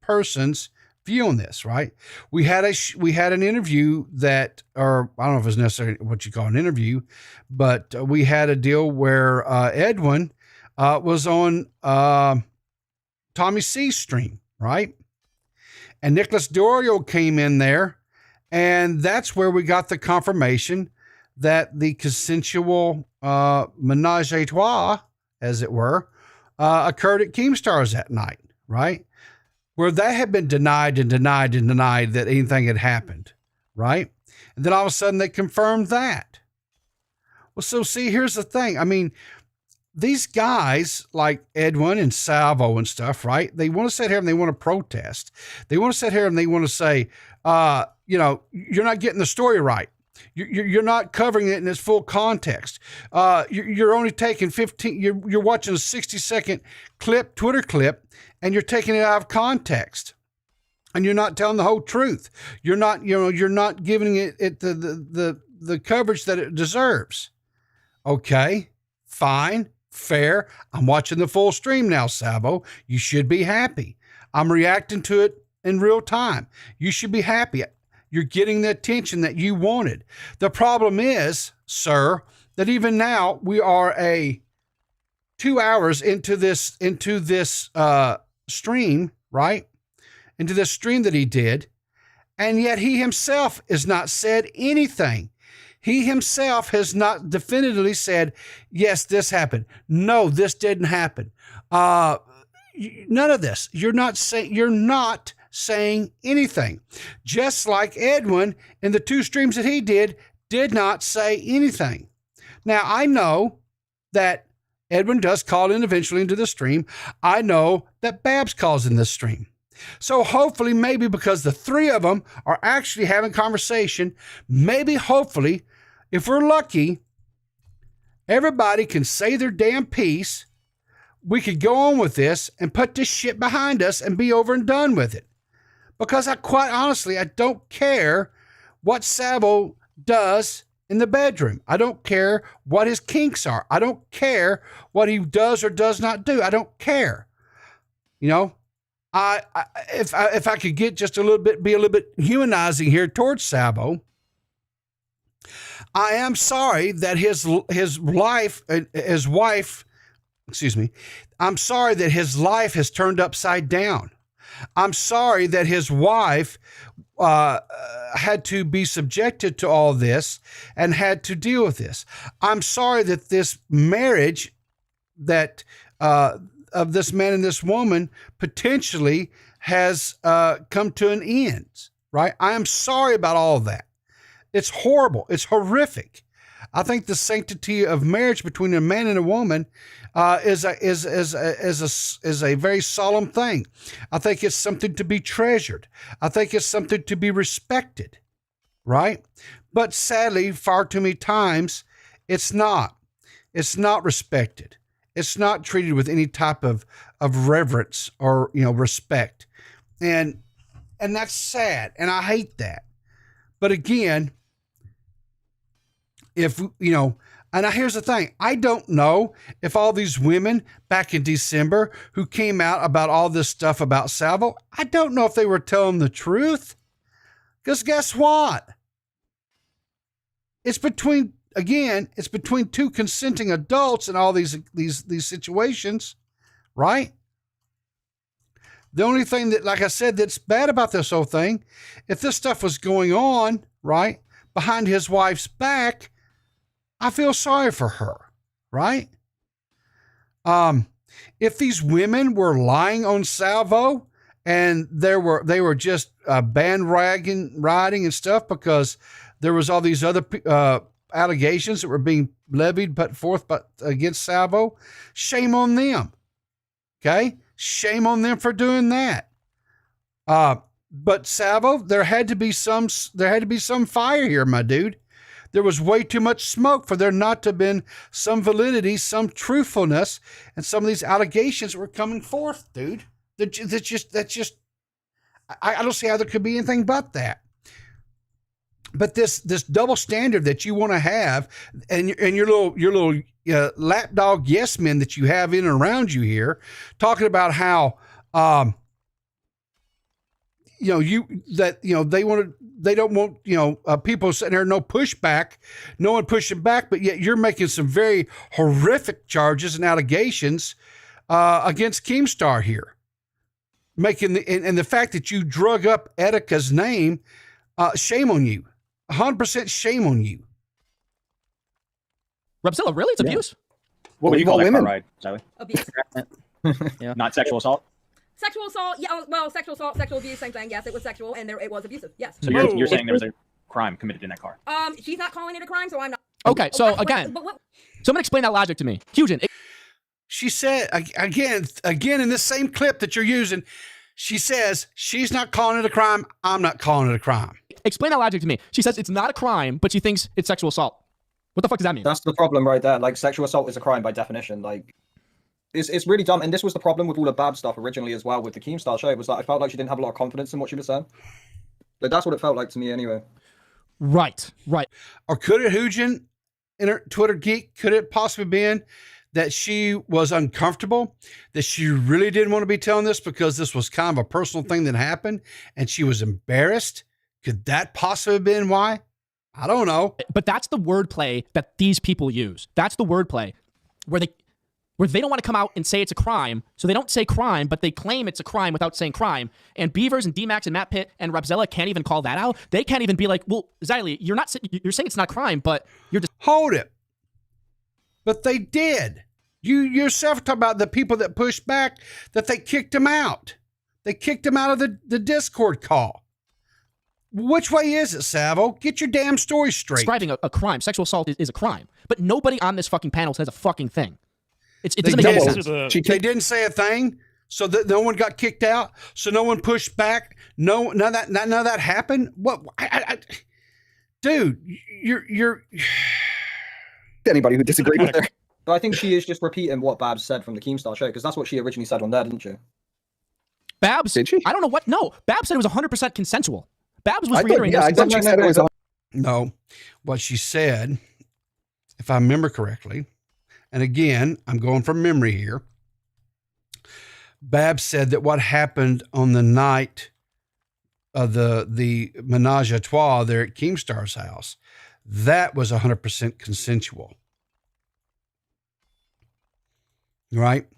person's view on this, right? We had an interview that, or I don't know if it's necessarily what you call an interview, but we had a deal where Edwin was on Tommy C's stream, right? And Nicholas Dorio came in there, and that's where we got the confirmation that the consensual menage a trois, as it were, occurred at Keemstar's that night, right? Where that had been denied that anything had happened, right? And then all of a sudden they confirmed that. Well, so see, here's the thing. I mean, these guys like Edwin and Salvo and stuff, right? They want to sit here and they want to protest. They want to sit here and they want to say, you're not getting the story right. You're not covering it in its full context. You're only taking 15. You're watching a 60-second clip, Twitter clip, and you're taking it out of context, and you're not telling the whole truth. You're not giving it the coverage that it deserves. Okay, fine, fair. I'm watching the full stream now, Salvo. You should be happy. I'm reacting to it in real time. You should be happy. You're getting the attention that you wanted. The problem is, sir, that even now we are 2 hours into this stream, right? Into this stream that he did, and yet he himself has not said anything. He himself has not definitively said, yes, this happened. No, this didn't happen. None of this. You're not saying anything. Just like Edwin in the 2 streams that he did not say anything. Now, I know that Edwin does call in eventually into the stream. I know that Babs calls in this stream. So hopefully, maybe because the 3 of them are actually having conversation, maybe hopefully, if we're lucky, everybody can say their damn piece. We could go on with this and put this shit behind us and be over and done with it. Because quite honestly, I don't care what Salvo does in the bedroom. I don't care what his kinks are. I don't care what he does or does not do. I don't care. If I could get just be a little bit humanizing here towards Salvo, I am sorry that his wife, I'm sorry that his life has turned upside down. I'm sorry that his wife had to be subjected to all this and had to deal with this. I'm sorry that this marriage that of this man and this woman potentially has come to an end, right? I am sorry about all of that. It's horrible. It's horrific. I think the sanctity of marriage between a man and a woman is a very solemn thing. I think it's something to be treasured. I think it's something to be respected, right? But sadly, far too many times, it's not. It's not respected. It's not treated with any type of reverence or respect, and that's sad, and I hate that. But again, if and here's the thing, I don't know if all these women back in December who came out about all this stuff about Salvo, I don't know if they were telling the truth. Because guess what? It's between 2 consenting adults in all these situations, right? The only thing that, like I said, that's bad about this whole thing, if this stuff was going on, right, behind his wife's back, I feel sorry for her, right? If these women were lying on Salvo and they were just bandwagon riding and stuff because there was all these other allegations that were being put forth against Salvo, shame on them. Okay? Shame on them for doing that. But Salvo, there had to be some fire here, my dude. There was way too much smoke for there not to have been some validity, some truthfulness, and some of these allegations were coming forth, dude. That's just. I don't see how there could be anything but that. But this double standard that you want to have, and your little lapdog yes men that you have in and around you here, talking about how they don't want people sitting there, no pushback, no one pushing back, but yet you're making some very horrific charges and allegations against Keemstar here, making the fact that you drug up Etika's name, shame on you. 100% shame on you. Repzilla, really? It's abuse? What would you call that car ride, Sally? Abuse. Not sexual assault? Sexual assault, yeah, well, sexual assault, sexual abuse, same thing. Yes, it was sexual, and it was abusive. Yes. So you're saying there was a crime committed in that car? She's not calling it a crime, so I'm not. Okay, so again, someone explain that logic to me. Fusion. She said, again, in this same clip that you're using, she says she's not calling it a crime. I'm not calling it a crime. Explain that logic to me. She says it's not a crime, but she thinks it's sexual assault. What the fuck does that mean? That's the problem right there. Like, sexual assault is a crime by definition. Like, it's really dumb. And this was the problem with all the Bab stuff originally as well with the Keemstar show, was that I felt like she didn't have a lot of confidence in what she was saying. Like, that's what it felt like to me anyway. Right. Or could it, Hujin, Twitter geek, could it possibly been that she was uncomfortable, that she really didn't want to be telling this because this was kind of a personal thing that happened and she was embarrassed? Could that possibly have been why? I don't know. But that's the wordplay that these people use. That's the wordplay where they don't want to come out and say it's a crime, so they don't say crime, but they claim it's a crime without saying crime. And Beavers and D-Max and Matt Pitt and Repzilla can't even call that out. They can't even be like, well, Xylee, you're saying it's not crime, but you're just... Hold it. But they did. You yourself talk about the people that pushed back, that they kicked him out. They kicked him out of the Discord call. Which way is it, Savo? Get your damn story straight. Describing a crime. Sexual assault is a crime. But nobody on this fucking panel says a fucking thing. It doesn't make any sense. They didn't say a thing, so that no one got kicked out, so no one pushed back. None of that happened. What? Dude, you're anybody who disagreed with her. But I think she is just repeating what Babs said from the Keemstar show, because that's what she originally said on there, didn't she? Babs? Did she? I don't know what. No, Babs said it was 100% consensual. Babs was reiterating this. I thought she said it was. No, what she said, if I remember correctly, and again, I'm going from memory here. Babs said that what happened on the night of the menage a trois there at Keemstar's house, that was 100% consensual. Right?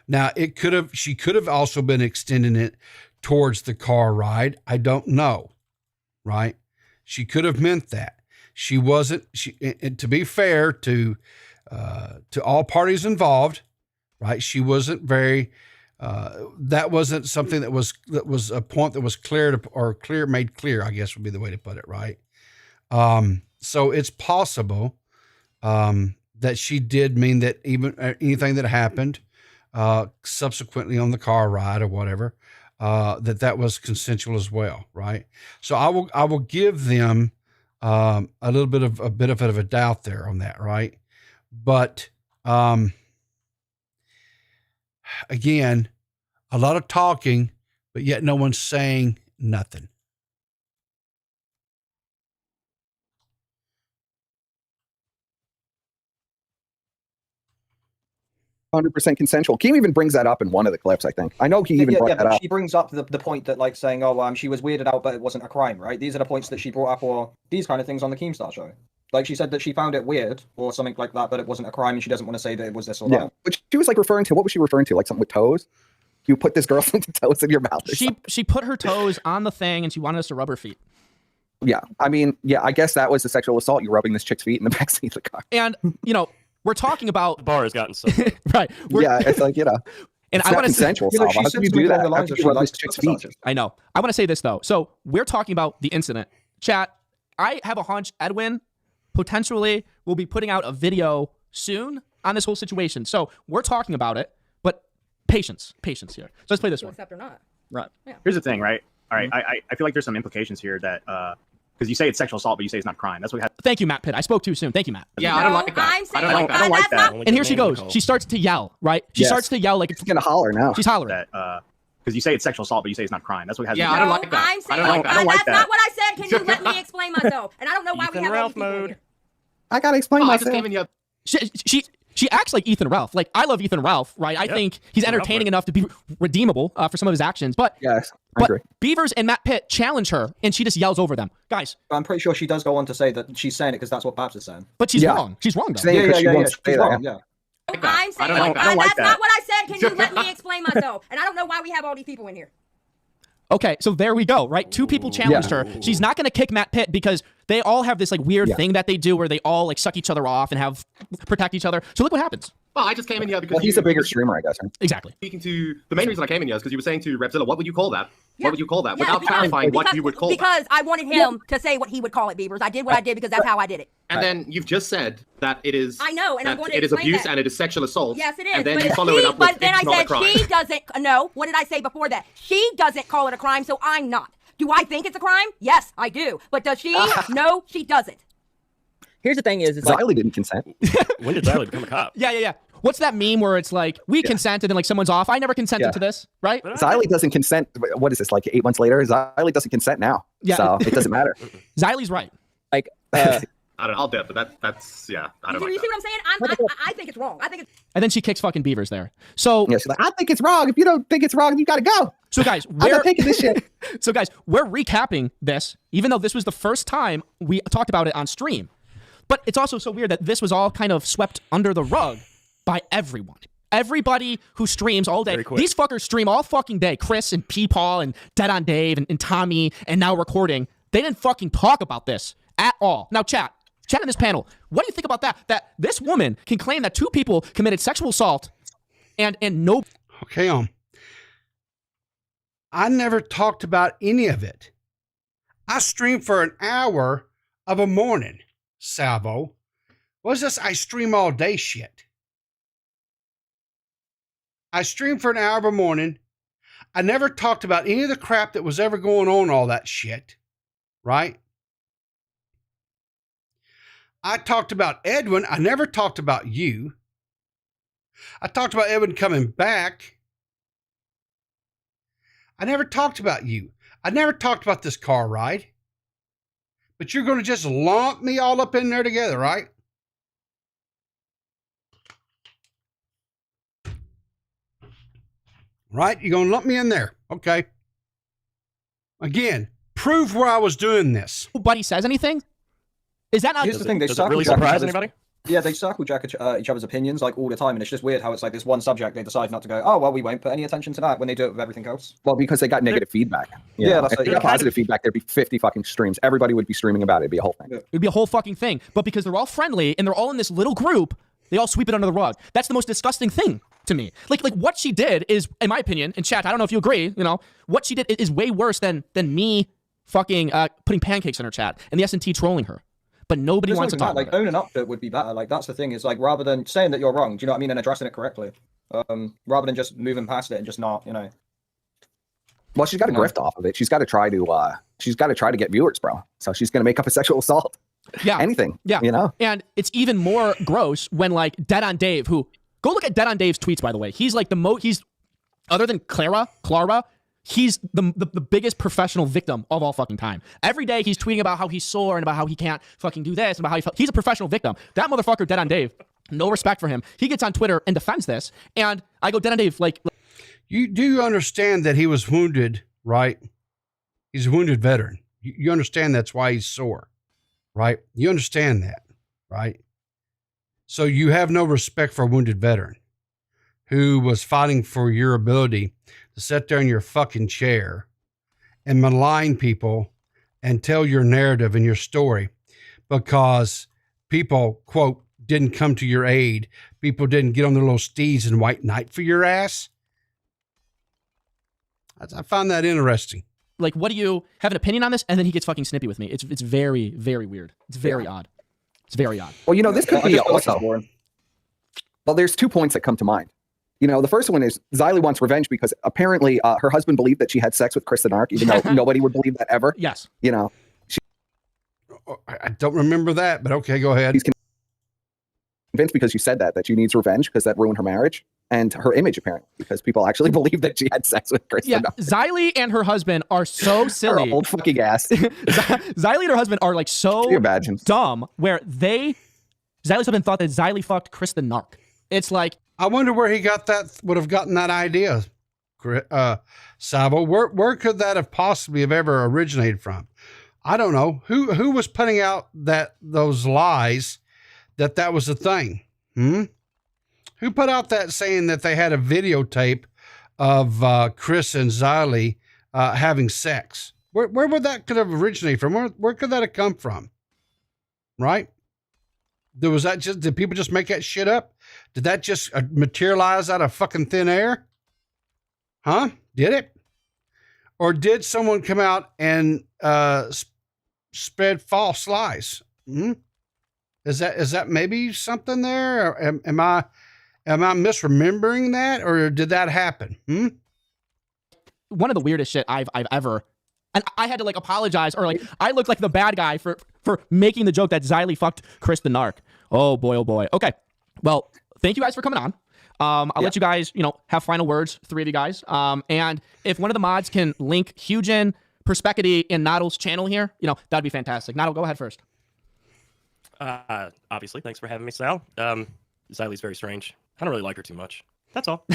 Now, she could have also been extending it towards the car ride. I don't know. Right? She could have meant that. She wasn't, and to be fair to all parties involved, right? She wasn't very, that wasn't something that was a point that was made clear, I guess would be the way to put it. Right. So it's possible, that she did mean that even anything that happened, subsequently on the car ride or whatever, that was consensual as well, right? So I will give them a little bit of a benefit of a doubt there on that, right? But again, a lot of talking, but yet no one's saying nothing. 100% consensual. Keem even brings that up in one of the clips, I think. I know he even brought that up. She brings up the point that, like, saying, oh, she was weirded out, but it wasn't a crime, right? These are the points that she brought up, or these kind of things on the Keemstar show. Like, she said that she found it weird, or something like that, but it wasn't a crime, and she doesn't want to say that it was this or that. But she was, like, referring to, what was she referring to? Like, something with toes? You put this girl's toes in your mouth. She put her toes on the thing, and she wanted us to rub her feet. Yeah, I mean, I guess that was the sexual assault. You're rubbing this chick's feet in the backseat of the car. And, we're talking about the bar has gotten so right. It's like, and I want to say, consensual. How do you do that? How do you rub this chick's feet? I know. I want to say this though. So we're talking about the incident. Chat. I have a hunch Edwin potentially will be putting out a video soon on this whole situation. So we're talking about it, but patience here. So let's play this one. Accept or not. Right. Yeah. Here's the thing, right? All right, I feel like there's some implications here that because you say it's sexual assault, but you say it's not crime. That's what we have. Thank you, Matt Pitt. I spoke too soon. Thank you, Matt. Yeah, I don't like that. I don't like that. And here she goes. She starts to yell, right? She starts to yell like it's gonna holler now. She's hollering. That because you say it's sexual assault, but you say it's not crime. That's what has. Yeah, I don't like that. I don't like that. That's not what I said. Can you let me explain myself? And I don't know why we have all these people in here. I gotta explain myself. She acts like Ethan Ralph. Like, I love Ethan Ralph, right? I think he's entertaining enough to be redeemable for some of his actions. But I agree. Beavers and Matt Pitt challenge her, and she just yells over them. Guys. I'm pretty sure she does go on to say that she's saying it because that's what Babs is saying. But she's wrong. She's wrong, though. She's wrong, yeah. I'm saying that's not what I said. Can you let me explain myself? And I don't know why we have all these people in here. Okay, so there we go, right? 2 people challenged her. She's not going to kick Matt Pitt because they all have this like weird thing that they do where they all like suck each other off and protect each other. So look what happens. Well, I just came in here because he's a bigger streamer, I guess. Right? Exactly. Speaking to the main reason I came in here is because you were saying to Repzilla, what would you call that? What would you call that? Without clarifying what you would call because I wanted him to say what he would call it, Beavers. I did what I did because that's how I did it. And then you've just said that it is. I know, and I'm going to it is abuse and it is sexual assault. Yes, it is. And then you follow it up with but then it's I not a said crime. she doesn't. No, what did I say before that? She doesn't call it a crime, so I'm not. Do I think it's a crime? Yes, I do. But does she? No, she doesn't. Here's the thing: is Xylee didn't consent. When did Xylee become a cop? Yeah. What's that meme where it's like, we consented and like someone's off? I never consented to this, right? Xylee doesn't consent. What is this, like 8 months later? Xylee doesn't consent now. Yeah. So it doesn't matter. Xylie's right. Like, I don't know. I'll do it, but that's yeah. I don't You like see that. what I'm saying? I think it's wrong. I think it's. And then she kicks fucking Beavers there. So yeah, she's like, I think it's wrong. If you don't think it's wrong, you gotta go. So guys, I'm not taking this shit. So guys, we're recapping this, even though this was the first time we talked about it on stream. But it's also so weird that this was all kind of swept under the rug by everyone. Everybody who streams all day. These fuckers stream all fucking day. Chris and PeePaw and Dead on Dave and Tommy and now recording. They didn't fucking talk about this at all. Now chat in this panel. What do you think about that? That this woman can claim that 2 people committed sexual assault and no. Okay, I never talked about any of it. I streamed for an hour of a morning, Salvo. What's this I stream all day shit? I streamed for an hour of a morning. I never talked about any of the crap that was ever going on, all that shit. Right? I talked about Edwin. I never talked about you. I talked about Edwin coming back. I never talked about you. I never talked about this car ride. But you're going to just lump me all up in there together, right? Right? You're going to lump me in there. Okay. Again, prove where I was doing this. Nobody says anything? Is that not... Here's the thing, does it really surprise anybody? Yeah, they circle jack each other's opinions like all the time, and it's just weird how it's like this one subject they decide not to go, oh, well, we won't put any attention to that when they do it with everything else. Well, because they got negative feedback. Yeah, that's if they got positive feedback, there'd be 50 fucking streams. Everybody would be streaming about it. It'd be a whole thing. It would be a whole fucking thing. But because they're all friendly and they're all in this little group, they all sweep it under the rug. That's the most disgusting thing to me. Like what she did is, in my opinion, and chat, I don't know if you agree, what she did is way worse than me fucking putting pancakes in her chat and the S&T trolling her. But nobody wants to talk about it. Owning up to it would be better. Like, that's the thing, is like, rather than saying that you're wrong, do you know what I mean, and addressing it correctly, rather than just moving past it and just not, Well, she's got to grift off of it. She's got to try to get viewers, bro. So she's going to make up a sexual assault. Yeah. Anything. Yeah. And it's even more gross when like Dead on Dave, who go look at Dead on Dave's tweets, by the way. He's like he's other than Clara, he's the biggest professional victim of all fucking time. Every day he's tweeting about how he's sore and about how he can't fucking do this and about how he's a professional victim. That motherfucker, Dead on Dave, no respect for him. He gets on Twitter and defends this. And I go, Dead on Dave, like... You do understand that he was wounded, right? He's a wounded veteran. You understand that's why he's sore, right? You understand that, right? So you have no respect for a wounded veteran who was fighting for your ability to sit there in your fucking chair and malign people and tell your narrative and your story because people, quote, didn't come to your aid. People didn't get on their little steeds and white knight for your ass. I find that interesting. Like, what do you have an opinion on this? And then he gets fucking snippy with me. It's very, very weird. It's very odd. It's very odd. Well, this could be also... Well, there's 2 points that come to mind. You know, the first one is Xylee wants revenge because apparently her husband believed that she had sex with Chris the Narc, even though nobody would believe that ever. Yes. You know, I don't remember that, but okay, go ahead. He's convinced because you said that she needs revenge because that ruined her marriage and her image, apparently, because people actually believe that she had sex with Chris the Narc. Xylee and her husband are so silly. Her old fucking ass. Xylee and her husband are like so dumb where Xylee's husband thought that Xylee fucked Chris the Narc. It's like, I wonder where he would have gotten that idea, Salvo. Where could that have possibly ever originated from? I don't know. Who was putting out those lies that was a thing? Who put out that saying that they had a videotape of Chris and Xylee having sex? Where would that could have originated from? Where could that have come from? Right? Did people just make that shit up? Did that just materialize out of fucking thin air? Huh? Did it? Or did someone come out and spread false lies? Is that maybe something there? Or am I misremembering that, or did that happen? One of the weirdest shit I've ever, and I had to like apologize, or like I looked like the bad guy for making the joke that Xylee fucked Chris the Narc. Oh boy, oh boy. Okay, well, thank you guys for coming on. I'll let you guys, have final words, three of you guys. And if one of the mods can link Hugin, Perspecity, and Noddle's channel here, that'd be fantastic. Noddle, go ahead first. Obviously, thanks for having me, Sal. Xylee's very strange. I don't really like her too much. That's all.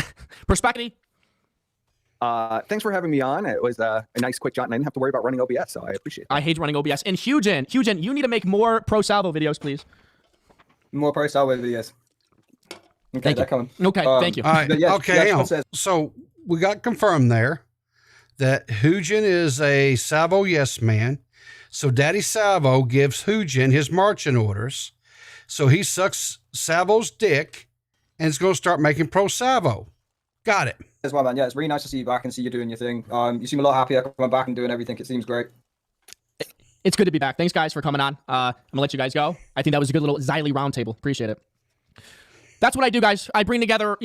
Perspecity. Thanks for having me on. It was a nice quick jaunt, and I didn't have to worry about running OBS, so I appreciate it. I hate running OBS. And Hugin, you need to make more Pro Salvo videos, please. More Pro Salvo videos. Okay, they're coming. Okay, thank you. All right. Okay, hang on. So we got confirmed there that Hugin is a Salvo yes man. So Daddy Salvo gives Hugin his marching orders. So he sucks Salvo's dick and is going to start making Pro Salvo. Got it. As well, man. Yeah, it's really nice to see you back and see you doing your thing. You seem a lot happier coming back and doing everything. It seems great. It's good to be back. Thanks, guys, for coming on. I'm going to let you guys go. I think that was a good little Xylee roundtable. Appreciate it. That's what I do, guys. I bring together,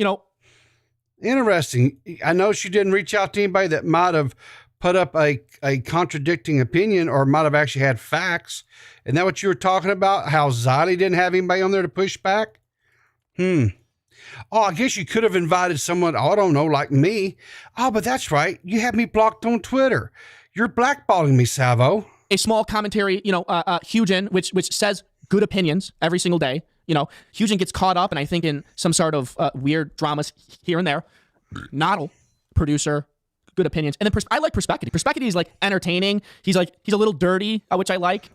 Interesting. I know she didn't reach out to anybody that might have put up a contradicting opinion or might have actually had facts. Isn't that what you were talking about? How Xylee didn't have anybody on there to push back? Oh, I guess you could have invited someone, I don't know, like me. Oh, but that's right. You have me blocked on Twitter. You're blackballing me, Salvo. A small commentary, Hugin, which says good opinions every single day. Hugin gets caught up, and I think in some sort of weird dramas here and there. Noddle, producer, good opinions, and then I like Perspective. Perspective is like entertaining. He's a little dirty, which I like.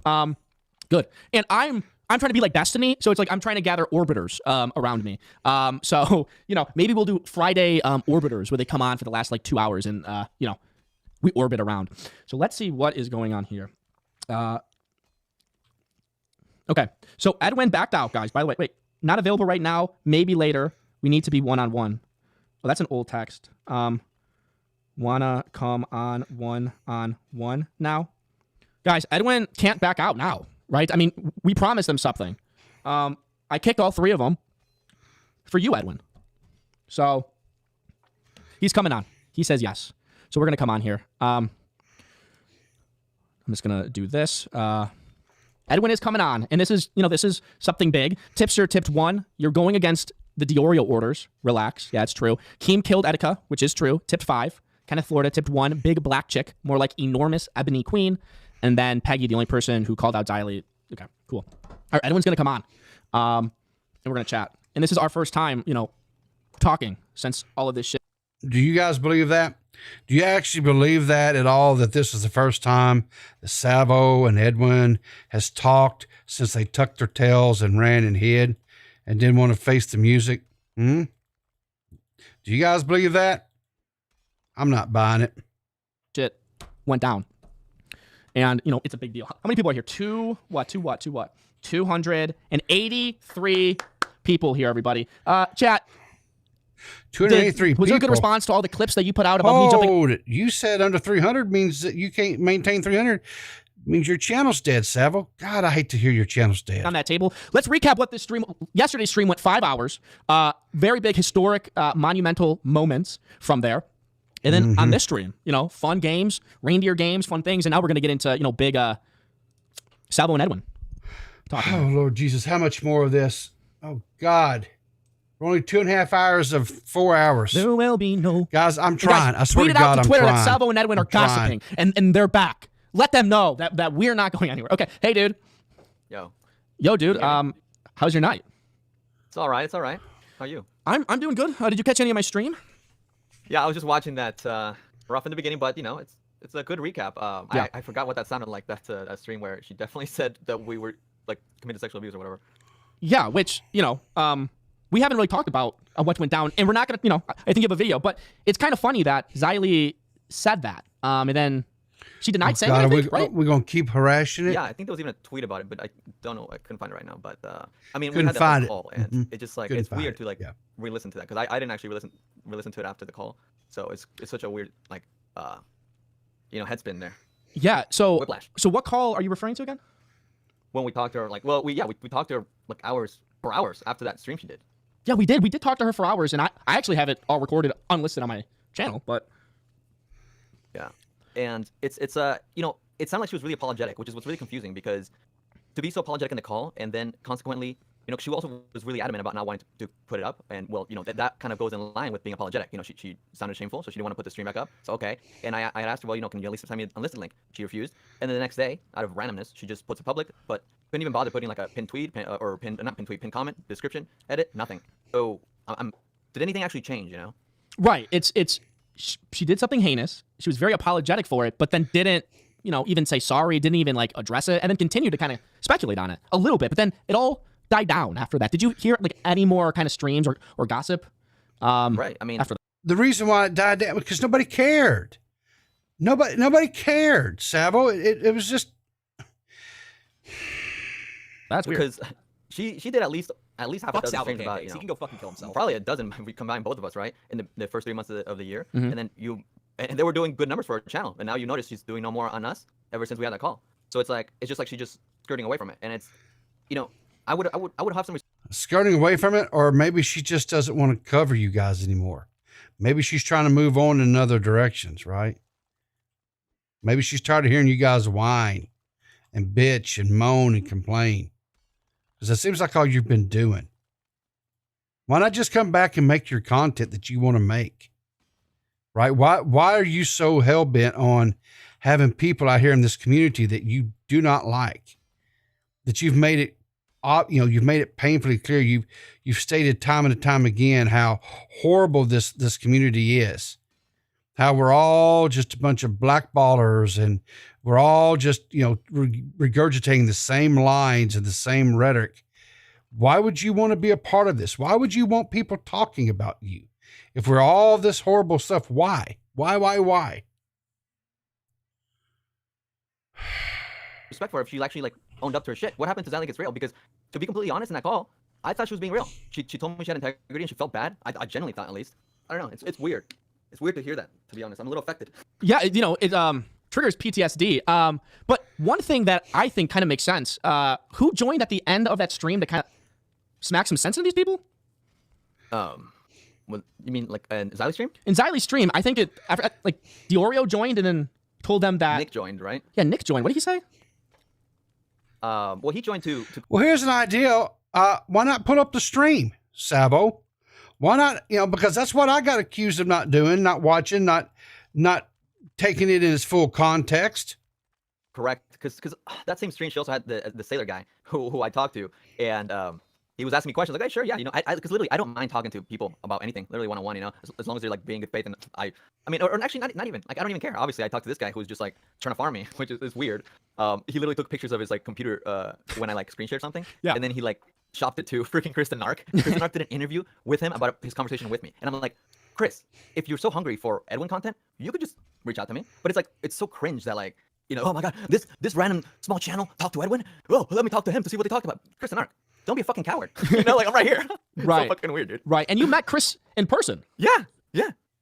Good, and I'm trying to be like Destiny, so it's like I'm trying to gather orbiters around me. So maybe we'll do Friday orbiters where they come on for the last like 2 hours, and we orbit around. So let's see what is going on here. Okay, so Edwin backed out, guys. By the way, wait, not available right now. Maybe later. We need to be one-on-one. Oh, that's an old text. Wanna come on one-on-one now? Guys, Edwin can't back out now, right? I mean, we promised him something. I kicked all three of them for you, Edwin. So he's coming on. He says yes. So we're gonna come on here. I'm just gonna do this. Edwin is coming on, and this is something big. Tipster tipped 1. You're going against the Diorio orders. Relax. Yeah, it's true. Keem killed Etika, which is true. Tipped 5. Kenneth Florida tipped 1. Big black chick, more like enormous ebony queen. And then Peggy, the only person who called out Xylee. Okay, cool. All right, Edwin's gonna come on, and we're gonna chat. And this is our first time, talking since all of this shit. Do you guys believe that? Do you actually believe that at all, that this is the first time that Salvo and Edwin has talked since they tucked their tails and ran and hid and didn't want to face the music? Do you guys believe that? I'm not buying it. Shit went down. And, it's a big deal. How many people are here? 283 people here, everybody. Chat. 283 people. Was there a good response to all the clips that you put out about me jumping? You said under 300 means that you can't maintain 300. means your channel's dead, Savo. God, I hate to hear your channel's dead. On that table. Let's recap what this stream. Yesterday's stream went 5 hours. Very big, historic, monumental moments from there. And then on this stream, fun games, reindeer games, fun things. And now we're going to get into, big Salvo and Edwin talking. Oh, Lord Jesus. How much more of this? Oh, God. We're only 2.5 hours of 4 hours. There will be no. Guys, I'm trying. I swear to God, I'm trying. Tweet it out to Twitter that Salvo and Edwin are gossiping. And they're back. Let them know that we're not going anywhere. Okay. Hey, dude. Yo, dude. How's your night? It's all right. How are you? I'm doing good. Did you catch any of my stream? Yeah, I was just watching that rough in the beginning, but it's a good recap. I forgot what that sounded like. That's a stream where she definitely said that we were like committed sexual abuse or whatever. Yeah, which we haven't really talked about what went down, and we're not gonna I think you have a video, but it's kind of funny that Xylee said that, and then she denied saying it. Right? We're gonna keep harassing it. Yeah, I think there was even a tweet about it, but I don't know. I couldn't find it right now. But I mean, couldn't we had find that whole call, and it just like it's weird to re-listen to that because I didn't actually re-listen to it after the call, so it's such a weird headspin there. Yeah. So Whiplash. So what call are you referring to again? When we talked to her, we talked to her like hours after that stream she did. Yeah, we did. We did talk to her for hours, and I actually have it all recorded, unlisted on my channel. But yeah, and it's it sounded like she was really apologetic, which is what's really confusing because to be so apologetic in the call and then consequently, she also was really adamant about not wanting to put it up, and that kind of goes in line with being apologetic. She sounded shameful, so she didn't want to put the stream back up. So okay, and I had asked her, can you at least send me an unlisted link? She refused, and then the next day, out of randomness, she just puts it public, but couldn't even bother putting like a pinned tweet pinned comment, description, edit, nothing. So did anything actually change? Right. She did something heinous. She was very apologetic for it, but then didn't even say sorry, didn't even like address it, and then continued to kind of speculate on it a little bit. But then it all died down after that. Did you hear like any more kind of streams or gossip? Right. I mean, after that? The reason why it died down because nobody cared. Nobody cared, Savo. It was just. That's because she did at least half a dozen streams about he can go fucking kill himself. Probably a dozen if we combine both of us, right? In the first 3 months of the year, Mhm. and then and they were doing good numbers for her channel, and now you notice she's doing no more on us ever since we had that call. So it's just like she's just skirting away from it, and it's I would have some skirting away from it, or maybe she just doesn't want to cover you guys anymore. Maybe she's trying to move on in other directions, right? Maybe she's tired of hearing you guys whine and bitch and moan and complain. Because it seems like all you've been doing. Why not just come back and make your content that you want to make? Right? Why are you so hell-bent on having people out here in this community that you do not like? That you've made it you've made it painfully clear. You've stated time and time again how horrible this community is. How we're all just a bunch of blackballers and we're all just, regurgitating the same lines and the same rhetoric. Why would you want to be a part of this? Why would you want people talking about you? If we're all this horrible stuff, why? Why? respect for her if she actually owned up to her shit. What happened to Xylee Gets Real? Because to be completely honest in that call, I thought she was being real. She told me she had integrity and she felt bad. I genuinely thought, at least. I don't know. It's weird. It's weird to hear that, to be honest. I'm a little affected. Yeah, it triggers PTSD. But one thing that I think kind of makes sense, who joined at the end of that stream to kind of smack some sense into these people? What, you mean in Xylee's stream? In Xylee's stream, I think Diorio joined and then told them that Nick joined, right? Yeah, Nick joined. What did he say? Well, he joined to Well, here's an idea. Why not put up the stream, Sabo? Why not? Because that's what I got accused of not doing, not watching, not taking it in its full context. Correct, because that same stream she also had the sailor guy who I talked to, and he was asking me questions like, "Hey, sure, yeah, because literally I don't mind talking to people about anything, literally one-on-one, as long as they're being good faith, and I mean, or actually not even I don't even care. Obviously, I talked to this guy who's just trying to farm me, which is weird. He literally took pictures of his computer when I screen shared something, yeah, and then he shopped it to freaking Kristen Nark. Kristen Nark did an interview with him about his conversation with me, and I'm like, Chris, if you're so hungry for Edwin content, you could just reach out to me. But it's so cringe that oh my god, this random small channel talked to Edwin. Oh, let me talk to him to see what they talked about. Kristen Nark, don't be a fucking coward. I'm right here. It's right. so fucking weird, dude. Right, and you met Chris in person. Yeah.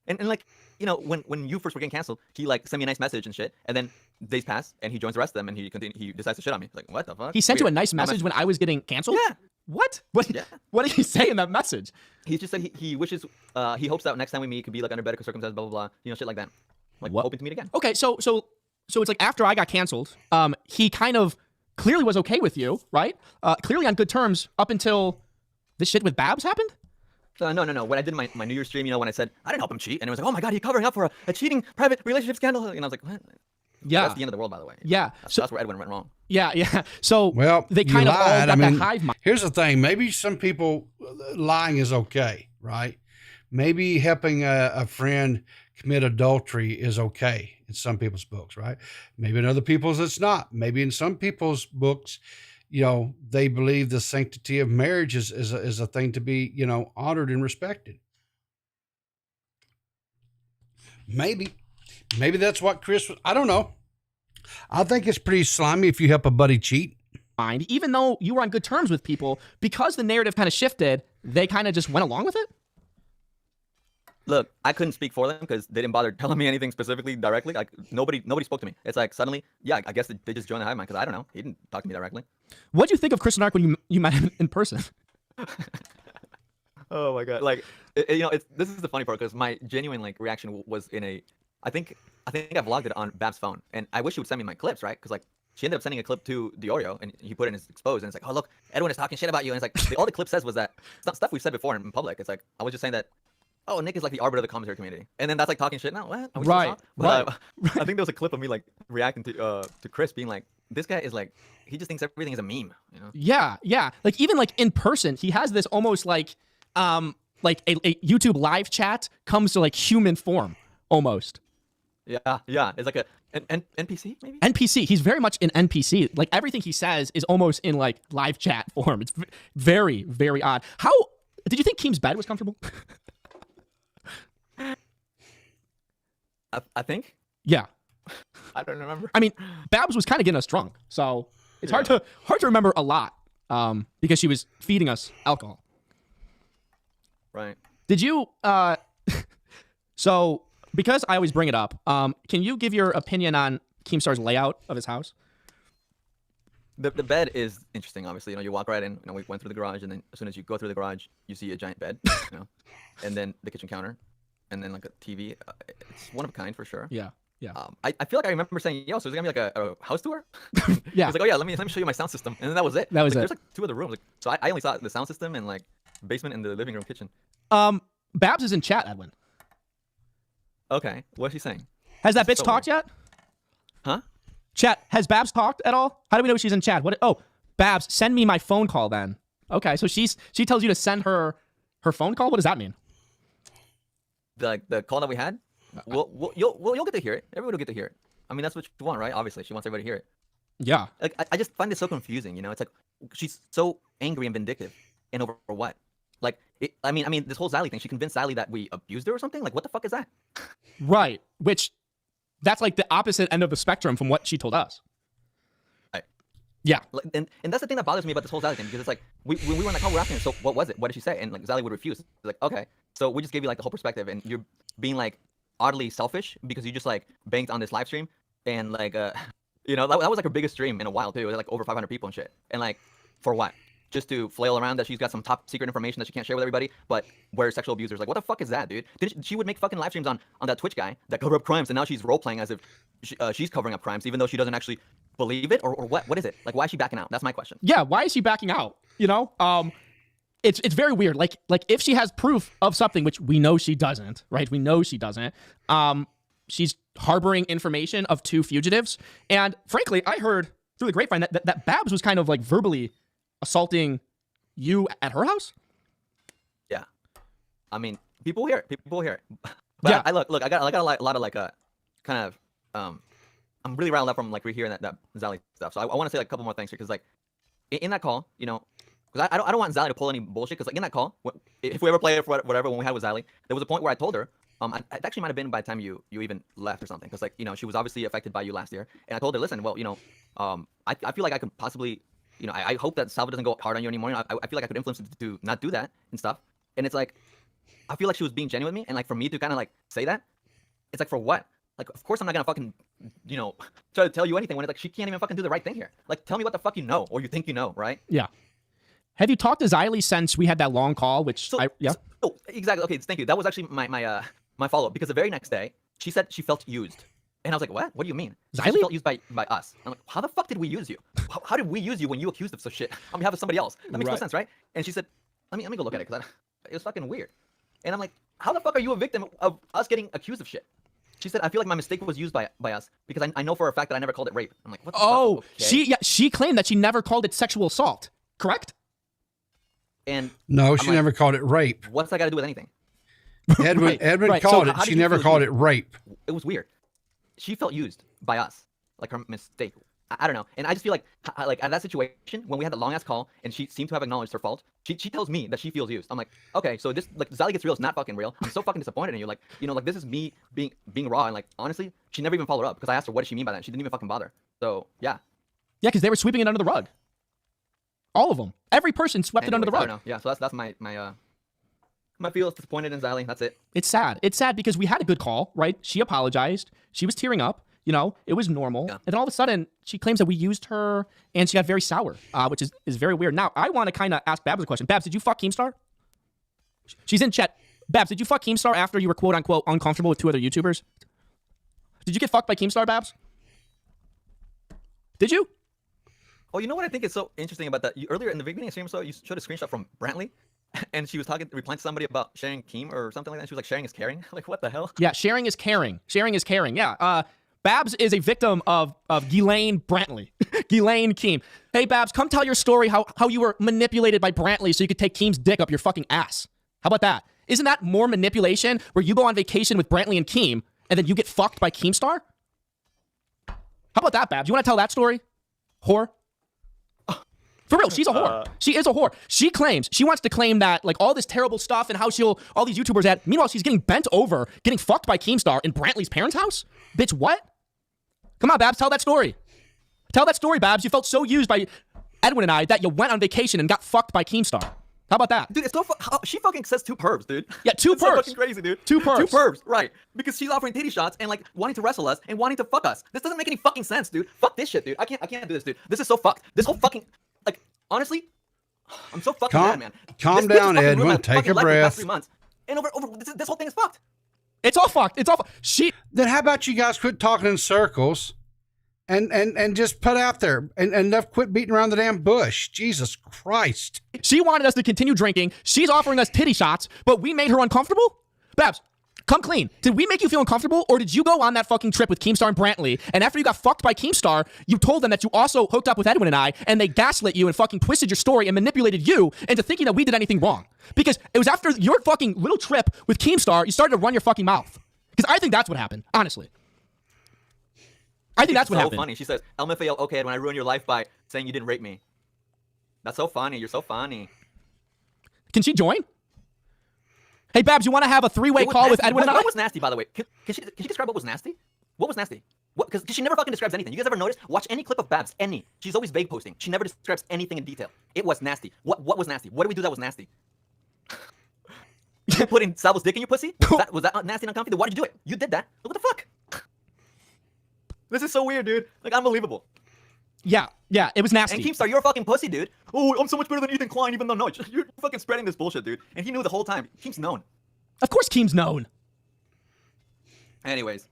And like, you know, when you first were getting canceled, he like sent me a nice message and shit, and then days pass and he joins the rest of them and he decides to shit on me. Like, what the fuck? He sent you a nice message when I was getting canceled? Yeah. What? What did he say in that message? He just said he wishes, he hopes that next time we meet, it could be like under better circumstances, blah, blah, blah. You know, shit like that. Like, hoping to meet again. Okay, so it's like after I got canceled, he kind of clearly was okay with you, right? Clearly on good terms up until this shit with Babs happened? No. When I did my New Year's stream, you know, when I said, I didn't help him cheat, and it was like, oh my God, he's covering up for a cheating private relationship scandal. And I was like, what? Yeah. That's the end of the world, by the way. Yeah. That's where Edwin went wrong. Yeah. So Well, they kind you of all lied. got I mean, that hive mind. here's the thing. Maybe some people lying is okay, right? Maybe helping a friend commit adultery is okay in some people's books, right? Maybe in other people's it's not. Maybe in some people's books, you know, they believe the sanctity of marriage is a thing to be, you know, honored and respected. Maybe that's what Chris was. I don't know. I think it's pretty slimy if you help a buddy cheat. Even though you were on good terms with people, because the narrative kind of shifted, they kind of just went along with it? Look, I couldn't speak for them because they didn't bother telling me anything specifically directly. Like nobody spoke to me. It's like suddenly, yeah, I guess they just joined the hive mind because I don't know. He didn't talk to me directly. What do you think of Chris and Ark when you met him in person? Oh my God! Like, you know, this is the funny part because my genuine like reaction was in a. I think I vlogged it on Bab's phone, and I wish she would send me my clips, right? Because like she ended up sending a clip to Diorio, and he put it in his expose, and it's like, oh look, Edwin is talking shit about you, and it's like all the clip says was that stuff we've said before in public. It's like I was just saying that. Oh, Nick is like the arbiter of the commentary community, and then that's like talking shit now. What? Are we right. But, I think there was a clip of me like reacting to Chris being like, this guy is like, he just thinks everything is a meme, you know? Yeah. Like even like in person, he has this almost like a YouTube live chat comes to like human form almost. Yeah. It's like an NPC maybe. NPC. He's very much an NPC. Like everything he says is almost in like live chat form. It's very, very odd. How did you think Keem's bed was comfortable? I think. Yeah. I don't remember. I mean, Babs was kind of getting us drunk, so it's hard to remember a lot because she was feeding us alcohol. Right. Did you? So because I always bring it up, can you give your opinion on Keemstar's layout of his house? The bed is interesting. Obviously, you know, you walk right in. You know, we went through the garage, and then as soon as you go through the garage, you see a giant bed, you know, and then the kitchen counter. And then like a TV, it's one of a kind for sure. Yeah. I feel like I remember saying, yo, so is it gonna be like a house tour? Yeah. It's like, oh yeah, let me show you my sound system, and then that was it. That was like, it. There's like 2 other rooms, like, so I only saw the sound system and like basement and the living room, kitchen. Babs is in chat, Edwin. Okay, what's she saying? Has that bitch talked yet? Huh? Chat, has Babs talked at all? How do we know she's in chat? What? Oh, Babs, send me my phone call then. Okay, so she tells you to send her phone call. What does that mean? The call that we had, you'll get to hear it. Everybody will get to hear it. I mean, that's what you want, right? Obviously, she wants everybody to hear it. Yeah. Like I just find it so confusing. You know, it's like she's so angry and vindictive, and over what? Like, I mean, this whole Xylee thing. She convinced Xylee that we abused her or something. Like, what the fuck is that? Right. Which, that's like the opposite end of the spectrum from what she told us. Right. Yeah. And that's the thing that bothers me about this whole Xylee thing, because it's like when we were on the call, we're asking her, so what was it? What did she say? And like Xylee would refuse. It's like, okay, so we just gave you like the whole perspective, and you're being like oddly selfish because you just like banked on this live stream, and like you know, that was like her biggest stream in a while too. It was like over 500 people and shit. And like, for what? Just to flail around that she's got some top secret information that she can't share with everybody, but we're sexual abusers. Like, what the fuck is that, dude? She would make fucking live streams on that Twitch guy that cover up crimes, and now she's role playing as if she's covering up crimes, even though she doesn't actually believe it, or what? What is it? Like, why is she backing out? That's my question. Yeah, why is she backing out? You know, it's very weird. Like if she has proof of something, which we know she doesn't, right? We know she doesn't. She's harboring information of 2 fugitives, and frankly, I heard through the grapevine that Babs was kind of like verbally assaulting you at her house. Yeah, I mean, people hear it. But yeah, I look. I got a lot of like kind of I'm really riled up from like rehearing that Xylee stuff. So I want to say like a couple more things here, because like in that call, you know, because I don't want Xylee to pull any bullshit. Because like in that call, if we ever play it for whatever when we had with Xylee, there was a point where I told her, it actually might have been by the time you even left or something, because like, you know, she was obviously affected by you last year, and I told her, listen, well, you know, I feel like I could possibly, you know, I hope that Salva doesn't go hard on you anymore. You know, I feel like I could influence it to not do that and stuff. And it's like, I feel like she was being genuine with me, and like for me to kind of like say that, it's like for what? Like, of course I'm not gonna fucking, you know, try to tell you anything when it's like she can't even fucking do the right thing here. Like, tell me what the fuck you know or you think you know, right? Yeah. Have you talked to Xylee since we had that long call? Which Oh, exactly. Okay, thank you. That was actually my follow up because the very next day she said she felt used, and I was like, what? What do you mean? She felt used by us. I'm like, how the fuck did we use you? How did we use you when you accused of some shit on behalf of somebody else? That makes no sense, right? And she said, let me go look at it because it was fucking weird. And I'm like, how the fuck are you a victim of us getting accused of shit? She said, I feel like my mistake was used by us because I know for a fact that I never called it rape. I'm like, what the fuck? Okay. She claimed that she never called it sexual assault, correct? And no, she never called it rape. What's that got to do with anything? Edwin called it. She never called it rape. It was weird. She felt used by us, like her mistake. I don't know. And I just feel like at that situation, when we had the long ass call and she seemed to have acknowledged her fault, she tells me that she feels used. I'm like, okay, so this like Xylee gets real is not fucking real. I'm so fucking disappointed in you. Like, you know, like this is me being raw. And like honestly, she never even followed up because I asked her what did she mean by that. She didn't even fucking bother. So yeah. Yeah, because they were sweeping it under the rug. All of them. Every person swept it under the rug. I don't know. Yeah, so that's my feels disappointed in Xylee. That's it. It's sad. It's sad because we had a good call, right? She apologized. She was tearing up. You know, it was normal. Yeah. And then all of a sudden, she claims that we used her, and she got very sour, which is very weird. Now, I want to kind of ask Babs a question. Babs, did you fuck Keemstar? She's in chat. Babs, did you fuck Keemstar after you were quote-unquote uncomfortable with 2 other YouTubers? Did you get fucked by Keemstar, Babs? Did you? Oh, you know what I think is so interesting about that? Earlier in the beginning of the stream, you showed a screenshot from Brantley, and she was replying to somebody about sharing Keem or something like that. She was like, sharing is caring. Like, what the hell? Yeah, sharing is caring. Sharing is caring. Yeah. Babs is a victim of Ghislaine Brantley. Ghislaine Keem. Hey, Babs, come tell your story how you were manipulated by Brantley so you could take Keem's dick up your fucking ass. How about that? Isn't that more manipulation where you go on vacation with Brantley and Keem and then you get fucked by Keemstar? How about that, Babs? You want to tell that story? Whore? For real, she's a whore. She is a whore. She wants to claim that like all this terrible stuff and how all these YouTubers had. Meanwhile, she's getting bent over, getting fucked by Keemstar in Brantley's parents' house? Bitch, what? Come on, Babs, tell that story. Tell that story, Babs. You felt so used by Edwin and I that you went on vacation and got fucked by Keemstar. How about that? Dude, it's so she fucking says 2 pervs, dude. Yeah, 2 pervs. So fucking crazy, dude. 2 pervs. 2 pervs, right. Because she's offering titty shots and like wanting to wrestle us and wanting to fuck us. This doesn't make any fucking sense, dude. Fuck this shit, dude. I can't do this, dude. This is so fucked. This whole fucking, like, honestly, I'm so fucking mad, man. Calm down, Edwin. Take a breath. 3 months. And over this whole thing is fucked. It's all fucked. It's all Then how about you guys quit talking in circles and just put out there and quit beating around the damn bush. Jesus Christ. She wanted us to continue drinking. She's offering us titty shots, but we made her uncomfortable? Babs, come clean. Did we make you feel uncomfortable, or did you go on that fucking trip with Keemstar and Brantley, and after you got fucked by Keemstar, you told them that you also hooked up with Edwin and I, and they gaslit you and fucking twisted your story and manipulated you into thinking that we did anything wrong? Because it was after your fucking little trip with Keemstar, you started to run your fucking mouth. Because I think that's what happened, honestly. I think that's what happened. So funny. She says, LMFAO, okay, when I ruined your life by saying you didn't rape me. That's so funny. You're so funny. Can she join? Hey, Babs, you want to have a 3-way call with Edwin and I? What was nasty, by the way? Can she describe what was nasty? What was nasty? Because she never fucking describes anything. You guys ever notice? Watch any clip of Babs, any. She's always vague posting. She never describes anything in detail. It was nasty. What was nasty? What did we do that was nasty? You putting Salvo's dick in your pussy? Was that nasty and uncomfortable? Why did you do it? You did that. What the fuck? This is so weird, dude. Like, unbelievable. Yeah, it was nasty. And Keemstar, you're a fucking pussy, dude. Oh, I'm so much better than Ethan Klein, even though, no, you're fucking spreading this bullshit, dude. And he knew the whole time. Keem's known. Of course Keem's known. Anyways.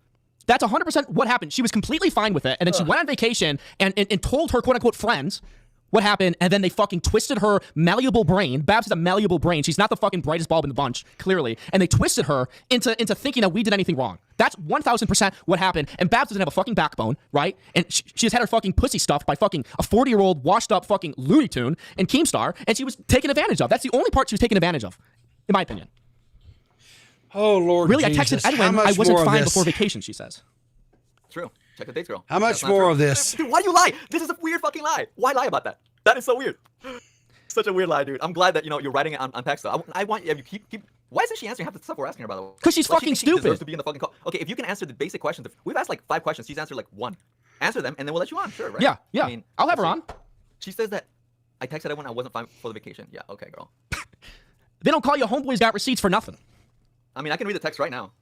That's 100% what happened. She was completely fine with it, and then she went on vacation and told her quote-unquote friends what happened, and then they fucking twisted her malleable brain. Babs has a malleable brain. She's not the fucking brightest bulb in the bunch, clearly. And they twisted her into thinking that we did anything wrong. That's 1,000% what happened. And Babs doesn't have a fucking backbone, right? And she just had her fucking pussy stuffed by fucking a 40-year-old washed up fucking Looney Tune and Keemstar, and she was taken advantage of. That's the only part she was taken advantage of, in my opinion. Oh, Lord Really, Jesus. I texted Edwin, I wasn't fine before vacation, she says. True. Check the dates, girl. How much more of this? Dude, why do you lie? This is a weird fucking lie. Why lie about that? That is so weird. Such a weird lie, dude. I'm glad that, you're writing it on text, though. I want you keep... Why isn't she answering half the stuff we're asking her, by the way? Because she's fucking stupid. She deserves to be in the fucking call. Okay, if you can answer the basic questions. We've asked like 5 questions. She's answered like 1. Answer them, and then we'll let you on. Sure, right? Yeah. I mean, I'll have her on. She says that I texted her when I wasn't fine for the vacation. Yeah, okay, girl. They don't call you homeboys got receipts for nothing. I mean, I can read the text right now.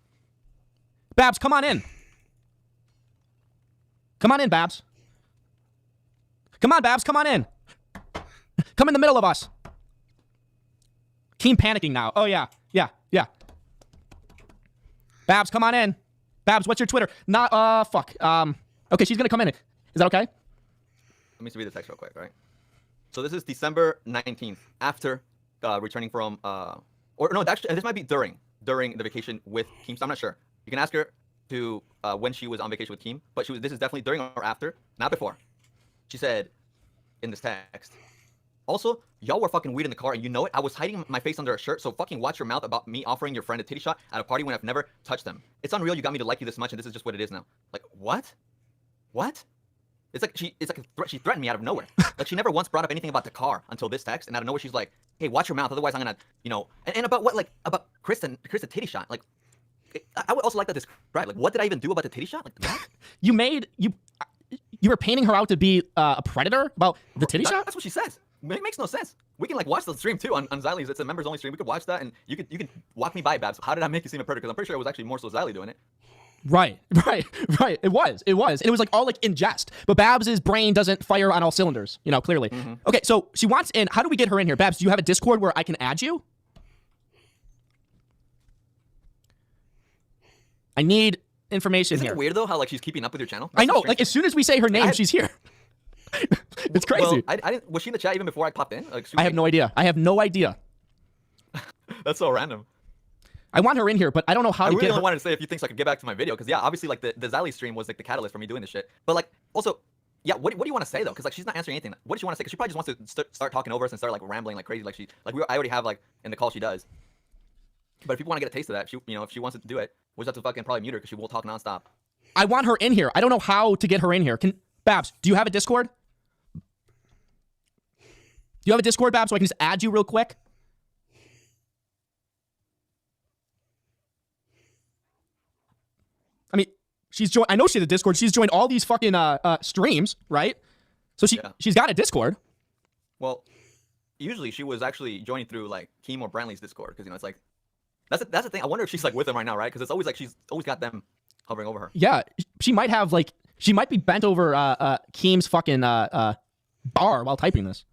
Babs, come on in. Come on in, Babs. Come on, Babs, come on in. Come in the middle of us. Keem panicking now. Oh, yeah. Babs, come on in. Babs, what's your Twitter? Fuck. Okay, she's gonna come in. Is that okay? Let me just read the text real quick, right? So this is December 19th, after returning from, or no, actually, this might be during the vacation with Keem. So I'm not sure. You can ask her to when she was on vacation with Keem, but this is definitely during or after, not before. She said in this text, also, y'all were fucking weird in the car and you know it. I was hiding my face under a shirt, so fucking watch your mouth about me offering your friend a titty shot at a party when I've never touched them. It's unreal you got me to like you this much and this is just what it is now. Like, what? What? It's like she threatened me out of nowhere. Like, she never once brought up anything about the car until this text, and out of nowhere she's like, hey, watch your mouth, otherwise I'm gonna, and about what, like, about Chris the titty shot. Like, I would also like that described. Like, what did I even do about the titty shot? Like, what? You were painting her out to be a predator about the titty shot? That's what she says. It makes no sense. We can, like, watch the stream too on Xylee's. It's a members only stream. We could watch that and you can walk me by, Babs. How did I make you seem a predator? Because I'm pretty sure it was actually more so Xylee doing it. Right. It was. And it was like all like in jest. But Babs's brain doesn't fire on all cylinders, clearly. Mm-hmm. Okay, so she wants in. How do we get her in here? Babs, do you have a Discord where I can add you? I need information Isn't here. It weird though how like she's keeping up with your channel? I know. Like as soon as we say her name, she's here. It's crazy. Well, I didn't. Was she in the chat even before I popped in? Like, I have no idea. That's so random. I want her in here, but I don't know how to get her. I really wanted to say a few things so I could get back to my video, because yeah, obviously like the Xylee stream was like the catalyst for me doing this shit. But like also, yeah, what do you want to say though? Because like she's not answering anything. What does she want to say? Because she probably just wants to start talking over us and start like rambling like crazy. I already have like in the call she does. But if people want to get a taste of that, if she wants to do it, we'll just have to fucking probably mute her because she will talk nonstop. I want her in here. I don't know how to get her in here. Babs, do you have a Discord? Do you have a Discord, Babs, so I can just add you real quick? I mean, I know she has a Discord. She's joined all these fucking streams, right? So she's got a Discord. Well, usually she was actually joining through like Keem or Brantley's Discord, because it's like that's the thing. I wonder if she's like with them right now, right? Because it's always like she's always got them hovering over her. Yeah, she might be bent over Keem's fucking bar while typing this.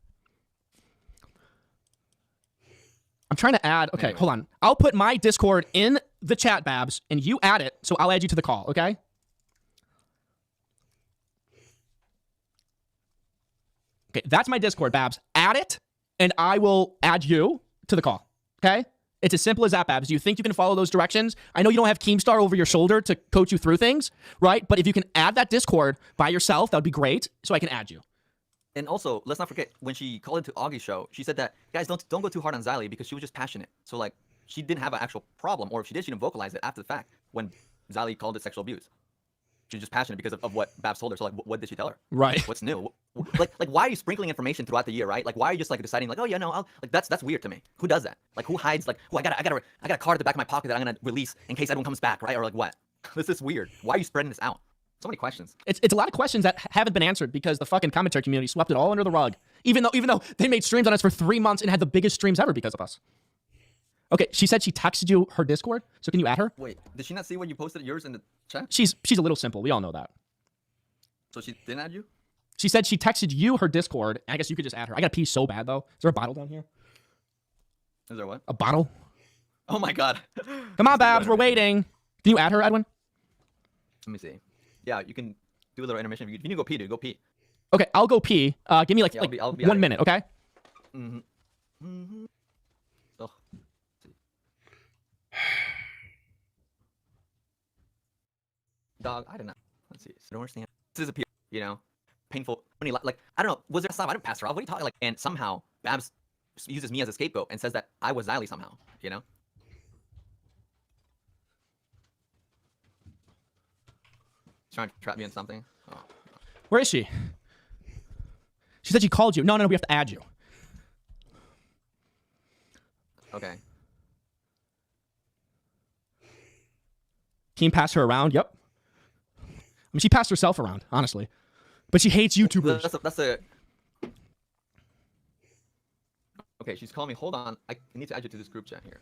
I'm trying to add. Okay, hold on. I'll put my Discord in the chat, Babs, and you add it, so I'll add you to the call, okay? Okay, that's my Discord, Babs. Add it, and I will add you to the call, okay? It's as simple as that, Babs. Do you think you can follow those directions? I know you don't have Keemstar over your shoulder to coach you through things, right? But if you can add that Discord by yourself, that would be great, so I can add you. And also, let's not forget, when she called into Augie's show, she said that, guys, don't go too hard on Xylee because she was just passionate. So, like, she didn't have an actual problem, or if she did, she didn't vocalize it after the fact when Xylee called it sexual abuse. She was just passionate because of what Babs told her. So, like, what did she tell her? Right. What's new? Like, why are you sprinkling information throughout the year, right? Like, why are you just, like, deciding, like, oh, yeah, no, like, that's weird to me. Who does that? Like, who hides, like, I got a card at the back of my pocket that I'm going to release in case everyone comes back, right? Or, like, what? This is weird. Why are you spreading this out? So many questions. It's a lot of questions that haven't been answered because the fucking commentary community swept it all under the rug. Even though they made streams on us for 3 months and had the biggest streams ever because of us. Okay, she said she texted you her Discord, so can you add her? Wait, did she not see when you posted yours in the chat? She's a little simple. We all know that. So she didn't add you? She said she texted you her Discord. I guess you could just add her. I gotta pee so bad though. Is there a bottle down here? Is there what? A bottle? Oh my god. Come on, Babs, we're waiting. Can you add her, Edwin? Let me see. Yeah, you can do a little intermission. If you need to go pee, dude, go pee. Okay, I'll go pee. Give me I'll be 1 minute, okay? Mm-hmm. Mm-hmm. Oh. Dog, I don't know. Let's see. So I don't understand. This is a painful. Like, I don't know. Was there a stop? I didn't pass her off. What are you talking like? And somehow Babs uses me as a scapegoat and says that I was Xylee somehow. Trying to trap me in something. Oh. Where is she? She said she called you. No, we have to add you. Okay. Keem passed her around. Yep. I mean, she passed herself around, honestly. But she hates YouTubers. That's a. Okay, she's calling me. Hold on. I need to add you to this group chat here.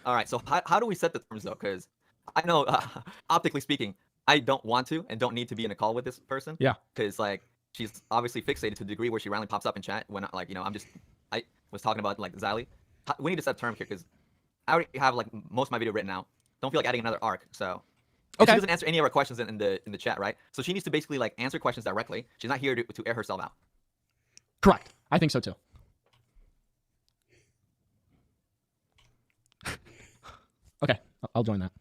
All right, so how do we set the terms, though? Because I know, optically speaking, I don't want to and don't need to be in a call with this person. Yeah. Because, like, she's obviously fixated to the degree where she randomly pops up in chat when, like, you know, I was talking about, like, Xylee. We need to set a term here because I already have, like, most of my video written out. Don't feel like adding another arc, so. Okay. She doesn't answer any of our questions in the chat, right? So she needs to basically, like, answer questions directly. She's not here to air herself out. Correct. I think so, too. Okay, I'll join that.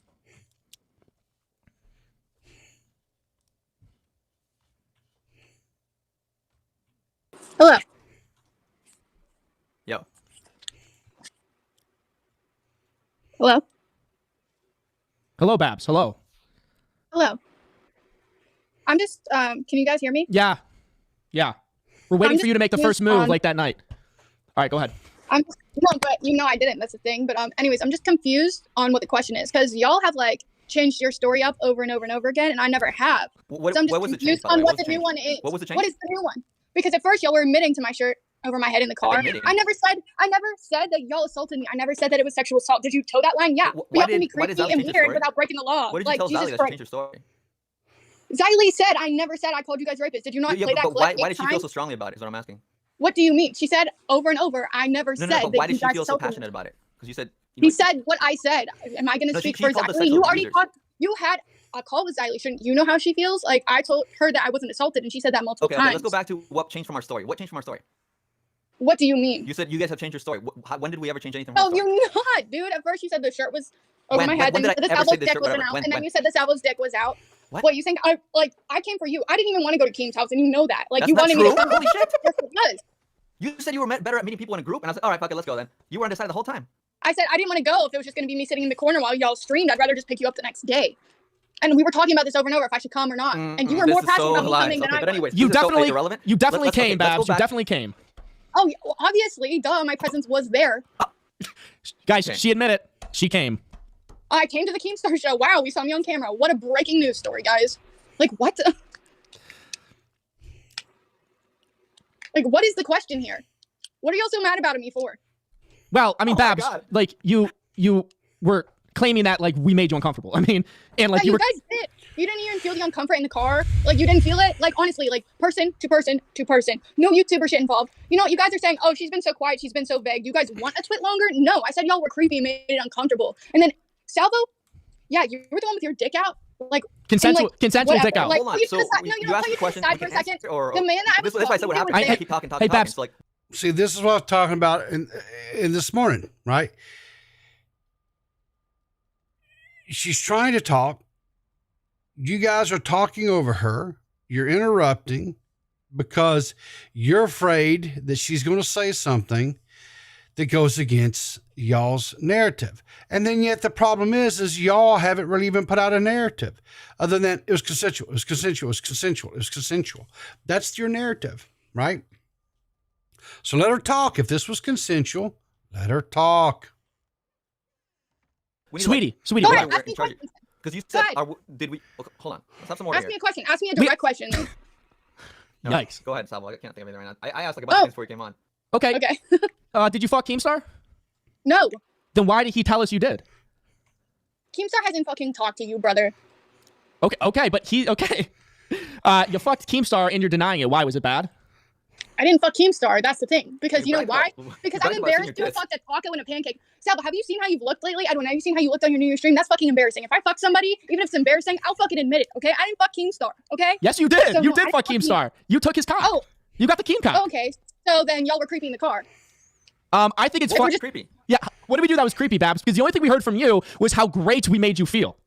Hello. Yo. Hello. Hello, Babs. Hello. Hello. I'm just, can you guys hear me? Yeah. We're waiting for you to make the first move like that night. All right, go ahead. No, but you know I didn't. That's the thing. But anyways, I'm just confused on what the question is because y'all have like changed your story up over and over and over again, and I never have. So I'm just confused on what the new one is. What was the change? What is the new one? Because at first y'all were admitting to my shirt over my head in the car. I never said that y'all assaulted me. I never said that it was sexual assault. Did you toe that line? Yeah. We have to be creepy and weird without breaking the law. What did you tell Xylee that changed your story? Xylee said, I never said I called you guys rapists. Did you not play that clip? Why did she feel so strongly about it is what I'm asking. What do you mean? She said over and over, I never said that why did you she guys feel so assaulted passionate me. about it? Because you said... He said what I said. Am I going to speak for Xylee? You already talked... You had a call with Xylee. Shouldn't you know how she feels? Like, I told her that I wasn't assaulted, and she said that multiple times. Okay, let's go back to what changed from our story. What changed from our story? What do you mean? You said you guys have changed your story. When did we ever change anything No, from our story? you're not, dude. At first, you said the shirt was over my head, then you said the Salvo's dick wasn't out, and then you said the Salvo's dick was out. What you think? I came for you. I didn't even want to go to Keem's house, and you know that. Like, That's you wanted me to come. Holy shit! Yes, it was. You said you were better at meeting people in a group, and I said, all right, fuck it, let's go then. You were undecided the whole time. I said I didn't want to go if it was just going to be me sitting in the corner while y'all streamed. I'd rather just pick you up the next day. And we were talking about this over and over if I should come or not. And you were more passionate about me coming than I was. But anyways, you definitely came, Babs. You definitely came. Oh, well, obviously, duh. My presence was there. Guys, she admitted she came. I came to the Keemstar show. Wow, we saw me on camera. What a breaking news story, guys. Like, what? Like, what is the question here? What are y'all so mad about me for? Well, I mean, Babs, like, you were claiming that, like, we made you uncomfortable. I mean, and, like, you guys did. You didn't even feel the uncomfort in the car. Like, you didn't feel it. Like, honestly, like, person to person to person. No YouTuber shit involved. You know, you guys are saying, oh, she's been so quiet. She's been so vague. You guys want a twit longer? No, I said y'all were creepy and made it uncomfortable. And then, Salvo, yeah, you were the one with your dick out. Like, consensual dick out. Like, hold on. So you asked the question. For a second. The man that I was this I said what happened. I keep talking. Hey, Babs. So, like, see, this is what I was talking about in this morning, right? She's trying to talk. You guys are talking over her. You're interrupting because you're afraid that she's going to say something that goes against y'all's narrative. And then yet the problem is y'all haven't really even put out a narrative other than it was consensual, it was consensual, it was consensual, it was consensual. That's your narrative, right? So let her talk. If this was consensual, let her talk. Sweetie. Go ahead, ask me questions. Because you said, did we? Okay, hold on. Let's have some more. Ask me a question. Ask me a direct question. No, yikes. Go ahead, Salvo. I can't think of anything right now. I asked like about things before you came on. Okay. Did you fuck Keemstar? No. Then why did he tell us you did? Keemstar hasn't fucking talked to you, brother. Okay, but you fucked Keemstar and you're denying it. Why was it bad? I didn't fuck Keemstar. That's the thing. Because you know why? Because I'm embarrassed to fuck that taco and a pancake. Salvo, have you seen how you've looked lately? I don't know. Have you seen how you looked on your New Year's stream? That's fucking embarrassing. If I fuck somebody, even if it's embarrassing, I'll fucking admit it. Okay? I didn't fuck Keemstar. Okay? Yes, you did. So, you did fuck Keemstar. You took his cock. Oh. You got the Keem cock. Okay. So then y'all were creepy in the car. I think it's fucking creepy. Yeah. What did we do that was creepy, Babs? Because the only thing we heard from you was how great we made you feel.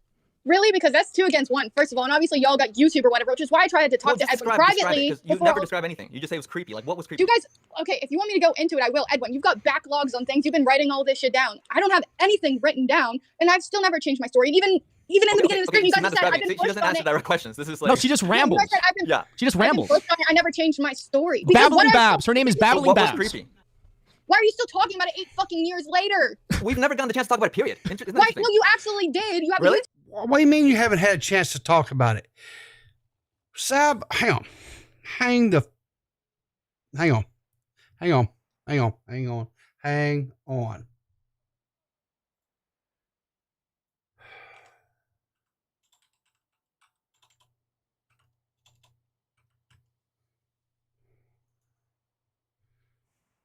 Really? Because that's 2 against 1, first of all. And obviously y'all got YouTube or whatever, which is why I tried to talk to Edwin privately. You never describe anything. You just say it was creepy. Like, what was creepy? You guys, okay, if you want me to go into it, I will. Edwin, you've got backlogs on things. You've been writing all this shit down. I don't have anything written down, and I've still never changed my story. Even in the beginning of the stream, you guys said I've been she doesn't answer direct questions. This is like... No, she just rambles. Yeah. She just rambles. I never changed my story. Babbling Babs. Her name is Babbling Babs. What was creepy? Why are you still talking about it 8 fucking years later? We've never gotten the chance to talk about it, period. Why? No, you absolutely did. You have really? What do you mean you haven't had a chance to talk about it? Sab, hang on. Hang on.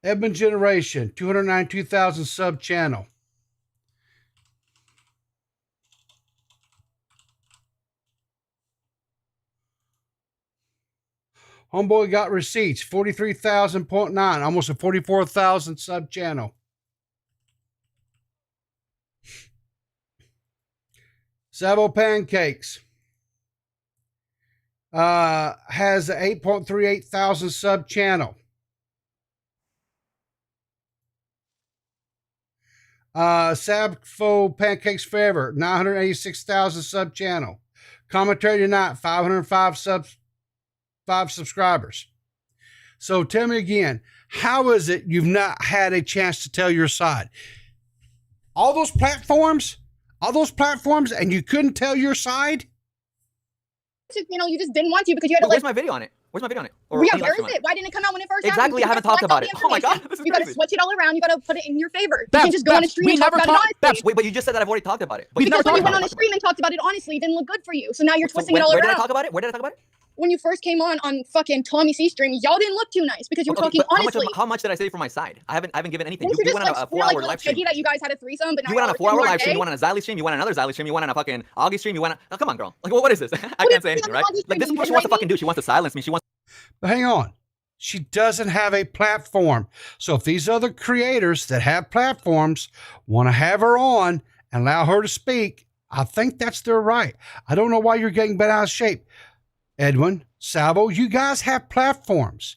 Edmund Generation, 292,000 sub channel. Homeboy got receipts, 43,000.9, almost a 44,000 sub channel. Sabo Pancakes has an 8.38 thousand sub channel. Sabfo Pancakes Forever, 986,000 sub channel. Commentary Tonight, 505 subscribers. So tell me again, how is it you've not had a chance to tell your side? All those platforms, and you couldn't tell your side? You know, you just didn't want to because you had to, Where's my video on it? Where's my video on it? Or yeah, where is it? Why didn't it come out when it first happened? Exactly, I haven't talked about it. Oh my god, this is You gotta switch it all around. You gotta put it in your favor. Babs, you can just go on a stream and talk about it honestly. Wait, but you just said that I've already talked about it. Because when you went on a stream and talked about it honestly, it didn't look good for you. So now you're twisting it all around. Where did I talk about it? Where did I talk about it? When you first came on fucking Tommy C stream, y'all didn't look too nice because you were talking honestly. How much did I say from my side? I haven't given anything. You went on a 4-hour live stream. That you guys had a threesome, but you went on a 4-hour live stream. You went on a Xylee stream. You went on another Xylee stream. You went on a fucking Augie stream. You went on. Oh, come on, girl. Like, what is this? I can't say anything, right? Like, this is what she wants to fucking do. She wants to silence me. She wants. But hang on. She doesn't have a platform. So if these other creators that have platforms want to have her on and allow her to speak, I think that's their right. I don't know why you're getting bent out of shape. Edwin, Salvo, you guys have platforms.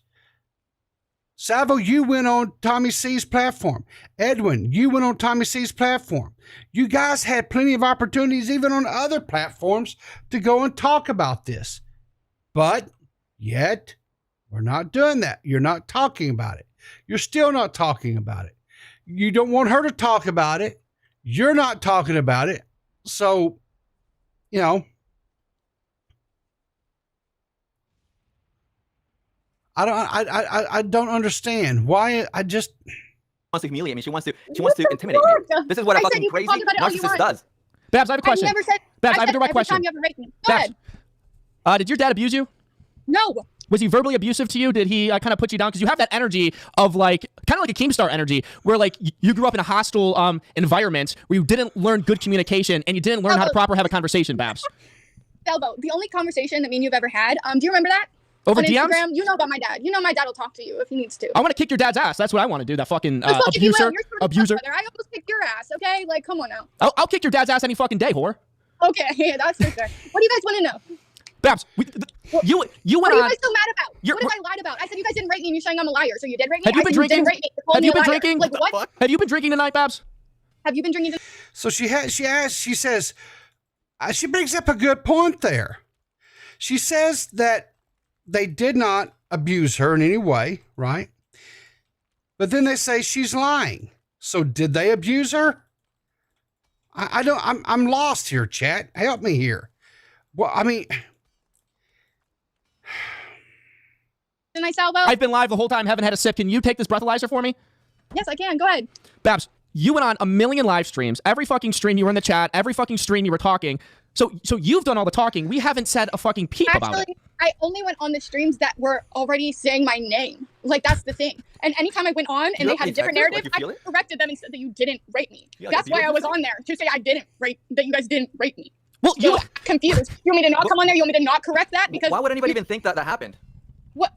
Salvo, you went on Tommy C's platform. Edwin, you went on Tommy C's platform. You guys had plenty of opportunities, even on other platforms, to go and talk about this. But yet, we're not doing that. You're not talking about it. You're still not talking about it. You don't want her to talk about it. You're not talking about it. So, you know, I don't understand why. She wants to humiliate me. She wants to intimidate me. This is what a fucking crazy narcissist does. Babs, I have a question. I never said. Babs, I have a direct question. Time you ever raped me. Go ahead. Did your dad abuse you? No. Was he verbally abusive to you? Did he kind of put you down? Because you have that energy of like, kind of like a Keemstar energy, where like you grew up in a hostile environment where you didn't learn good communication and you didn't learn how to properly have a conversation, Babs. Salvo, the only conversation that me and you've ever had, do you remember that? Over on DMs? Instagram, you know about my dad. You know my dad will talk to you if he needs to. I want to kick your dad's ass. That's what I want to do. That fucking abuser. I almost kicked your ass, okay? Like, come on now. I'll kick your dad's ass any fucking day, whore. Okay, yeah, that's for sure. What do you guys want to know? Babs, you went on. What are you guys so mad about? What have I lied about? I said you guys didn't rate me and you're saying I'm a liar. So you did rate me? Have you been drinking? Have you been drinking? Like what? Have you been drinking tonight, Babs? Have you been drinking tonight? So she says, she brings up a good point there. She says that they did not abuse her in any way, right? But then they say she's lying. So did they abuse her? I'm lost here, chat. Help me here. Well, I mean, Salvo? I've been live the whole time, haven't had a sip. Can you take this breathalyzer for me? Yes, I can. Go ahead. Babs, you went on a million live streams. Every fucking stream you were in the chat. Every fucking stream you were talking. So you've done all the talking. We haven't said a fucking peep about it. I only went on the streams that were already saying my name. Like, that's the thing. And anytime I went on and they had a different narrative, I corrected them and said that you didn't rate me. That's why I was on there, to say I didn't rate, that you guys didn't rate me. Well, you're confused. You want me to not come on there? You want me to not correct that? Because why would anybody even think that happened? What?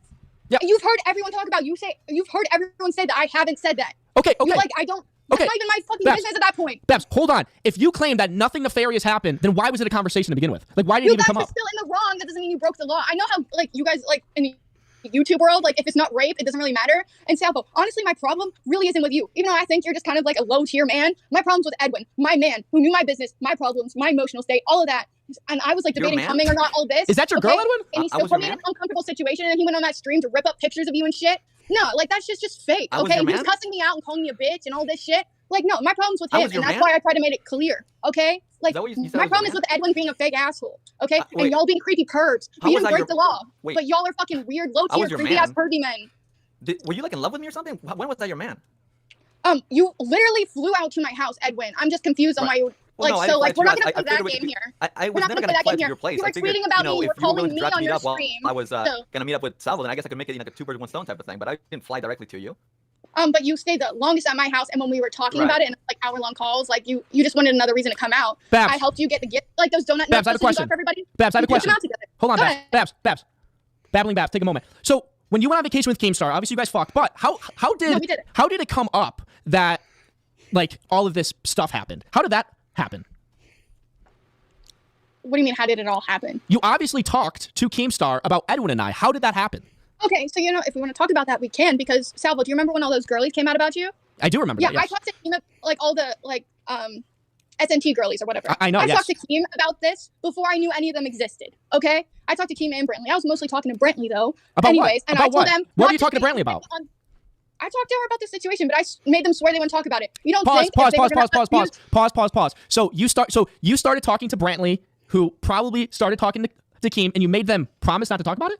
Yeah. You've heard everyone talk about. You've heard everyone say that I haven't said that. Okay. You're like, I don't. That's not even my fucking business at that point. Babs, hold on. If you claim that nothing nefarious happened, then why was it a conversation to begin with? Like, why did it even come up? You guys are still in the wrong. That doesn't mean you broke the law. I know how, like, you guys, like, in the YouTube world, like, if it's not rape, it doesn't really matter. And Salvo, honestly, my problem really isn't with you. Even though I think you're just kind of like a low-tier man, my problem's with Edwin, my man, who knew my business, my problems, my emotional state, all of that. And I was like debating coming or not all this. Is that your girl, Edwin? And he still put me in an uncomfortable situation, and he went on that stream to rip up pictures of you and shit. No, like, that's just fake, okay? He was cussing me out and calling me a bitch and all this shit. Like, no, my problem's with him, and that's why I try to make it clear, okay? Like, that what you said my was problem your is with Edwin being a fake asshole, okay? wait. And y'all being creepy pervs. How We was didn't I break your- the law, wait. but y'all are fucking weird, I low-tier, was your creepy-ass man. pervy men. Were you like in love with me or something? When was that your man? You literally flew out to my house, Edwin. I'm just confused on why you Well, no, I so didn't like fly we're to not your gonna house. play that figured game we here. I We're was not never gonna gonna play that fly game to here. your place. You were I figured, tweeting about me. You were if you were willing calling to me drag on me your up while stream. I was So, gonna meet up with Salvo, then I guess I could make it like a 2 birds, 1 stone type of thing. But I didn't fly directly to you. but you stayed the longest at my house, and when we were talking Right. about it in like hour-long calls, like you just wanted another reason to come out. Babs. I helped you get the gift, like those donut Babs, I have a notes that you got question. for everybody. Babs, I have a We picked question. them out together. Hold on, Go Babs. ahead. Babs. Babbling Babs, take a moment. So when you went on vacation with Keemstar, obviously you guys fucked, but how No, we didn't. did it come up that like all of this stuff happened? How did that happen? What do you mean? How did it all happen? You obviously talked to Keemstar about Edwin and I. How did that happen? Okay, so if we want to talk about that, we can, because Salvo, do you remember when all those girlies came out about you? I do remember Yeah, that. Yes. I talked to Keem, like all the SNT girlies or whatever. I know, I yes. talked to Keem about this before I knew any of them existed. Okay, I talked to Keem and Brantley. I was mostly talking to Brantley though. About Anyways, what? and About I told what? them. What not are you talking to say Brantley about? I talked to her about the situation, but I made them swear they wouldn't talk about it. You don't Pause, think pause, if they were pause, gonna pause. So you started talking to Brantley, who probably started talking to Keem, and you made them promise not to talk about it?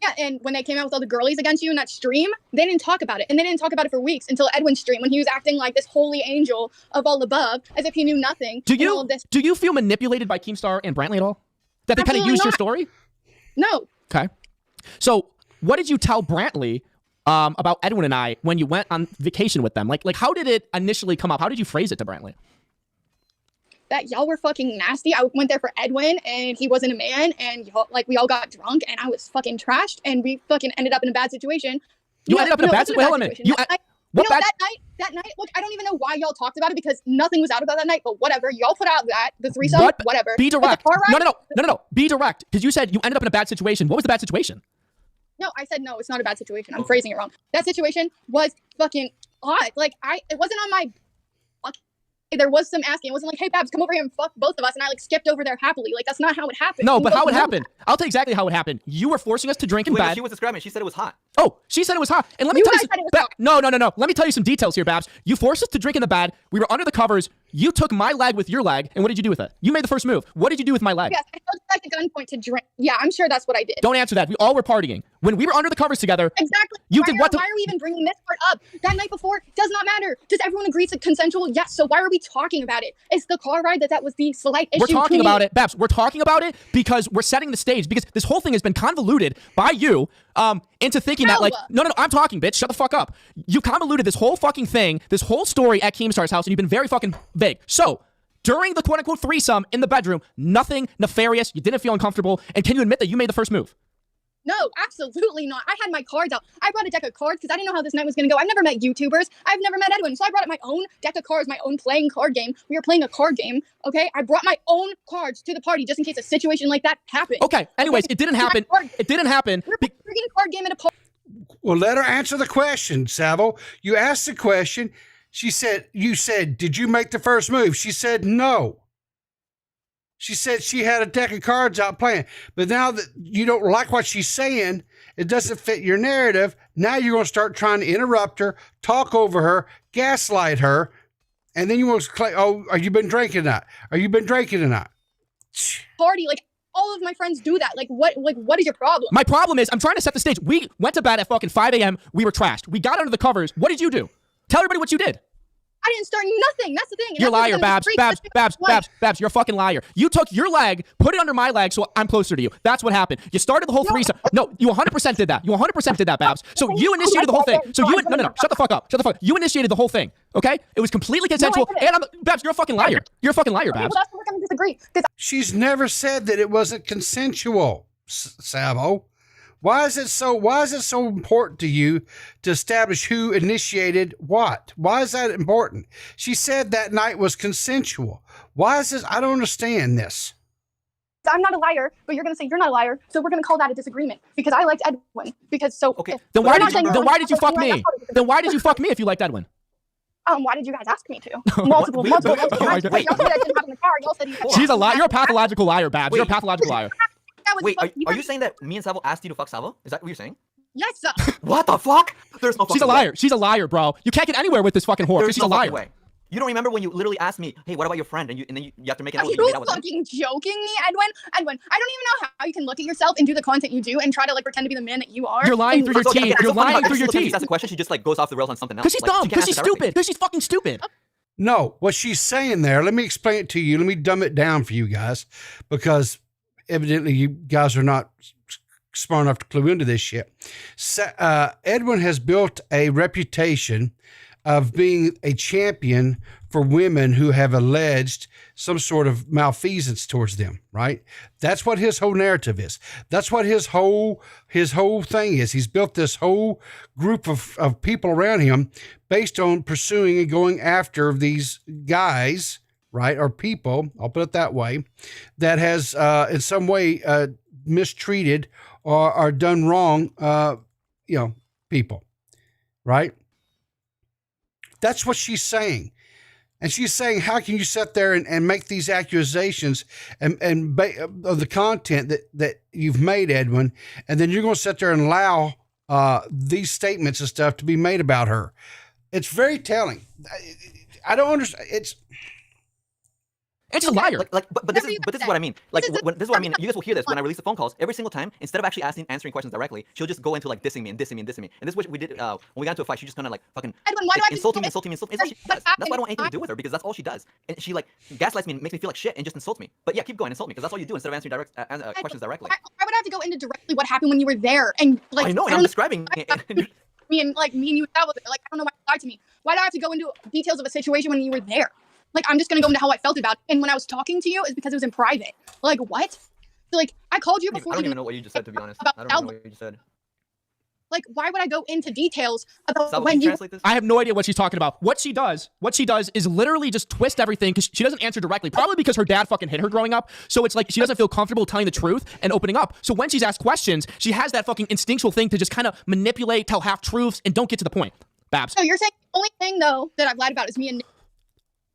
Yeah, and when they came out with all the girlies against you in that stream, they didn't talk about it. And they didn't talk about it for weeks until Edwin's stream, when he was acting like this holy angel of all above, as if he knew nothing. Do and all of this. you feel manipulated by Keemstar and Brantley at all? That they kind of Absolutely used your not. story? No. Okay. So what did you tell Brantley about Edwin and I when you went on vacation with them? Like how did it initially come up? How did you phrase it to Brantley? That y'all were fucking nasty. I went there for Edwin, and he wasn't a man, and y'all, like, we all got drunk, and I was fucking trashed, and we fucking ended up in a bad situation. You ended up in a bad situation? Wait, hold on a minute. That night, look, I don't even know why y'all talked about it, because nothing was out about that night, but whatever. Y'all put out the threesome, whatever. Be direct. But the car ride- No. Be direct. Because you said you ended up in a bad situation. What was the bad situation? No, I said no, it's not a bad situation. I'm phrasing it wrong. That situation was fucking odd. Like, it wasn't on my... There was some asking. It wasn't like, hey, Babs, come over here and fuck both of us. And I, like, skipped over there happily. Like, that's not how it happened. No, You but both how it know happened. I'll tell you exactly how it happened. You were forcing us to drink in Wait, bed. she was describing it. She said it was hot. Oh, she said it was hot. And let me You tell you guys said it was some, hot. No. Let me tell you some details here, Babs. You forced us to drink in the bed. We were under the covers. You took my leg with your leg. And what did you do with it? You made the first move. What did you do with my leg? Yes, I held you at the gunpoint to drink. Yeah, I'm sure that's what I did. Don't answer that. We all were partying. When we were under the covers together. Exactly. You why did what? Why are we even bringing this part up? That night before does not matter. Does everyone agree it's consensual? Yes. So why are we talking about it? It's the car ride that was the slight issue. We're talking to about me. it, Babs. We're talking about it because we're setting the stage. Because this whole thing has been convoluted by you into thinking that, like, no, I'm talking, bitch. Shut the fuck up. You convoluted this whole fucking thing, this whole story at Keemstar's house, and you've been very fucking vague. So, during the quote-unquote threesome in the bedroom, nothing nefarious. You didn't feel uncomfortable. And can you admit that you made the first move? No, absolutely not. I had my cards out. I brought a deck of cards because I didn't know how this night was going to go. I've never met YouTubers. I've never met Edwin. So I brought my own deck of cards, my own playing card game. We were playing a card game, okay? I brought my own cards to the party just in case a situation like that happened. Okay, anyways, it didn't happen. It didn't happen. We're playing a freaking card game at a party. Well, let her answer the question, Savo. You asked the question. You said, did you make the first move? She said, no. She said she had a deck of cards out playing. But now that you don't like what she's saying, it doesn't fit your narrative. Now you're going to start trying to interrupt her, talk over her, gaslight her. And then you want to claim, oh, are you been drinking tonight? Are you been drinking tonight? Party, like, all of my friends do that. Like, what is your problem? My problem is I'm trying to set the stage. We went to bed at fucking 5 a.m. We were trashed. We got under the covers. What did you do? Tell everybody what you did. I didn't start nothing. That's the thing. And You're a that's liar, what's gonna be Babs. You're a fucking liar. You took your leg, put it under my leg, so I'm closer to you. That's what happened. You started the whole threesome. No, you 100% did that. You 100% did that, Babs. So you initiated the whole thing. So you no. Shut the fuck up. You initiated the whole thing. Okay? It was completely consensual. And Babs, you're a fucking liar. You're a fucking liar, Okay, Babs. well, that's where we're going to disagree. She's never said that it wasn't consensual, Savo. Why is it so important to you to establish who initiated what? Why is that important? She said that night was consensual. Why is this? I don't understand this. I'm not a liar, but you're going to say you're not a liar, so we're going to call that a disagreement because I liked Edwin. Because so okay. Then why did you fuck me? Then why did you fuck me if you liked Edwin? Why did you guys ask me to? Multiple times. Y'all said I didn't have in the car. Y'all said he She's a liar. You're a pathological liar, Babs. You're a pathological liar. Wait, are you saying that me and Savo asked you to fuck Salvo? Is that what you're saying? Yes. What the fuck? There's no fucking She's a liar. She's a liar, bro. You can't get anywhere with this fucking whore. There's She's no a liar. fucking way. You don't remember when you literally asked me, "Hey, what about your friend?" And then you have to make an Are you fucking joking me, Edwin? Edwin, I don't even know how you can look at yourself and do the content you do and try to like pretend to be the man that you are. You're lying through your teeth. You're lying through your teeth. She asks a question, she just like goes off the rails on something else. Because she's dumb. Because she's stupid. Because she's fucking stupid. No, what she's saying there, let me explain it to you. Let me dumb it down for you guys, because evidently you guys are not smart enough to clue into this shit. Edwin has built a reputation of being a champion for women who have alleged some sort of malfeasance towards them, right? That's what his whole narrative is. That's what his whole thing is. He's built this whole group of people around him based on pursuing and going after these guys, right? Or people, I'll put it that way, that has in some way mistreated or done wrong, people, right? That's what she's saying. And she's saying, how can you sit there and make these accusations of the content that you've made, Edwin, and then you're going to sit there and allow these statements and stuff to be made about her? It's very telling. I don't understand. It's a liar. But this is what I mean. This is what I mean. You guys will hear this when I release the phone calls. Every single time, instead of actually answering questions directly, she'll just go into like dissing me. And this is what we did when we got into a fight. She just kind of like fucking Edwin, why do I insulting me. It's what she does. That's why I don't want anything to do with her, because that's all she does. And she like gaslights me and makes me feel like shit and just insults me. But yeah, keep going, insult me, because that's all you do instead of answering questions directly. Why would I have to go into directly what happened when you were there? And like I know, and I'm describing me and you traveled there. Like I don't know why you lied to me. Why do I have to go into details of a situation when you were there? Like, I'm just going to go into how I felt about it. And when I was talking to you, it's because it was in private. Like, what? So, like, I called you before. I don't even know what you just said, to be honest. I don't know what you just said. Like, why would I go into details about Sal, when you... translate this? I have no idea what she's talking about. What she does is literally just twist everything, because she doesn't answer directly. Probably because her dad fucking hit her growing up. So it's like she doesn't feel comfortable telling the truth and opening up. So when she's asked questions, she has that fucking instinctual thing to just kind of manipulate, tell half truths, and don't get to the point. Babs. So you're saying the only thing, though, that I've lied about is me and Nick.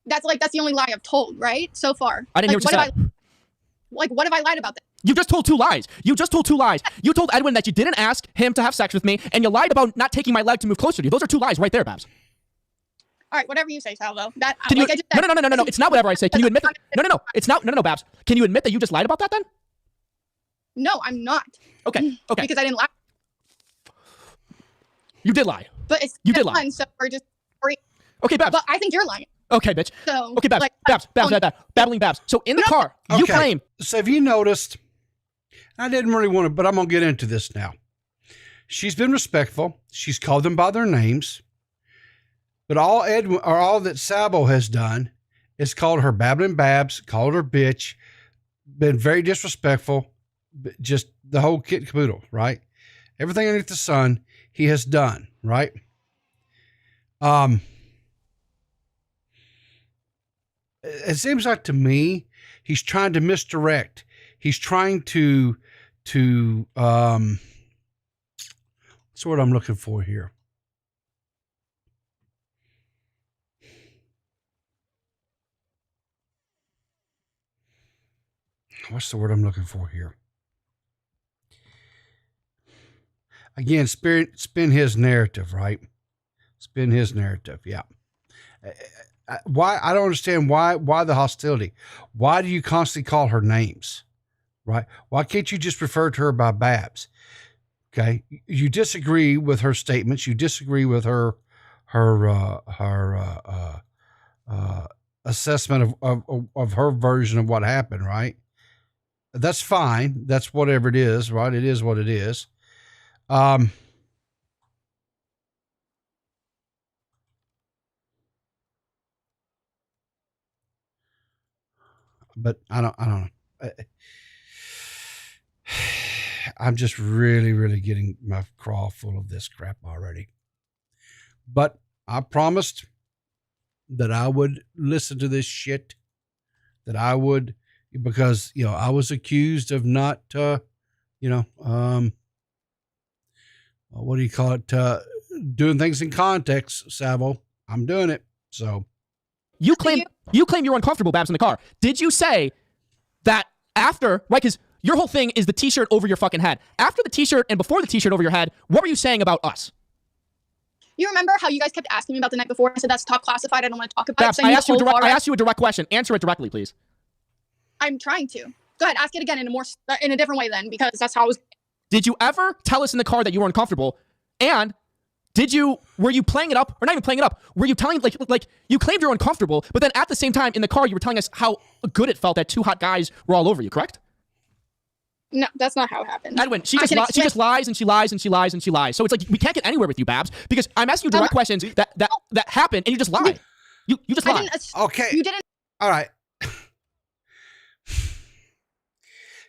That's the only lie I've told, right? So far. I didn't hear what you said. What have I lied about that? You just told two lies. You told Edwin that you didn't ask him to have sex with me, and you lied about not taking my leg to move closer to you. Those are two lies right there, Babs. All right, whatever you say, Salvo. That Can you, like I just said, no. It's not whatever I say. Can you admit that? No. It's not. No, Babs. Can you admit that you just lied about that then? No, I'm not. Okay. Because I didn't lie. You did lie. But it's you did lie. So we're just okay, Babs. But I think you're lying. Okay, bitch. So, okay, Babs. Babs. Babbling Babs. So in the car, you claim. So have you noticed? I didn't really want to, but I'm gonna get into this now. She's been respectful. She's called them by their names. But all that Sabo has done is called her Babbling Babs, called her bitch, been very disrespectful, just the whole kit and caboodle, right? Everything underneath the sun he has done, right? It seems like to me he's trying to misdirect. He's trying to what's the word I'm looking for here? What's the word I'm looking for here? Again, spin his narrative, right? Spin his narrative, yeah. Why? I don't understand why the hostility. Why do you constantly call her names, right? Why can't you just refer to her by Babs? Okay, you disagree with her statements. You disagree with her assessment of her version of what happened, right? That's fine. That's whatever it is, right? It is what it is. But I don't know. I'm just really getting my craw full of this crap already. But I promised that I would listen to this shit, that I would, because, I was accused of not, what do you call it? Doing things in context, Savo. I'm doing it. So you claim you're uncomfortable, Babs, in the car. Did you say that after, right? Because your whole thing is the t-shirt over your fucking head. After the t-shirt and before the t-shirt over your head, what were you saying about us? You remember how you guys kept asking me about the night before? I said that's top classified. I don't want to talk about Babs, it. I asked you a direct question. Answer it directly, please. I'm trying to. Go ahead, ask it again in a different way then, because that's how I was. Did you ever tell us in the car that you were uncomfortable? And were you playing it up, or not even playing it up? Were you telling, like you claimed you were uncomfortable, but then at the same time in the car you were telling us how good it felt that 2 hot guys were all over you, correct? No, that's not how it happened. Edwin, she just lies and she lies and she lies and she lies. So it's like we can't get anywhere with you, Babs, because I'm asking you direct questions that happen and you just lie. You just lie. Okay. You didn't. All right.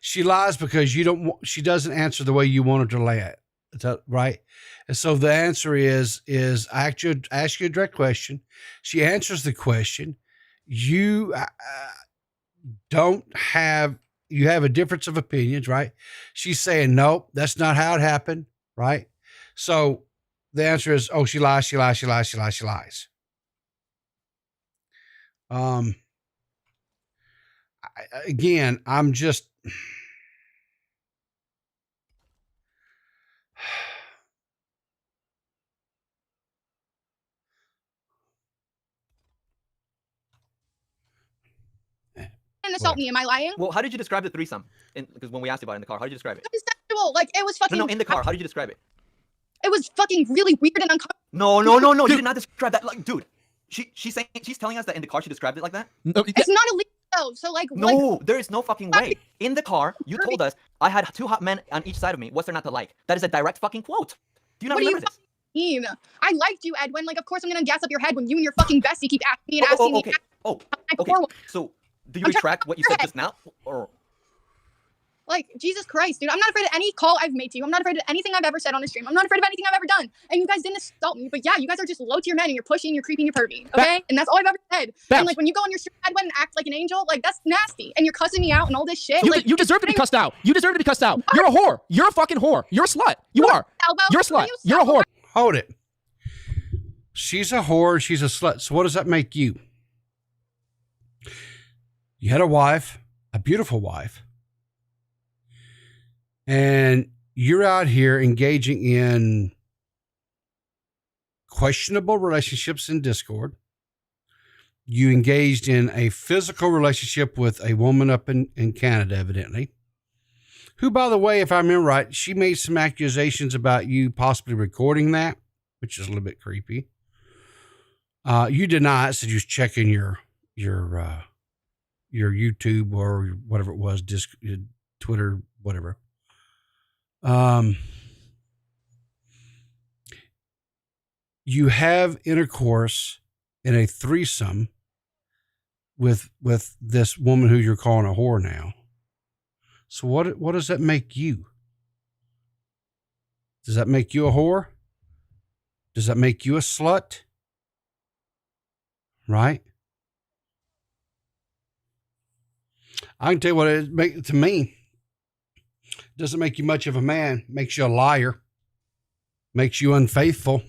She lies because she doesn't answer the way you want her to lay it. Is that right? And so the answer is I ask you a direct question. She answers the question. You you have a difference of opinions, right? She's saying, nope, that's not how it happened, right? So the answer is, oh, she lies. Again, I'm just... Assault me. Am I lying? Well, how did you describe the threesome? Because when we asked you about it in the car, how did you describe it? It was sexual. Like, it was fucking. No, in the car. How did you describe it? It was fucking really weird and uncomfortable. No. You did not describe that. Like, dude, she's telling us that in the car she described it like that. No, it's not illegal though. So like. No, there is no fucking way. In the car, you told us I had 2 hot men on each side of me. What's there not to like? That is a direct fucking quote. Do you not remember this? Mean? I liked you, Edwin. Like, of course I'm gonna gas up your head when you and your fucking bestie keep asking me. Okay. So. Do you retract what you said just now? Or like, Jesus Christ, dude, I'm not afraid of any call I've made to you. I'm not afraid of anything I've ever said on a stream. I'm not afraid of anything I've ever done. And you guys didn't assault me. But yeah, you guys are just low tier men and you're pushing, you're creeping, you're pervy. Okay? And that's all I've ever said. And like when you go on your stream, Edwin, and act like an angel, like that's nasty. And you're cussing me out and all this shit. You deserve to be cussed out. You deserve to be cussed out. You're a whore. You're a fucking whore. You're a slut. You are. You're a slut. You're a whore. Hold it. She's a whore. She's a slut. So what does that make you? You had a wife, a beautiful wife, and you're out here engaging in questionable relationships in Discord. You engaged in a physical relationship with a woman up in Canada, evidently, who, by the way, if I remember right, she made some accusations about you possibly recording that, which is a little bit creepy. You deny it, said you was checking your YouTube or whatever it was, Twitter, whatever. You have intercourse in a threesome with this woman who you're calling a whore now. So what does that make you? Does that make you a whore? Does that make you a slut? Right? I can tell you what it makes to me. Doesn't make you much of a man. Makes you a liar. Makes you unfaithful.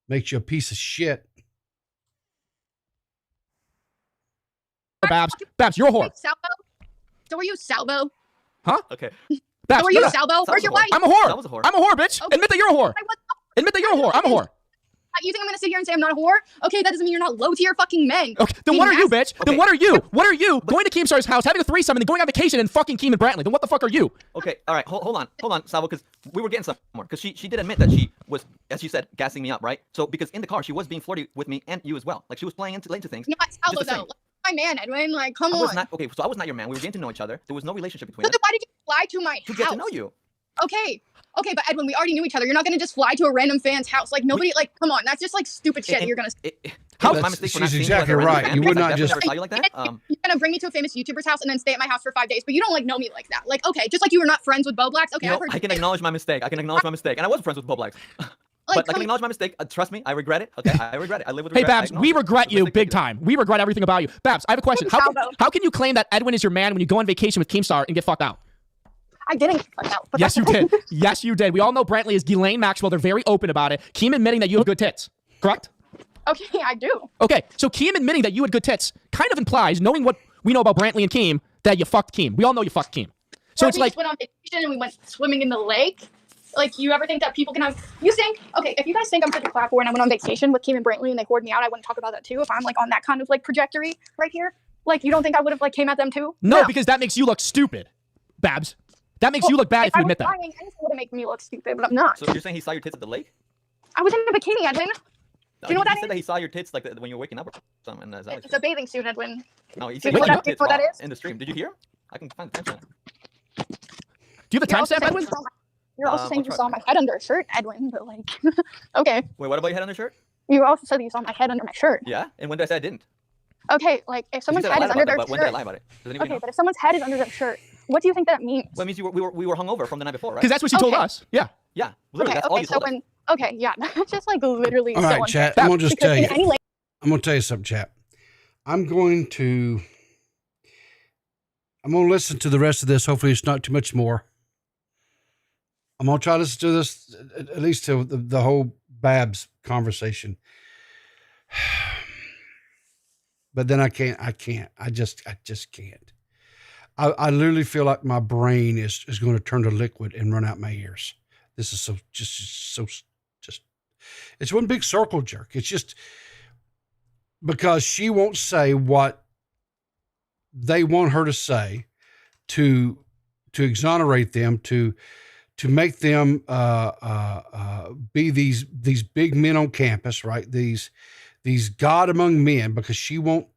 Makes you a piece of shit. Babs, you're a whore. Salvo? So were you Salvo? Huh? Okay. Babs, so were you Salvo? Where's your wife? I'm a whore. That was a whore. I'm a whore, bitch. Okay. Admit that you're a whore. Admit that you're a whore. I'm a whore. You think I'm gonna sit here and say I'm not a whore? Okay, that doesn't mean you're not low tier fucking men. Okay, then what are you, bitch? Then what are you? What are you? Going to Keemstar's house, having a threesome, and then going on vacation and fucking Keem and Brantley. Then what the fuck are you? Okay, all right, hold on, Salvo, because we were getting somewhere. Because she did admit that she was, as you said, gassing me up, right? So because in the car she was being flirty with me and you as well. Like she was playing into things. Not Salvo though. My man, Edwin. Like, come on. Okay, so I was not your man. We were getting to know each other. There was no relationship between us. Then why did you fly to my house? To get to know you. Okay, but Edwin, we already knew each other. You're not gonna just fly to a random fan's house. Like nobody, like, come on, that's just like stupid shit. You're gonna. How my mistake? She's exactly right. You would not just. Never saw you like that. You're gonna bring me to a famous YouTuber's house and then stay at my house for 5 days, but you don't like know me like that. Like, okay, just like you were not friends with Bo Blacks. Okay, I've heard. I can acknowledge my mistake. And I was friends with Bo Blacks. But I can acknowledge my mistake. Trust me, I regret it. Okay, I regret it. I live with regret. Hey, Babs, we regret you big time. We regret everything about you. Babs, I have a question. How can you claim that Edwin is your man when you go on vacation with Keemstar and get fucked out? I didn't get fucked out. Yes, you did. Yes, you did. We all know Brantley is Ghislaine Maxwell. They're very open about it. Keem admitting that you have good tits. Correct? Okay, I do. Okay, so Keem admitting that you had good tits kind of implies, knowing what we know about Brantley and Keem, that you fucked Keem. We all know you fucked Keem. So it's we like... just went on vacation and we went swimming in the lake. Like, you ever think that people can have? You think, okay, if you guys think I'm such a clapper when I went on vacation with Kim and Brantley and they hoard me out, I wouldn't talk about that too. If I'm like on that kind of like trajectory right here, like, you don't think I would have like came at them too? No, because that makes you look stupid, Babs. That makes you look bad if you admit that. Anything would make me look stupid, but I'm not. So you're saying he saw your tits at the lake? I was in a bikini, Edwin. No, Do you know what that he is? said that he saw your tits like when you were waking up or something. It's a bathing suit, Edwin. No, he Do said you know he saw your what tits that is? in the stream. Did you hear? I can find the timestamp. Do you have a timestamp, Edwin? You're also saying you saw my head under a shirt, Edwin, but like, okay. Wait, what about your head on your shirt? You also said that you saw my head under my shirt. Yeah, and when did I say I didn't? Okay, like if someone's head is under their but shirt. when did I lie about it? Does anybody Okay, know? but if someone's head is under their shirt, what do you think that means? Well, it means we were hungover from the night before, right? Because that's what you told us. Yeah. Yeah, literally, that's all you so told us. when okay, yeah, that's just like literally. All so right, chat. unfair. I'm gonna just Because tell in you. any I'm gonna tell you something, chat. I'm gonna listen to the rest of this. Hopefully, it's not too much more. I'm gonna try to listen to this at least to the whole Babs conversation. But then I can't. I just can't. I literally feel like my brain is going to turn to liquid and run out my ears. This is so it's one big circle jerk. It's just because she won't say what they want her to say to exonerate them, to make them be these big men on campus, right? These God among men, because she won't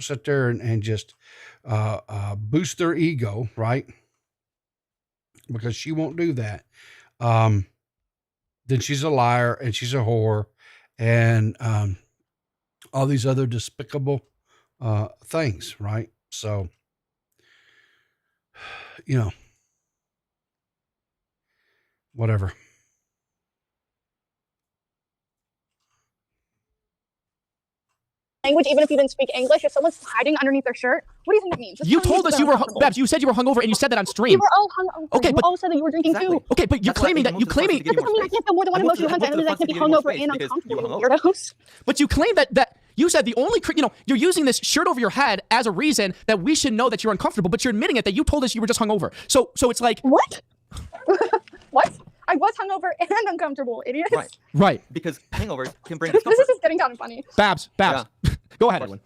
sit there and just boost their ego, right? Because she won't do that. Then she's a liar and she's a whore and all these other despicable things, right? So, whatever. language, even if you didn't speak English, if someone's hiding underneath their shirt, what do you think that means? Just You tell me told it's us you were uncomfortable. Babs. You said you were hungover, and you said that on stream. You were all hung. Okay, you but all said that you were drinking too. Okay, but you're claiming that That doesn't mean I can't feel more than one emotion at once. That means I can't be hungover and uncomfortable. You weirdos. But you claim that you said the only you're using this shirt over your head as a reason that we should know that you're uncomfortable. But you're admitting it that you told us you were just hungover. So it's like what? What? I was hungover and uncomfortable, idiots. Right. Because hangovers can bring This discomfort. is getting kind of funny. Babs. Go ahead, Edwin.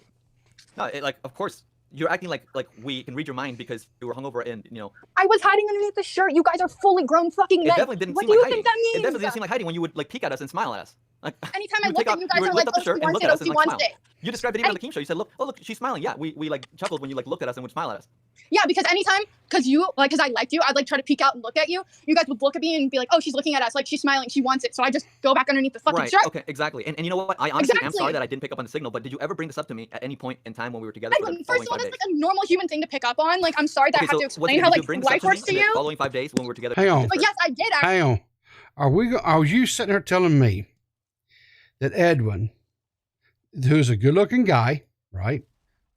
No, of course, you're acting like we can read your mind because you were hungover and I was hiding underneath the shirt. You guys are fully grown fucking men. It definitely didn't what seem do you like hiding. think that means? It definitely didn't seem like hiding when you would like peek at us and smile at us. Like anytime I would look take at you off- guys would are lift like, up the oh, shirt she and wants look it, at oh, us and she like wants smile. it. You described it even on the Keem show. You said, look, she's smiling. Yeah, we like chuckled when you like looked at us and would smile at us. Yeah, because anytime, because I liked you, I'd like try to peek out and look at you. You guys would look at me and be like, oh, she's looking at us, like she's smiling, she wants it. So I just go back underneath the fucking Right. shirt. Okay. Exactly. And you know what? I honestly am Exactly. sorry that I didn't pick up on the signal. But did you ever bring this up to me at any point in time when we were together? Edwin, first of all, that's like a normal human thing to pick up on. Like, I'm sorry that I have to explain how like life works to in the you. following 5 days when we were together. Hang on. But yes, I did. Hang on. Are you sitting there telling me that Edwin, who's a good-looking guy, right?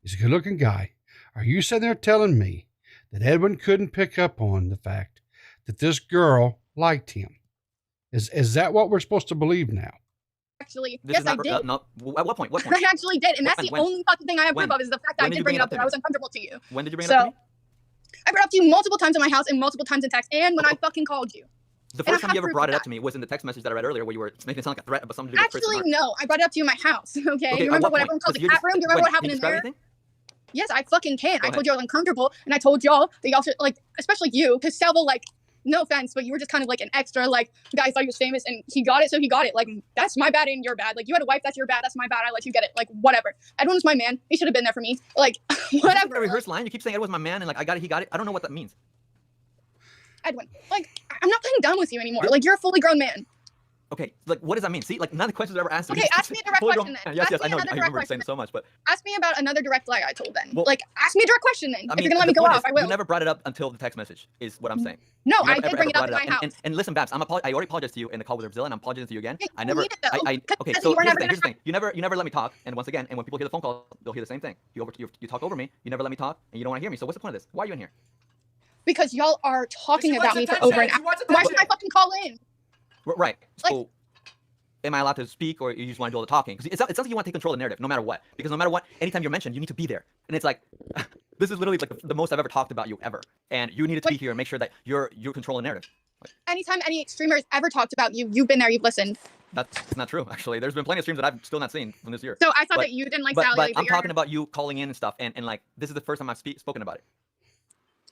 He's a good-looking guy. Are you sitting there telling me that Edwin couldn't pick up on the fact that this girl liked him? Is that what we're supposed to believe now? Actually, This yes, is not, I did. no, at what point? What point? I actually did, and that's the When? only fucking thing I have proof When? of is the fact that When I did you did bring it up to that I me? was uncomfortable to you. When did you bring it up to me? I brought it up to you multiple times in my house and multiple times in text, and when I fucking called you. The And I first time have you ever proof brought of it up that. to me was in the text message that I read earlier, where you were making it sound like a threat about something to do with Chris and Actually, Mark. no, I brought it up to you in my house. Okay, Okay, you at remember what what point? everyone called the Because cat room? Do you remember what happened can you in describe there? anything? Yes, I fucking can. I ahead. told you I was uncomfortable, and I told y'all that y'all should, like, especially you, because Salvo, like, no offense, but you were just kind of like an extra, like, the guy thought he was famous, and he got it, so he got it. Like, that's my bad and your bad. Like, you had a wife, that's your bad, that's my bad, I let you get it. Like, whatever. Edwin's my man. He should have been there for me. Like, whatever. A rehearsed line. You keep saying Ed was my man, and like I got it, he got it. I don't know what that means. Edwin, like, I'm not playing dumb with you anymore. Like, you're a fully grown man. Okay, like what does that mean? See, like none of the questions I ever asked. Okay, ask me a direct question then. Yes, Ask yes, me I know. another I direct remember saying question so much, but Ask me about another direct lie I told then. Well- Like, ask me a direct question then. I If mean, you're gonna let the me go point off, is, I will. You never brought it up until the text message, is what I'm saying. No, You I never, did ever, bring ever it up brought in my house. And listen, Babs, I already apologized to you in the call with Brazil, and I'm apologizing to you again. I never, need it, though, okay. because So you were here's never the thing. You never let me talk. And once again, and when people hear the phone call, they'll hear the same thing. You talk over me. You never let me talk, and you don't want to hear me. So what's the point of this? Why are you in here? Because y'all are talking She wants about me for attention. over an She hour. wants Why should I fucking call in? Right. So, am I allowed to speak, or you just want to do all the talking? Because it sounds like you want to take control of the narrative, no matter what. Because no matter what, anytime you're mentioned, you need to be there. And it's like, this is literally like the most I've ever talked about you ever. And you needed to be here and make sure that you're controlling the narrative. Anytime any streamers ever talked about you, you've been there, you've listened. That's not true, actually. There's been plenty of streams that I've still not seen from this year. So I thought that you didn't like Sally. But I'm talking about you calling in and stuff, and like this is the first time I've spoken about it.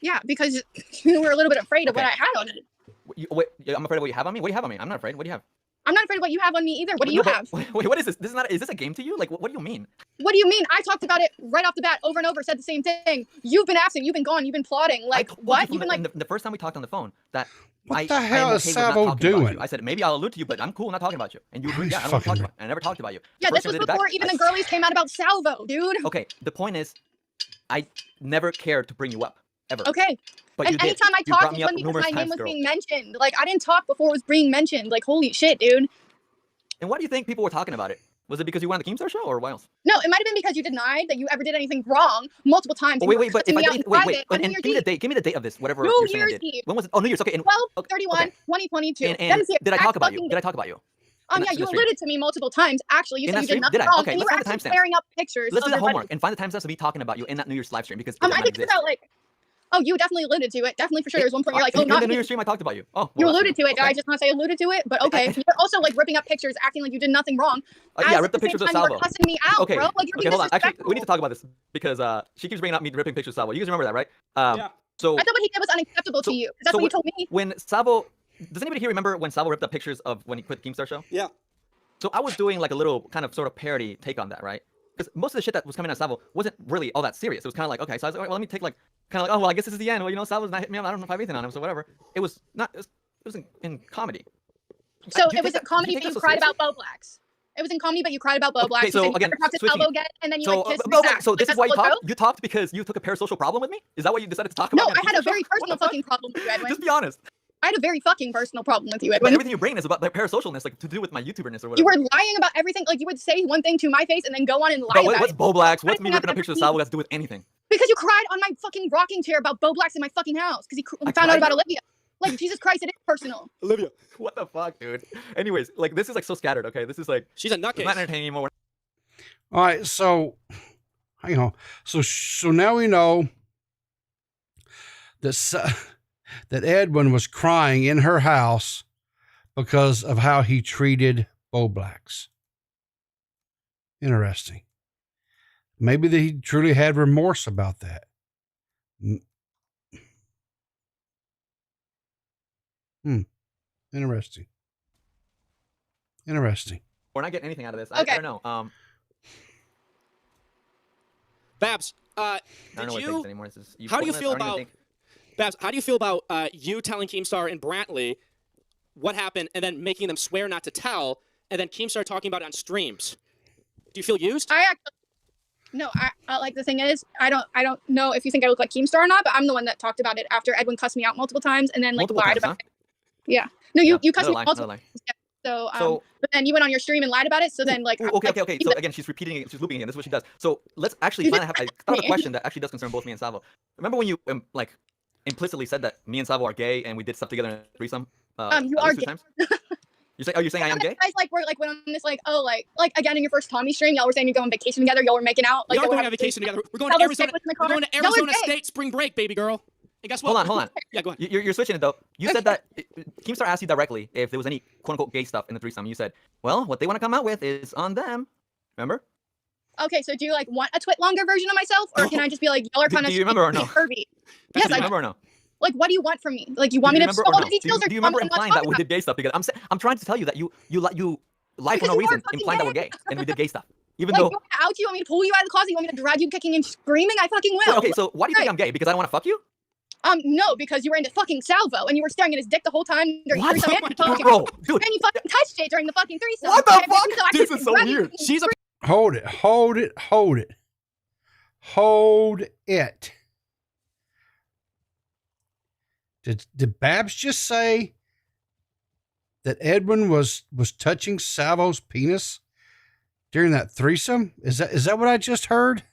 Yeah, because you were a little bit afraid of what I had on it. Wait, I'm afraid of what you have on me? What do you have on me? I'm not afraid. What do you have? I'm not afraid of what you have on me either. What do you have? Wait, what is this? This is not. Is this a game to you? Like, what do you mean? What do you mean? I talked about it right off the bat, over and over. Said the same thing. You've been absent. You've been gone. You've been plotting. Like what? You've been like the first time we talked on the phone that. What the hell is Savo doing? I said maybe I'll allude to you, but I'm cool not talking about you. And you agreed, yeah, I don't want to talk about you. I never talked about you. Yeah, this was before even the girlies came out about Salvo, dude. Okay, the point is, I never cared to bring you up ever. Okay. But and anytime I talked, it wasn't because my name was being mentioned. Like I didn't talk before it was being mentioned. Like holy shit, dude. And why do you think people were talking about it? Was it because you went on the Keemstar show or why else? No, it might have been because you denied that you ever did anything wrong multiple times. Oh, wait, but if I did, wait, and give me the date of this, whatever you're saying I did. When was it? Oh, New Year's, okay. 12/31/2022. And did I talk about you? Did I talk about you? Yeah, you alluded to me multiple times. Actually, you said you did nothing wrong, and you were actually flaring up pictures. Let's do the homework and find the timestamps of me talking about you in that New Year's live stream because I think it's about like. Oh, you definitely alluded to it. Definitely for sure. There's one point you're like, oh, in not the New Year's stream I talked about you. Oh, you alluded to it. Did I just not say alluded to it? But okay. You're also like ripping up pictures, acting like you did nothing wrong. Yeah, I ripped the pictures of Salvo. You're cussing me out, bro. Like you're being hold on. Actually, we need to talk about this because she keeps bringing up me ripping pictures of Salvo. You guys remember that, right? Yeah. So I thought what he did was unacceptable to you. That's what you told me. When Salvo, does anybody here remember when Salvo ripped up pictures of when he quit the Keemstar show? Yeah. So I was doing like a little kind of sort of parody take on that, right? Because most of the shit that was coming out of Salvo wasn't really all that serious. It was kind of like, okay, so I was like, all right, well, let me take like, kind of like, oh, well, I guess this is the end. Well, you know, Salvo's not hitting me up. I don't know if I have anything on him, so whatever. It was not, it was in comedy. So it was a comedy, but you cried about Bo Blacks. It was in comedy, but you cried about Bo Blacks. Okay, so again, and then you like kissed me back. So this is why you talked because you took a parasocial problem with me? Is that what you decided to talk about? No, I had a very personal fucking problem with you, Edwin. Just be honest. I had a very fucking personal problem with you, But Edwin. everything you bring is about parasocialness, like to do with my YouTuberness or whatever. You were lying about everything. Like you would say one thing to my face and then go on and lie about what's it. Bo Blacks? What's me ripping up pictures of Salvo got to do with anything? Because you cried on my fucking rocking chair about Bo Blacks in my fucking house because he found out about Olivia. Like Jesus Christ, it is personal. Olivia, what the fuck, dude? Anyways, like this is like so scattered. Okay, this is like she's a nutcase. It's not entertaining anymore. All right, so hang on. So now we know that Edwin was crying in her house because of how he treated Bo Blacks. Interesting. Maybe that he truly had remorse about that. Interesting. We're not getting anything out of this. Okay. I don't know. Babs, I don't know what things anymore. how do you feel about Babs? How do you feel about you telling Keemstar and Brantley what happened, and then making them swear not to tell, and then Keemstar talking about it on streams? Do you feel used? No, I like the thing is, I don't know if you think I look like Keemstar or not, but I'm the one that talked about it after Edwin cussed me out multiple times and then like lied about it. Yeah. No, you cussed me multiple times. So, but then you went on your stream and lied about it. So then, like, okay. So again, she's repeating it. She's looping again. This is what she does. So let's actually I thought of a question that actually does concern both me and Salvo. Remember when you like implicitly said that me and Salvo are gay and we did stuff together in a threesome? You are gay. Times? You're saying I am gay? Guys, like, we're like, when on this, like, oh, like again in your first Tommy stream, y'all were saying you go on vacation together. Y'all were making out. Like, we are going on vacation together. We're going to Arizona. We're going to Arizona State spring break, baby girl. Hey, guess what? Hold on. Yeah, go ahead. You're switching it though. You said that Keemstar asked you directly if there was any quote unquote gay stuff in the threesome. You said, well, what they want to come out with is on them. Remember? Okay, so do you like want a twit longer version of myself, or can I just be like, y'all are kind of do you remember or no? Curvy? Yes, do you remember or no? Like, what do you want from me? Like, you want me to spill all the details, do you remember implying that we did gay stuff? Because I'm trying to tell you that you lied for no reason, implying that we're gay and we did gay stuff. Even though you want me to out you, want me to pull you out of the closet, you want me to drag you kicking and screaming, I fucking will. Wait, okay, so why do you think I'm gay? Because I don't want to fuck you? No, because you were into fucking Salvo and you were staring at his dick the whole time during the threesome. Bro, dude. And you fucking touched it during the fucking threesome. What the fuck? This is so weird. She's a Hold it. Did Babs just say that Edwin was touching Salvo's penis during that threesome? Is that what I just heard?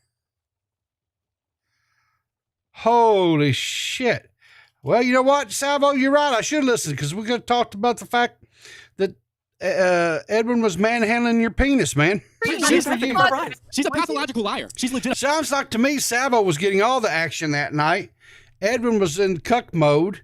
Holy shit. Well, you know what, Salvo, you're right. I should listen because we're going to talk about the fact that Edwin was manhandling your penis, man. She's a pathological liar. She's legit. Sounds like to me Salvo was getting all the action that night. Edwin was in cuck mode.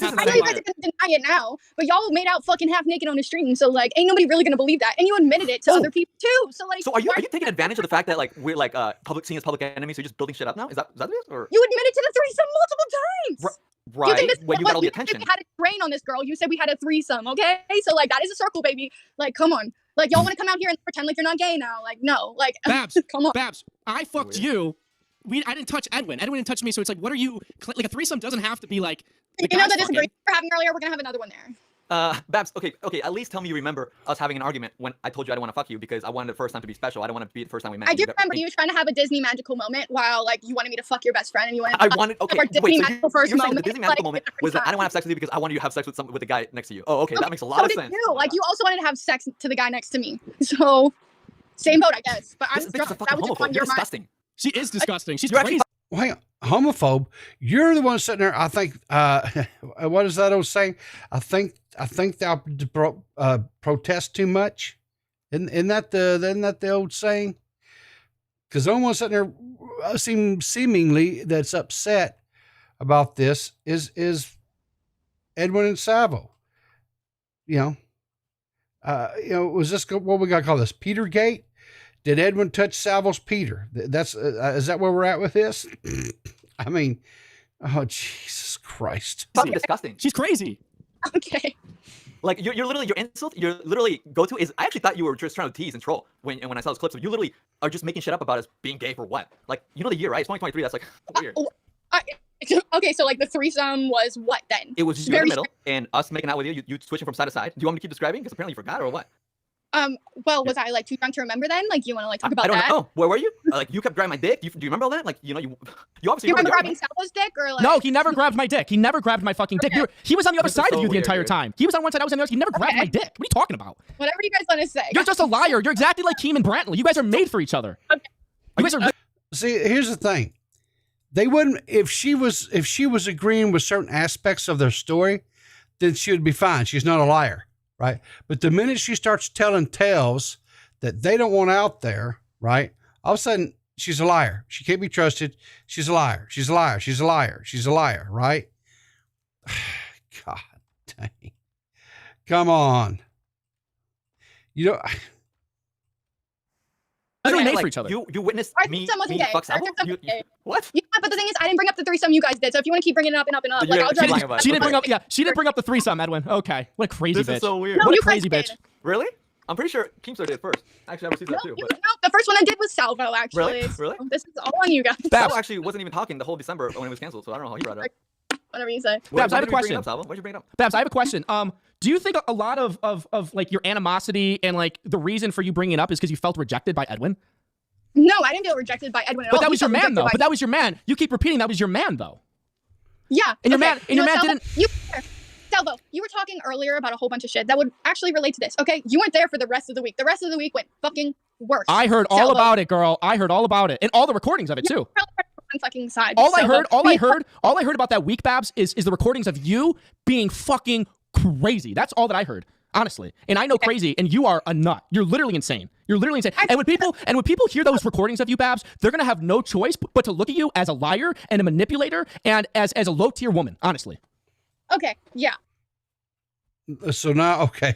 I know you guys are gonna deny it now, but y'all made out fucking half naked on the stream, so like, ain't nobody really gonna believe that, and you admitted it to other people too. So like, so are you taking advantage of the fact that like we're like seen as public enemies, so you're just building shit up now? Is that it? Or you admitted to the threesome multiple times. Right. You think this When you got all the attention. We had a train on this girl. You said we had a threesome, okay? So like, that is a circle, baby. Like, come on. Like, y'all want to come out here and pretend like you're not gay now? Like, no. Like, Babs, come on. Babs, I fucked you. I didn't touch Edwin. Edwin didn't touch me, so it's like, what are you... Like, a threesome doesn't have to be like... You know the disagreement we're having earlier? We're going to have another one there. Babs, okay, at least tell me you remember us having an argument when I told you I didn't want to fuck you because I wanted the first time to be special. I don't want to be the first time we met. I do remember you trying to have a Disney magical moment while, like, you wanted me to fuck your best friend and you wanted okay, Disney magical first you're saying moment. the Disney magical moment was that I don't want to have sex with you because I wanted you to have sex with the guy next to you. Oh, okay, that makes a lot of sense. You. Like, you also wanted to have sex to the guy next to me. So, same boat, I guess. But I'm drunk. That was just on your disgusting. She is disgusting. She's You're crazy. Well, hang on. Homophobe. You're the one sitting there. I think. What is that old saying? I think thou protest too much. Isn't that the old saying? Because the only one sitting there seemingly that's upset about this is Edwin and Savo. Was this what we got to call this? Petergate? Did Edwin touch Savo's Peter? That's is that where we're at with this? I mean, oh Jesus Christ! Fucking disgusting. She's crazy. Okay. Like you're literally your insult. Your literally go to is. I actually thought you were just trying to tease and troll when I saw those clips. So you literally are just making shit up about us being gay for what? Like the year, right? It's 2023. That's like weird. Okay, so like the threesome was what then? It was just you in the middle and us making out with you. You switching from side to side. Do you want me to keep describing? Because apparently you forgot or what? Well, was I like too drunk to remember then? Like, you want to like talk about that? I don't know. Where were you? Like, you kept grabbing my dick. Do you remember all that? Like, you obviously. You remember grabbing Savo's dick or like? No, he never grabbed my dick. He never grabbed my fucking dick. He was on the other side of you the entire time. He was on one side. I was on the other. He never grabbed my dick. What are you talking about? Whatever you guys want to say. You're just a liar. You're exactly like Keem and Brantley. You guys are made for each other. Okay. You guys are. See, here's the thing. They wouldn't if she was agreeing with certain aspects of their story, then she would be fine. She's not a liar. Right. But the minute she starts telling tales that they don't want out there, right, all of a sudden she's a liar. She can't be trusted. She's a liar. She's a liar. She's a liar. She's a liar. Right. God dang. Come on. They're made for each other. You witnessed me fuck Savo? What? Yeah, but the thing is, I didn't bring up the threesome you guys did. So if you want to keep bringing it up and up and up, like I'll drive. She didn't bring up. Yeah, she didn't bring up the threesome, Edwin. Okay, what a crazy bitch. This is so weird. No, what a crazy bitch. Really? I'm pretty sure Keemstar did first. Actually, I received that too. No, the first one I did was Salvo. Actually, really? So this is all on you guys. Salvo actually wasn't even talking the whole December when it was canceled, so I don't know how he brought it up. Whatever you say. Babs, I have a question. Why'd you bring it up? Babs, I have a question. Do you think a lot of like your animosity and like the reason for you bringing it up is because you felt rejected by Edwin? No, I didn't feel rejected by Edwin at all. But that was your man, though. But that was your man. You keep repeating that was your man, though. Yeah. And your man didn't. Salvo, you were talking earlier about a whole bunch of shit that would actually relate to this. Okay, you weren't there for the rest of the week. The rest of the week went fucking worse. I heard all about it, girl. I heard all about it, and all the recordings of it too. On fucking side. All I heard about that week, Babs, is the recordings of you being fucking crazy. That's all that I heard. Honestly, and I know crazy, and you are a nut. You're literally insane. You're literally insane. And when people hear those recordings of you, Babs, they're gonna have no choice but to look at you as a liar and a manipulator and as a low tier woman. Honestly. Okay. Yeah. So now, okay.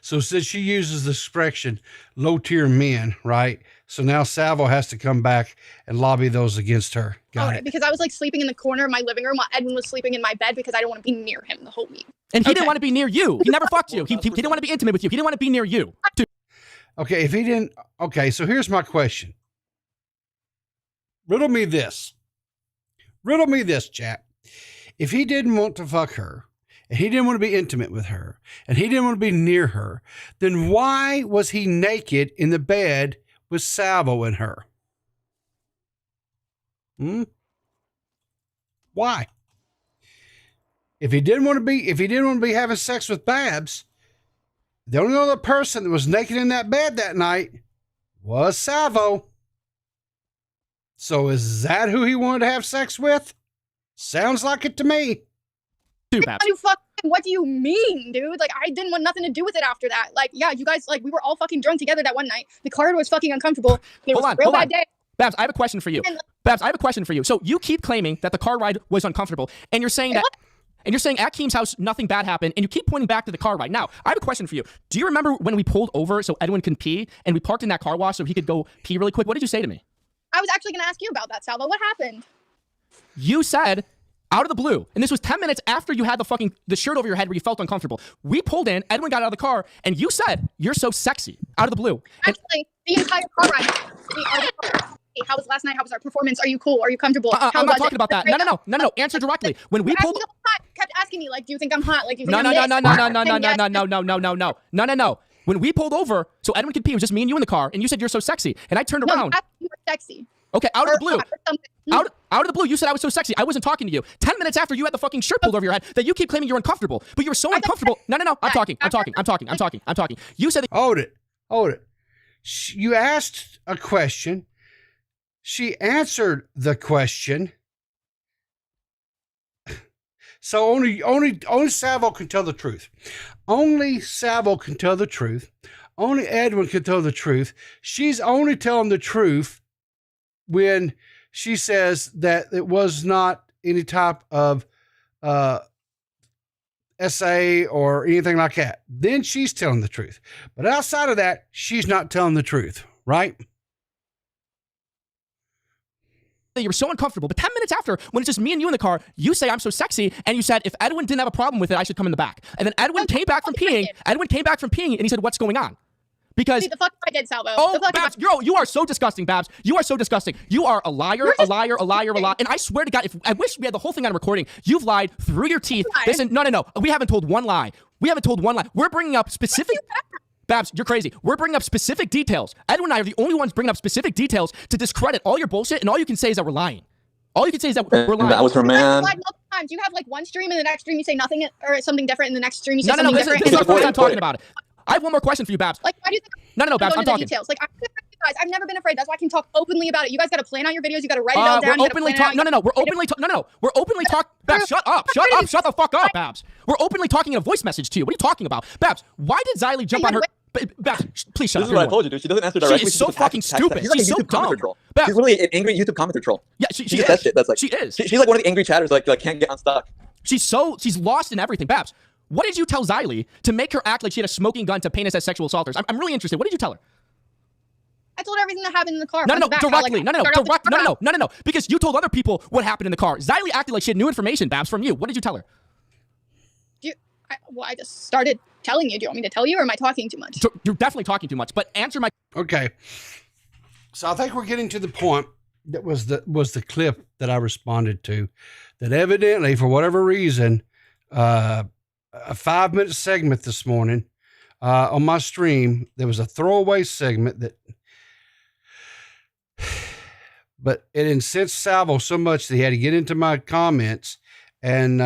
So since she uses the expression low tier men, right? So now Salvo has to come back and lobby those against her. Got it. Because I was like sleeping in the corner of my living room while Edwin was sleeping in my bed because I didn't want to be near him the whole week. And he didn't want to be near you. He never fucked you. He didn't want to be intimate with you. He didn't want to be near you. Okay, if he didn't, okay, so here's my question. Riddle me this, chat. If he didn't want to fuck her, and he didn't want to be intimate with her, and he didn't want to be near her, then why was he naked in the bed with Salvo and her? Why? If he didn't want to be having sex with Babs, the only other person that was naked in that bed that night was Salvo. So is that who he wanted to have sex with? Sounds like it to me. What do you mean, dude? Like, I didn't want nothing to do with it after that. Like, yeah, you guys, like, we were all fucking drunk together that one night. The corridor was fucking uncomfortable. It was a real bad day. Babs, I have a question for you. Babs, I have a question for you. So you keep claiming that the car ride was uncomfortable, and you're saying that, and you're saying at Keem's house nothing bad happened, and you keep pointing back to the car ride. Now, I have a question for you. Do you remember when we pulled over so Edwin can pee, and we parked in that car wash so he could go pee really quick? What did you say to me? I was actually going to ask you about that, Salvo. What happened? You said, out of the blue, and this was 10 minutes after you had the shirt over your head where you felt uncomfortable. We pulled in, Edwin got out of the car, and you said, "You're so sexy," out of the blue. Actually, the entire car ride. Hey, how was last night? How was our performance? Are you cool? Are you comfortable? I'm not talking about that. No. Answer directly. When we pulled, kept asking me like, "Do you think I'm hot? Like, do you no. think When we pulled over, so Edwin could pee, it was just me and you in the car, and you said you're so sexy, and I turned around. You were sexy. Okay, out of the blue. Out of the blue, you said I was so sexy. I wasn't talking to you. 10 minutes after you had the fucking shirt pulled over your head, that you keep claiming you're uncomfortable, but you were so uncomfortable. No. I'm talking. You said. Hold it. You asked a question. She answered the question. So only Salvo can tell the truth. Only Salvo can tell the truth. Only Edwin can tell the truth. She's only telling the truth when she says that it was not any type of SA or anything like that. Then she's telling the truth. But outside of that, she's not telling the truth, right? You were so uncomfortable, but 10 minutes after, when it's just me and you in the car, you say I'm so sexy, and you said if Edwin didn't have a problem with it, I should come in the back. And then Edwin came back from peeing, and he said, "What's going on?" Because the fuck I did, Salvo. Babs, you are so disgusting, Babs. You are so disgusting. You are a liar, a liar. And I swear to God, I wish we had the whole thing on recording. You've lied through your teeth. Listen, no. We haven't told one lie. We're bringing up specific. Babs, you're crazy. We're bringing up specific details. Edwin and I are the only ones bringing up specific details to discredit all your bullshit, and all you can say is that we're lying. All you can say is that we're lying. That was her man. You have like one stream, and the next stream you say nothing or something different, and the next stream you say No. something different. This is the first time talking about it. I have one more question for you, Babs. Like, why do you think No, Babs, I'm talking. Details. Like, I've never been afraid. That's why I can talk openly about it. You guys got to plan out your videos. You got to write it all down. We're openly talking. We're openly talking. We're openly talking. Babs, shut up. Shut the fuck up, Babs. We're openly talking in a voice message to you. What are you talking about? Babs, why did Xylee jump on her? Babs, please shut up. This is what I told you, dude. She doesn't answer directly. She is so fucking stupid. She's like She's so dumb. She's literally an angry YouTube commenter troll. Yeah, she just is. says shit. That's like she is. She's like one of the angry chatters. Like can't get unstuck. She's lost in everything. Babs, what did you tell Xylee to make her act like she had a smoking gun to paint us as sexual assaulters? I'm really interested. What did you tell her? I told her everything that happened in the car. Directly. No. Because you told other people what happened in the car. Xylee acted like she had new information, Babs, from you. What did you tell her? I just started telling you. Do you want me to tell you, or am I talking too much? You're definitely talking too much, but answer my... Okay. So I think we're getting to the point that was the clip that I responded to, that evidently, for whatever reason, a 5-minute segment this morning on my stream, there was a throwaway segment but it incensed Salvo so much that he had to get into my comments and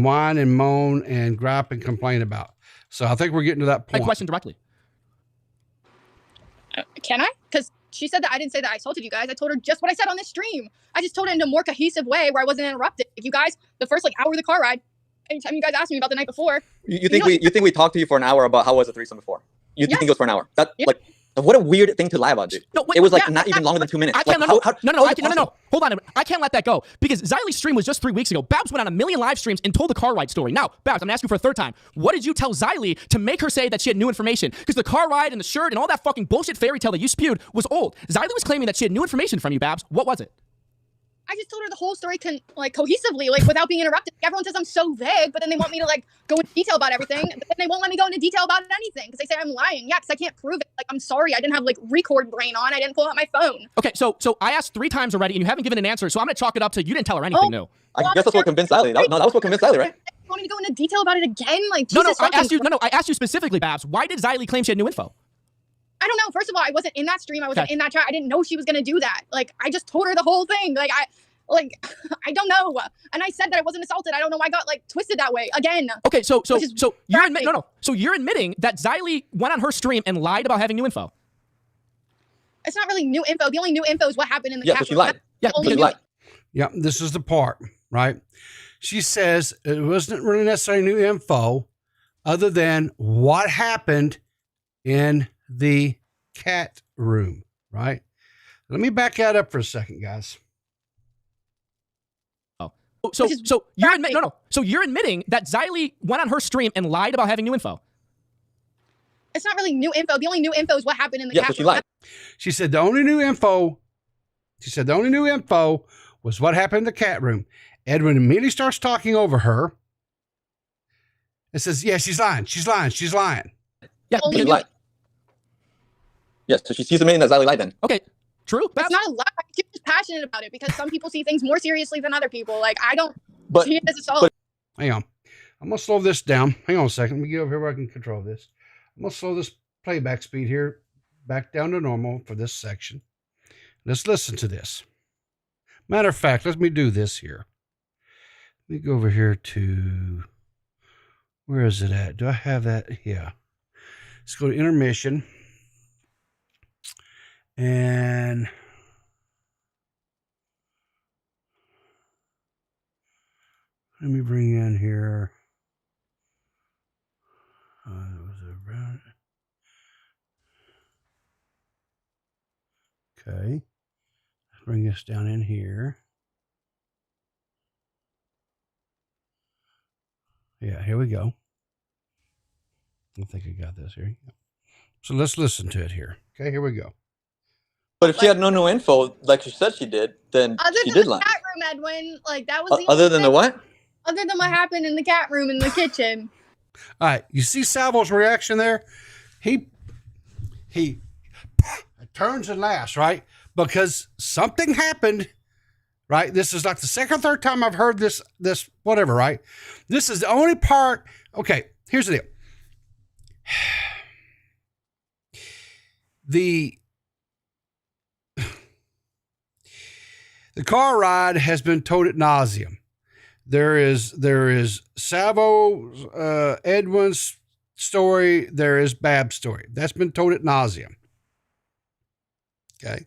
whine and moan and gripe and complain about. So I think we're getting to that point. My question directly. Can I? Because she said that I didn't say that I assaulted you guys. I told her just what I said on this stream. I just told it in a more cohesive way where I wasn't interrupted. Like, you guys, the first hour of the car ride, anytime you guys asked me about the night before. You think we talked to you for an hour about how was the threesome before? You think it was for an hour? What a weird thing to lie about, dude. No, wait, it was not even longer than 2 minutes. No. Hold on. I can't let that go because Xylee's stream was just 3 weeks ago. Babs went on 1 million live streams and told the car ride story. Now, Babs, I'm gonna ask you for a third time. What did you tell Xylee to make her say that she had new information? Because the car ride and the shirt and all that fucking bullshit fairy tale that you spewed was old. Xylee was claiming that she had new information from you, Babs. What was it? I just told her the whole story cohesively, without being interrupted. Everyone says I'm so vague, but then they want me to go into detail about everything, but then they won't let me go into detail about anything because they say I'm lying. Yeah, because I can't prove it. I'm sorry, I didn't have record brain on. I didn't pull out my phone. Okay, so I asked 3 times already, and you haven't given an answer. So I'm gonna chalk it up to you didn't tell her anything new. I guess that's what convinced Xylee. That was what convinced Xylee, right? You want me to go into detail about it again? I asked you specifically, Babs. Why did Xylee claim she had new info? I don't know. First of all, I wasn't in that stream. I wasn't in that chat. I didn't know she was gonna do that. I just told her the whole thing. I don't know. And I said that I wasn't assaulted. I don't know why I got twisted that way again. Okay, so you're So you're admitting that Xylee went on her stream and lied about having new info. It's not really new info. The only new info is what happened in the chat. So she lied. She lied. Yeah, this is the part, right? She says it wasn't really necessarily new info other than what happened in the cat room, right? Let me back that up for a second, guys. So you're So you're admitting that Xylee went on her stream and lied about having new info. It's not really new info. The only new info is what happened in the cat room. She said the only new info. She said the only new info was what happened in the cat room. Edwin immediately starts talking over her. And says, "Yeah, she's lying. She's lying. She's lying." Yeah, she's lying. Yes, so she's admitting that Xylee lied then. Okay, true. That's not a lie. She's just passionate about it because some people see things more seriously than other people. Like I don't see it as a solid. Hang on. I'm going to slow this down. Hang on a second. Let me get over here where I can control this. I'm going to slow this playback speed here back down to normal for this section. Let's listen to this. Matter of fact, let me do this here. Let me go over here to, where is it at? Do I have that? Yeah. Let's go to intermission. And let me bring in here. Okay. Bring this down in here. Yeah, here we go. I think I got this here. So let's listen to it here. Okay, here we go. But if she had no new info, like she said she did, then she did lie. Other than the cat room, Edwin, like that was the Other only than the thing- what? Other than what happened in the cat room in the kitchen. All right, you see Salvo's reaction there? He turns and laughs, right? Because something happened, right? This is like the second or third time I've heard this whatever, right? This is the only part. Okay, here's the deal. The car ride has been told ad nauseum. There is Salvo, Edwin's story. There is Bab's story. That's been told ad nauseum. Okay.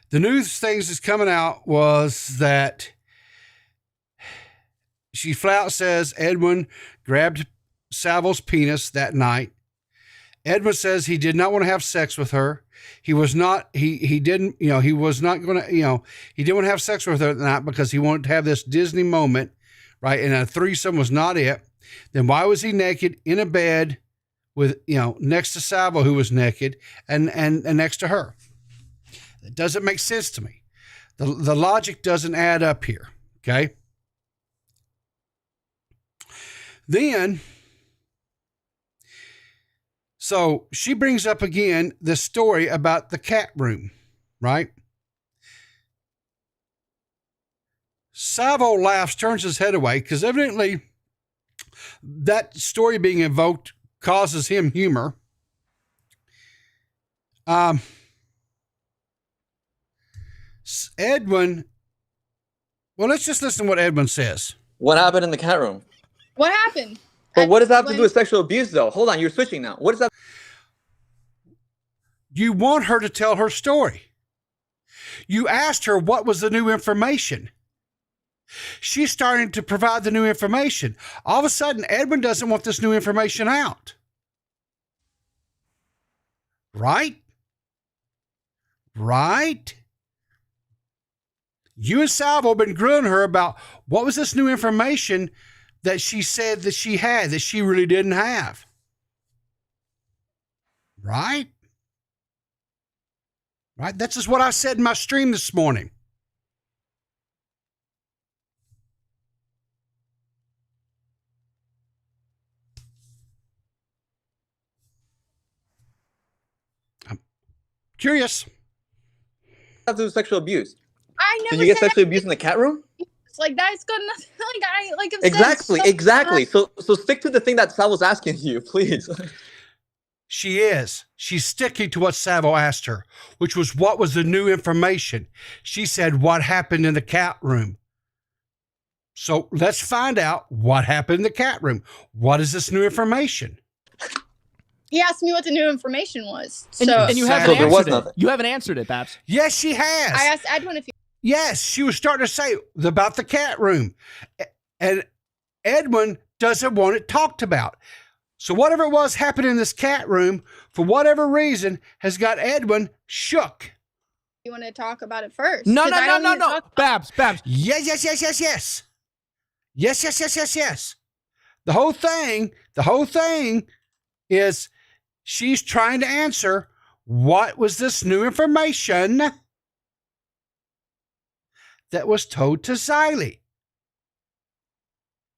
The news things that's coming out was that she flat out says Edwin grabbed Salvo's penis that night. Edwin says he did not want to have sex with her. He was not, he didn't, he was not going to, he didn't want to have sex with her that night because he wanted to have this Disney moment, right? And a threesome was not it. Then why was he naked in a bed with, next to Salvo, who was naked, and next to her? It doesn't make sense to me. The logic doesn't add up here. Okay. Then, so she brings up again the story about the cat room, right? Salvo laughs, turns his head away, because evidently that story being invoked causes him humor. Edwin, well, let's just listen to what Edwin says. What happened in the cat room? What happened? But what does that have to do with sexual abuse, though? Hold on, you're switching now. What does that? You want her to tell her story. You asked her what was the new information. She's starting to provide the new information. All of a sudden, Edwin doesn't want this new information out. Right? Right? You and Salvo have been grilling her about what was this new information that she said that she had that she really didn't have. Right? Right? That's just what I said in my stream this morning. I'm curious. Have to do with sexual abuse. I never Did you get said sexually abused in the cat room? like that's got nothing. Like I like I've Exactly, said exactly. So stick to the thing that Sal was asking you, please. She is. She's sticking to what Salvo asked her, which was what was the new information. She said what happened in the cat room. So let's find out what happened in the cat room. What is this new information? He asked me what the new information was. And, So and you haven't answered it. You haven't answered it, Babs. Yes, she has. I asked Edwin if he. Yes, she was starting to say about the cat room. And Edwin doesn't want it talked about. So whatever it was happened in this cat room, for whatever reason, has got Edwin shook. you want to talk about it first. No. 'Cause I don't need to talk about- Babs. Yes. Yes. The whole thing is she's trying to answer what was this new information that was told to Xylee.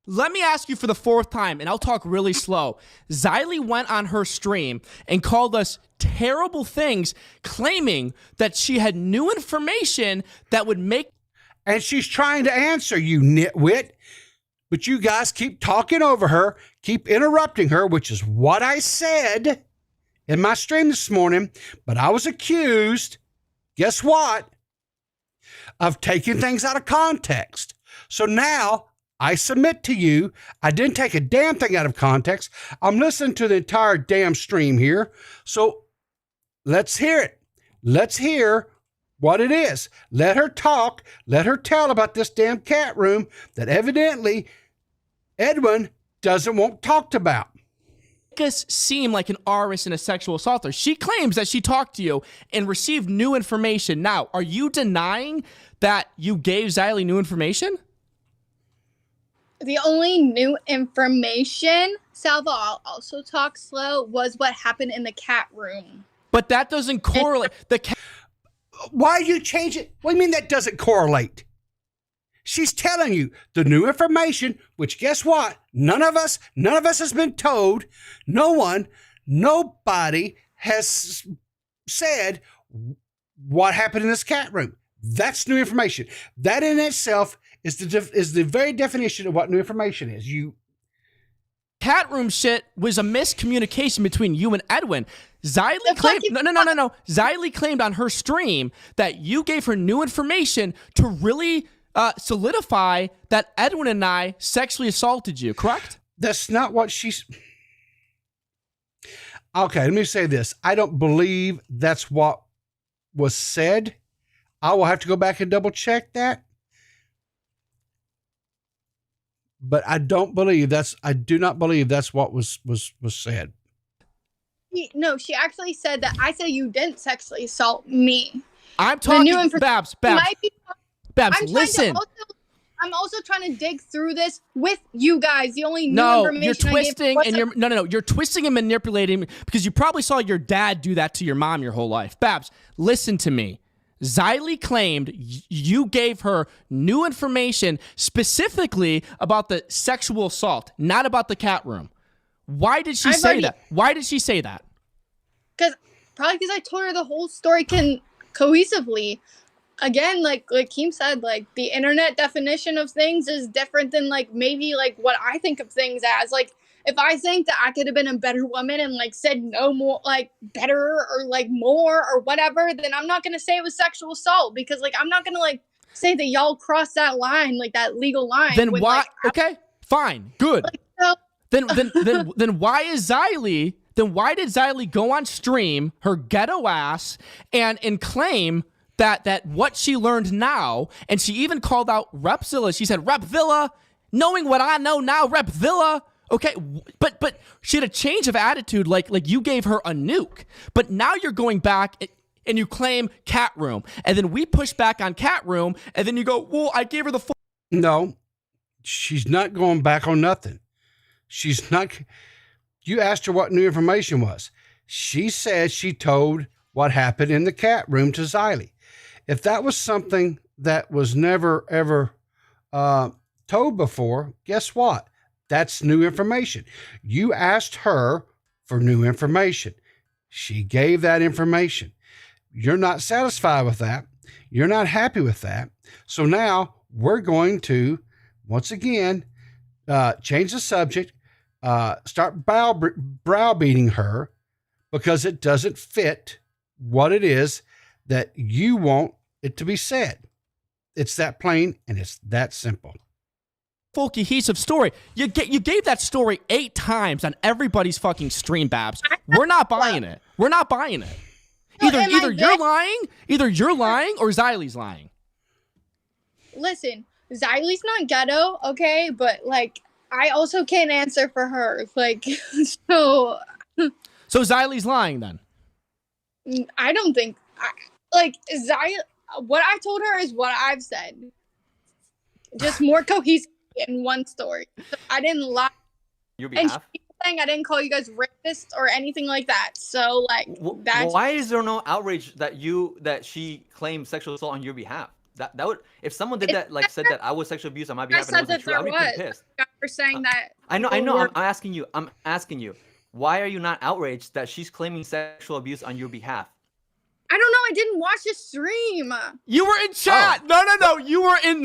Let me ask you for the fourth time, and I'll talk really slow. Xylee went on her stream and called us terrible things, claiming that she had new information that would make... And she's trying to answer, you nitwit. But you guys keep talking over her, keep interrupting her, which is what I said in my stream this morning. But I was accused, guess what, of taking things out of context. So now I submit to you, I didn't take a damn thing out of context. I'm listening to the entire damn stream here. So let's hear it. Let's hear what it is. Let her talk. Let her tell about this damn cat room that evidently Edwin doesn't want talked about. Make us seem like an artist and a sexual assaulter. She claims that she talked to you and received new information. Now, are you denying that you gave Xylee new information? The only new information, Salva, I'll also talk slow, was what happened in the cat room. But that doesn't correlate. Why do you change it? What do you mean that doesn't correlate? She's telling you the new information, which guess what? None of us has been told. Nobody has said what happened in this cat room. That's new information. That in itself is the very definition of what new information is. Cat room shit was a miscommunication between you and Edwin. Xylee claimed no. Xylee claimed on her stream that you gave her new information to really solidify that Edwin and I sexually assaulted you, correct? That's not what she's... Okay, let me say this. I don't believe that's what was said. I will have to go back and double check that. But I do not believe that's what was said. No, she actually said that I said you didn't sexually assault me. I'm talking, Babs, listen. I'm also trying to dig through this with you guys. The only new information you're twisting you're twisting and manipulating because you probably saw your dad do that to your mom your whole life. Babs, listen to me. Xylee claimed you gave her new information specifically about the sexual assault, not about the cat room. Why did she say that? Why did she say that? Probably because I told her the whole story cohesively. Again, like Keem said, like the internet definition of things is different than like maybe like what I think of things as. Like if I think that I could have been a better woman and like said no more, like better or like more or whatever, then I'm not gonna say it was sexual assault because like I'm not gonna like say that y'all crossed that line, like that legal line. Then why? Okay, fine, good. Like, so, then why is Xylee? Then why did Xylee go on stream, her ghetto ass, and claim that what she learned now, and she even called out Repzilla. She said, Repzilla, knowing what I know now, Repzilla. Okay, but she had a change of attitude, like you gave her a nuke. But now you're going back and you claim cat room, and then we push back on cat room, and then you go, well, I gave her the full. No, she's not going back on nothing. She's not. You asked her what new information was. She said she told what happened in the cat room to Xylee. If that was something that was never, ever told before, guess what? That's new information. You asked her for new information. She gave that information. You're not satisfied with that. You're not happy with that. So now we're going to, once again, change the subject, start browbeating her because it doesn't fit what it is that you want it to be said. It's that plain and it's that simple. Full cohesive story. You gave that story 8 times on everybody's fucking stream, Babs. We're not buying it. We're not buying it. Either you're lying or Xylee's lying. Listen, Xylee's not ghetto, okay? But like I also can't answer for her. Like so Xylee's lying then. I don't think like what I told her is what I've said. Just more cohesive in one story. So I didn't lie. Your And behalf. she's saying I didn't call you guys racist or anything like that. So like that's Why is there no outrage that she claimed sexual assault on your behalf? That would, if someone did that, like said that I was sexually abused on my I behalf and it said wasn't that true, I there would be pretty was. pissed. You guys were saying that. I know. people were- I'm asking you. Why are you not outraged that she's claiming sexual abuse on your behalf? I don't know. I didn't watch the stream. You were in chat. No. You were in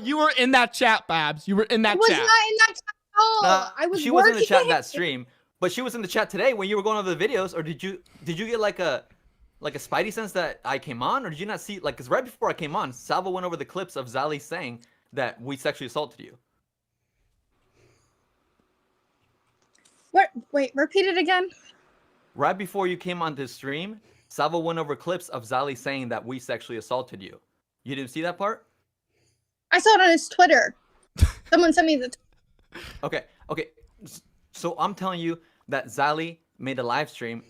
You were in that chat, Babs. You were in that I was chat. not in that chat at all. I was She working. wasn't in the chat in that stream, but she was in the chat today when you were going over the videos. Or did you get like a spidey sense that I came on, or did you not see, like, because right before I came on, Salvo went over the clips of Zali saying that we sexually assaulted you. What? Wait, repeat it again. Right before you came on this stream, Salvo went over clips of Zali saying that we sexually assaulted you. You didn't see that part? I saw it on his Twitter. Someone sent me the. Okay. So I'm telling you that Zali made a live stream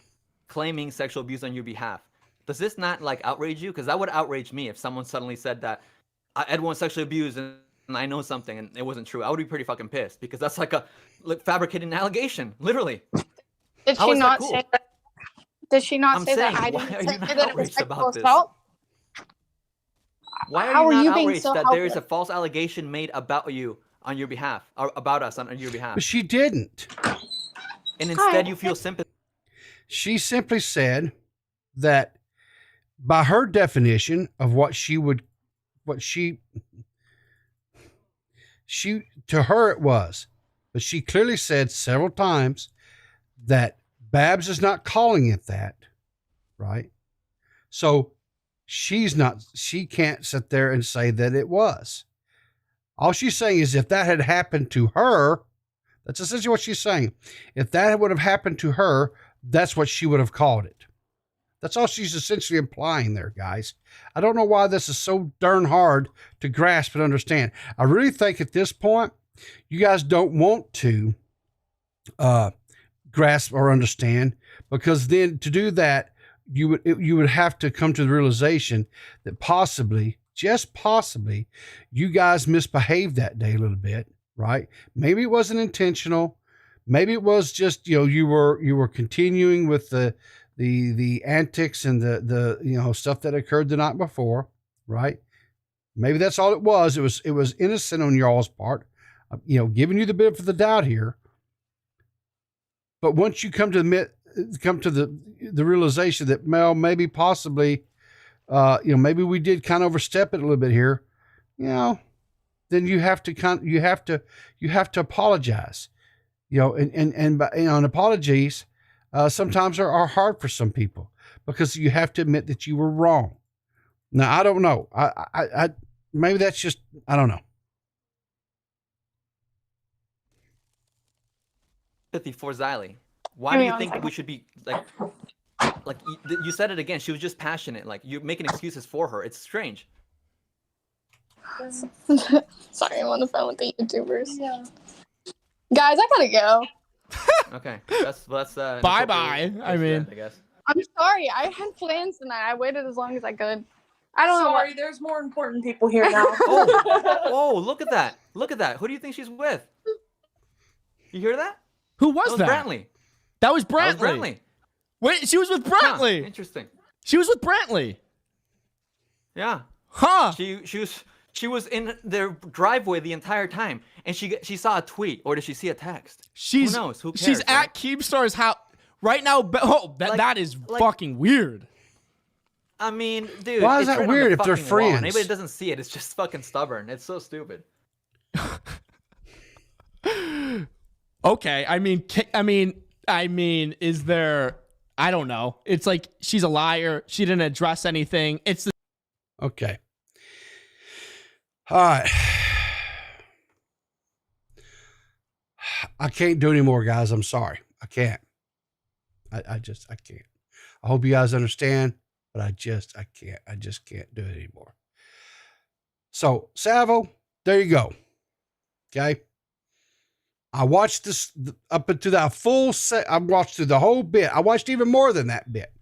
claiming sexual abuse on your behalf. Does this not like outrage you? Because that would outrage me if someone suddenly said that Ed was sexually abused and I know something and it wasn't true. I would be pretty fucking pissed because that's like a fabricated allegation, literally. Did How she is that not cool? say that? Did she not I'm say saying, that I why didn't are say you not that it was outraged sexual about this? assault? Why How are are you you not being outraged so that there is a helpless? false allegation made about you on your behalf, or about us on your behalf? But she didn't. And instead you feel sympathy. She simply said that by her definition of what she to her it was, but she clearly said several times that Babs is not calling it that, right? So she can't sit there and say that it was. All she's saying is if that had happened to her, that's essentially what she's saying. If that would have happened to her, that's what she would have called it. That's all she's essentially implying there, guys. I don't know why this is so darn hard to grasp and understand. I really think at this point, you guys don't want to grasp or understand, because then to do that, you would have to come to the realization that possibly, just possibly, you guys misbehaved that day a little bit, right? Maybe it wasn't intentional. Maybe it was just, you were continuing with the antics and the stuff that occurred the night before, right? Maybe that's all it was. It was innocent on y'all's part, giving you the benefit of the doubt here. But once you come to the realization that, Mel, maybe possibly, maybe we did kind of overstep it a little bit here, then you have to apologize, and apologies sometimes are hard for some people because you have to admit that you were wrong. Now, I don't know. I maybe that's just, I don't know. Sympathy for Xylee. Why do you think we should be like you said it again? She was just passionate. Like, you're making excuses for her. It's strange. Sorry, I'm on the phone with the YouTubers. Yeah. Guys, I gotta go. Okay, that's bye bye. I mean, I guess. I'm sorry. I had plans tonight. I waited as long as I could. I don't know. Sorry, there's more important people here now. Oh, look at that! Look at that! Who do you think she's with? You hear that? Who was that? Brantley. That was Brantley. That was Brantley. Wait, she was with Brantley. Huh, interesting. She was with Brantley. Yeah. Huh. She was in their driveway the entire time, and she saw a tweet, or did she see a text? Who knows? Who cares? She's at Keemstar's house right now. That is fucking weird. I mean, dude. Why is that weird if they're friends? Anybody that doesn't see it, it's just fucking stubborn. It's so stupid. Okay, I mean, is there? I don't know. It's like she's a liar. She didn't address anything. Okay. All right. I can't do anymore, guys. I'm sorry. I can't. I can't. I hope you guys understand, but I can't. I just can't do it anymore. So, Salvo, there you go. Okay. I watched this up into that full set. I watched through the whole bit. I watched even more than that bit.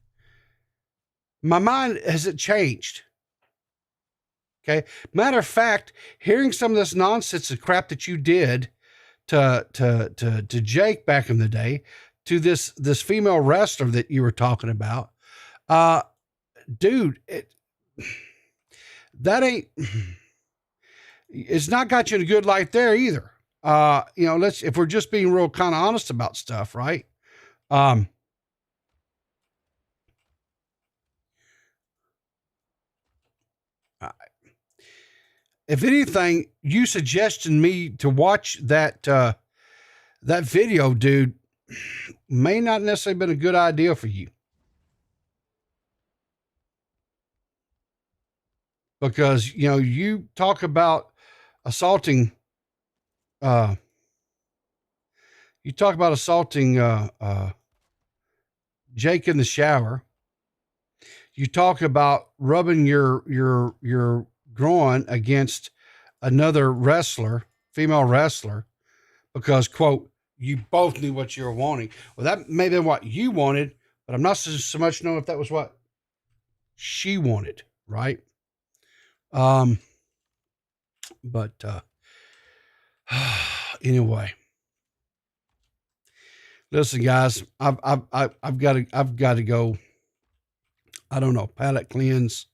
My mind hasn't changed. Okay. Matter of fact, hearing some of this nonsense and crap that you did to Jake back in the day, to this female wrestler that you were talking about, dude, that ain't. It's not got you in a good light there either. If we're just being real kind of honest about stuff, right? If anything, you suggested me to watch that video, dude, may not necessarily been a good idea for you. Because, you talk about assaulting, Jake in the shower. You talk about rubbing your groin against another wrestler, female wrestler, because, quote, you both knew what you were wanting. Well, that may have been what you wanted, but I'm not so much knowing if that was what she wanted, right? But anyway, listen, guys, I've got to go. I don't know, palate cleanse.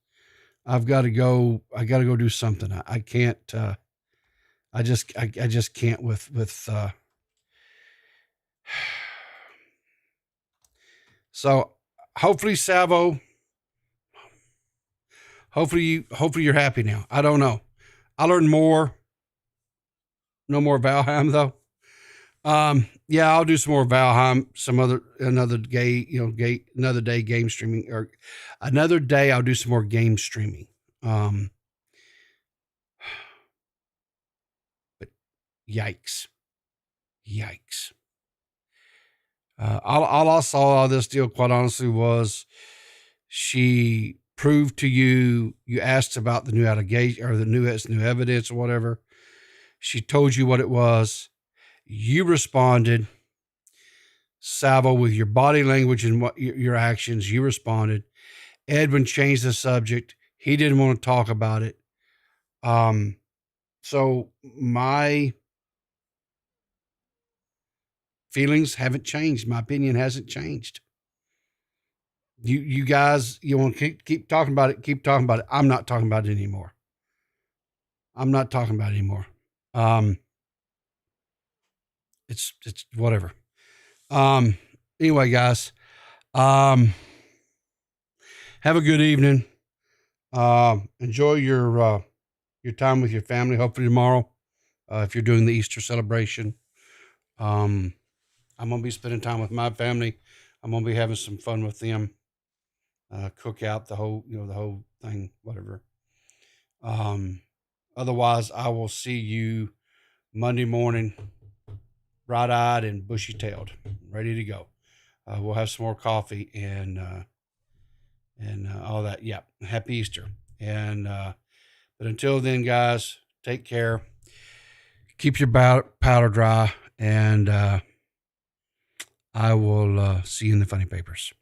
I got to go do something. I can't, I just can't with, so hopefully Salvo, hopefully you're happy now. I don't know. I learned more. No more Valheim though. Yeah, I'll do some more Valheim, another day game streaming, or another day I'll do some more game streaming. But yikes. All I saw out of this deal, quite honestly, was she proved to you asked about the new allegation or the new evidence or whatever. She told you what it was. You responded, Salvo, with your body language and what your actions. You responded. Edwin changed the subject. He didn't want to talk about it. So my feelings haven't changed. My opinion hasn't changed. You guys, you want to keep talking about it. Keep talking about it. I'm not talking about it anymore. It's whatever. Anyway, guys, have a good evening. Enjoy your time with your family. Hopefully tomorrow, if you're doing the Easter celebration, I'm going to be spending time with my family. I'm going to be having some fun with them. Cook out the whole thing, whatever. Otherwise I will see you Monday morning, bright-eyed and bushy-tailed, ready to go. We'll have some more coffee and all that. Yeah. Happy Easter. And, but until then, guys, take care. Keep your powder dry, and I will see you in the funny papers.